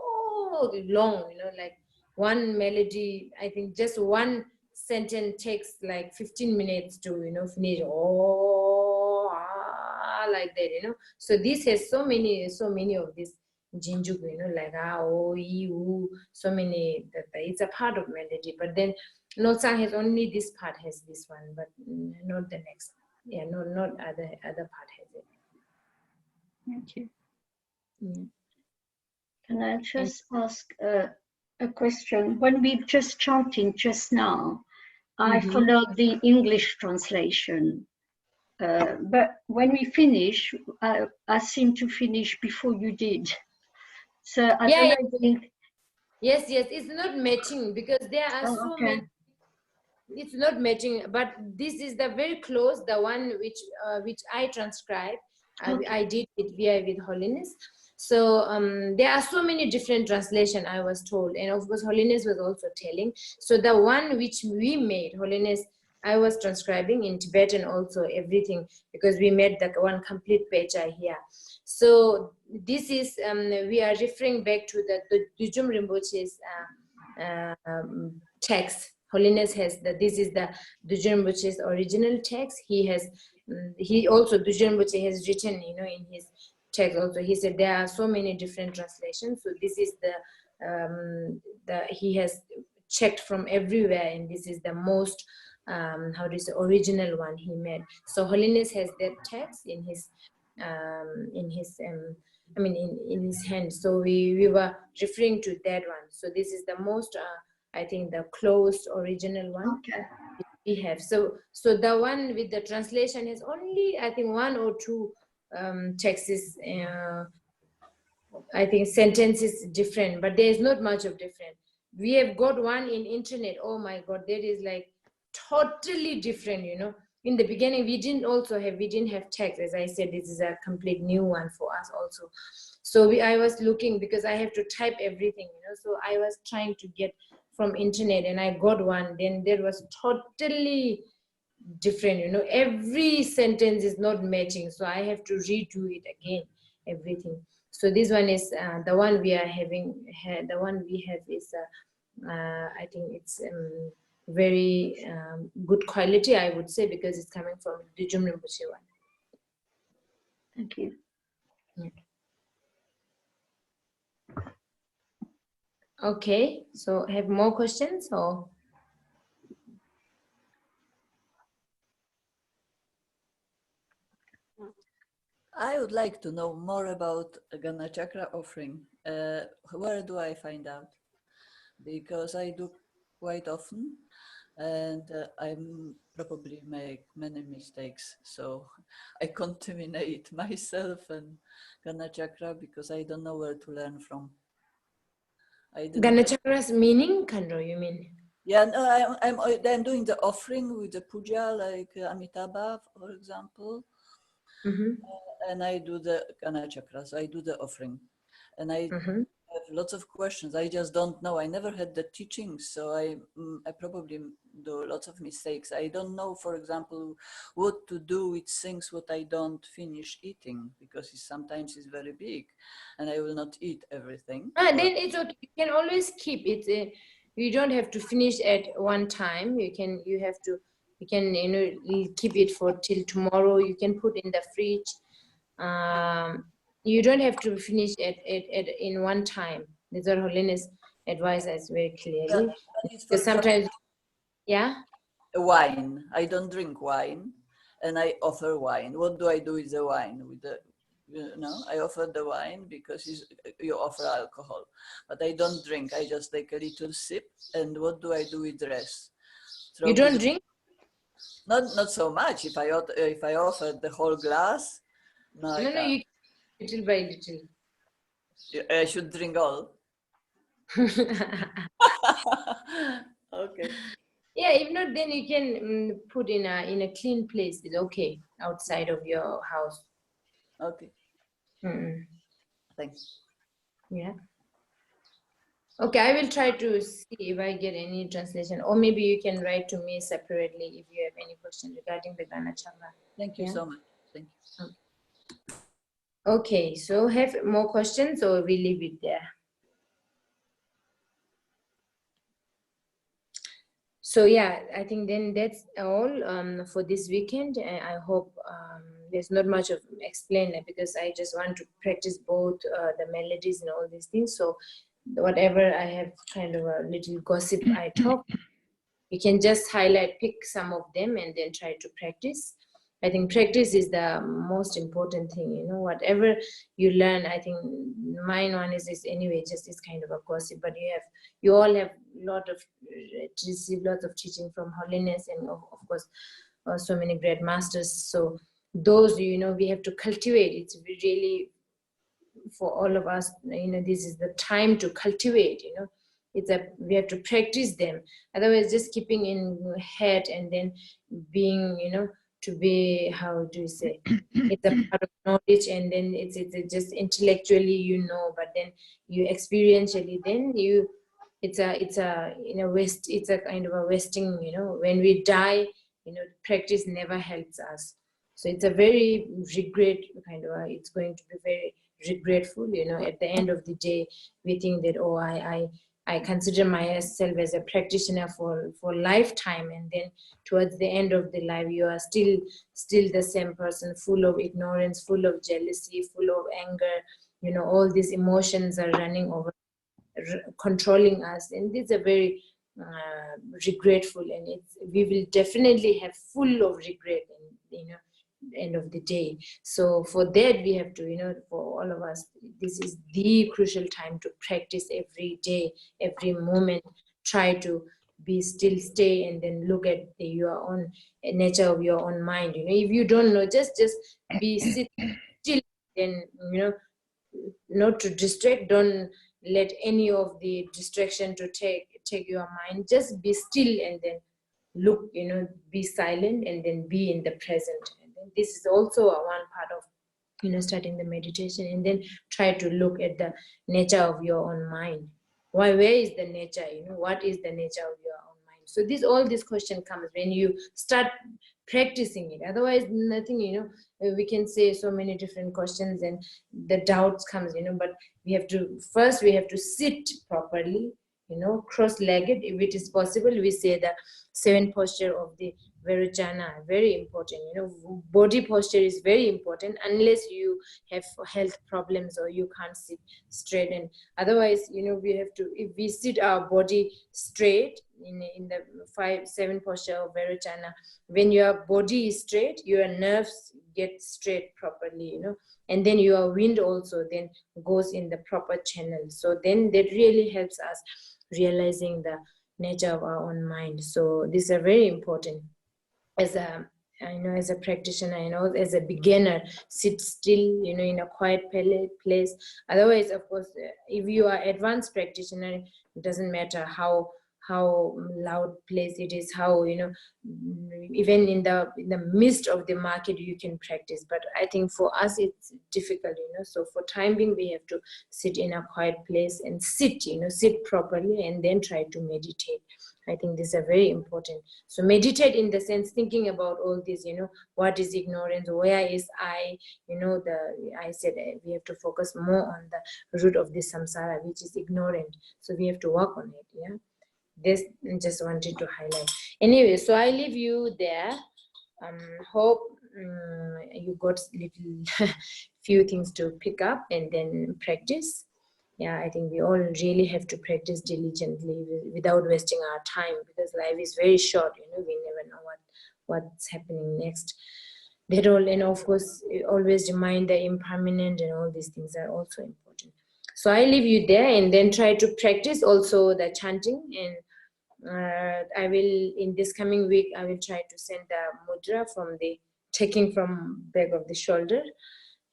long, like one melody. I think just one sentence takes like 15 minutes to finish. Like that, so this has so many of these jinjuk, like so many, that it's a part of melody. But then Nolsang has only this part, has this one, but not the next. Yeah, not other part has it. Thank you. Yeah. Can I just ask a question? When we just chanting just now, I followed the English translation. But when we finish, I seem to finish before you did. So I don't know. Yes, it's not matching, because there are so many. It's not matching, but this is the very close, the one which I transcribed. I did it with Holiness. So there are so many different translations, I was told, and of course Holiness was also telling. So the one which we made, Holiness, I was transcribing in Tibetan also, everything, because we made the one complete page here. So this is, we are referring back to the Dujum Rinpoche's text. Holiness has this is the Dujum Rinpoche's original text. Dujum Rinpoche has written, in his text also. He said there are so many different translations. So this is he has checked from everywhere, and this is the most original one he made. So Holiness has that text in his in his hand. So we were referring to that one. So this is the most I think the close original one we have. So the one with the translation is only, I think, 1 or 2 texts. I think sentences different, but there is not much of different. We have got one in internet. Oh my God, there is like totally different, you know. In the beginning, we didn't have text. As I said, this is a complete new one for us also. So I was looking, because I have to type everything, you know. So I was trying to get from internet, and I got one. Then there was totally different, you know. Every sentence is not matching, so I have to redo it again, everything. So this one is the one we are having. The one we have is I think it's very good quality, I would say, because it's coming from the Jum Rinpoche one. Thank you. Yeah. Okay, so have more questions or? I would like to know more about Gana Chakra offering. Where do I find out? Because I do quite often, and I probably make many mistakes. So I contaminate myself and Gana Chakra because I don't know where to learn from. Gana Chakra's meaning, Kandro, you mean? Yeah, no, I'm doing the offering with the puja, like Amitabha, for example. Mm-hmm. And I do the Gana Chakras, I do the offering. And I have lots of questions. I just don't know. I never had the teachings, so I probably do lots of mistakes. I don't know, for example, what to do with things what I don't finish eating, because sometimes it's very big and I will not eat everything. Then it's okay. You can always keep it. You don't have to finish at one time. You can keep it for till tomorrow. You can put in the fridge. You don't have to finish in one time. This is Holiness advice us very clearly. Yeah, because sometimes, yeah. Wine. I don't drink wine, and I offer wine. What do I do with the wine? I offer the wine because you offer alcohol, but I don't drink. I just take a little sip. And what do I do with the rest? You don't drink? Not so much. If I offer the whole glass, no, you little by little. I should drink all. Okay. Yeah, if not, then you can put in a clean place. It's okay, outside of your house. Okay. Thanks. Yeah. Okay, I will try to see if I get any translation, or maybe you can write to me separately if you have any question regarding the Gana Chakra. Thank you so much. Thank you. Okay, so have more questions, or we leave it there? So yeah, I think then that's all for this weekend. I hope there's not much of explaining, because I just want to practice both the melodies and all these things. So whatever I have kind of a little gossip I talk, you can just pick some of them and then try to practice. I think practice is the most important thing, you know. Whatever you learn, I think mine one is anyway just this kind of a gossip, but you all have received lots of teaching from Holiness, and of course so many great masters. So those, you know, we have to cultivate. It's really for all of us, you know, this is the time to cultivate, you know. We have to practice them. Otherwise, just keeping in head and then being, you know, to be, how do you say, it's a part of knowledge, and then it's just intellectually, you know, but then you experientially, then it's a kind of a wasting, you know. When we die, you know, practice never helps us. So it's a very it's going to be very regretful, you know. At the end of the day, we think that, oh, I consider myself as a practitioner for lifetime, and then towards the end of the life, you are still the same person, full of ignorance, full of jealousy, full of anger, you know. All these emotions are running over, controlling us, and these are very regretful, and we will definitely have full of regret, and, you know, end of the day. So for that, we have to, you know, for all of us, this is the crucial time to practice every day, every moment. Try to be still, stay, and then look at your own nature of your own mind. You know, if you don't know, just be still, then, you know, not to distract. Don't let any of the distraction to take your mind. Just be still, and then look, be silent and then be in the present. And then this is also one part of starting the meditation, and then try to look at the nature of your own mind. Where is the nature? What is the nature of your own mind? So all this question comes when you start practicing it. Otherwise, nothing. We can say so many different questions, and the doubts comes. But we have to sit properly. Cross-legged, if it is possible. We say the 7 posture of the Virujana, very important. Body posture is very important, unless you have health problems or you can't sit straight. And otherwise, we have to, if we sit our body straight in the 7 posture of Virujana, when your body is straight, your nerves get straight properly, and then your wind also then goes in the proper channel. So then that really helps us realizing the nature of our own mind. So these are very important. As a practitioner, as a beginner, sit still, in a quiet place. Otherwise, of course, if you are advanced practitioner, it doesn't matter how loud place it is, how even in the midst of the market you can practice. But I think for us it's difficult, so for time being we have to sit in a quiet place and sit properly, and then try to meditate. I think these are very important. So meditate in the sense thinking about all this, what is ignorance, where is I, I said we have to focus more on the root of the samsara, which is ignorant. So we have to work on it. Yeah. This I just wanted to highlight. Anyway, so I leave you there. Hope you got little few things to pick up and then practice. Yeah, I think we all really have to practice diligently without wasting our time, because life is very short. We never know what's happening next. That all, and of course, always remind the impermanent, and all these things are also important. So I leave you there, and then try to practice also the chanting. And I will, in this coming week, I will try to send the mudra from taking from back of the shoulder.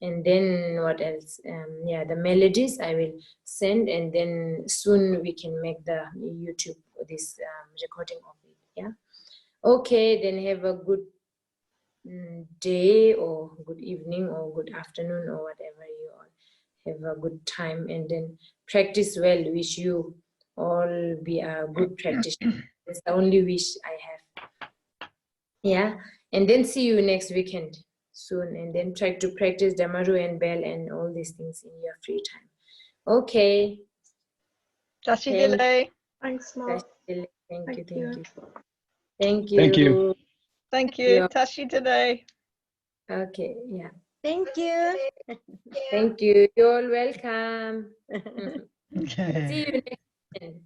And then what else? The melodies I will send, and then soon we can make the YouTube, this recording of it. Yeah. Okay, then have a good day, or good evening, or good afternoon, or whatever you all have a good time, and then practice well. Wish you all be a good practitioner. That's the only wish I have. Yeah, and then see you next weekend soon, and then try to practice Damaru and Bell and all these things in your free time. Okay. Tashi Delay. Thanks, Mark. Thank you. Thank you. Thank you. Tashi Delay. Okay, yeah. Thank you. Thank you. You're all welcome. See you next weekend.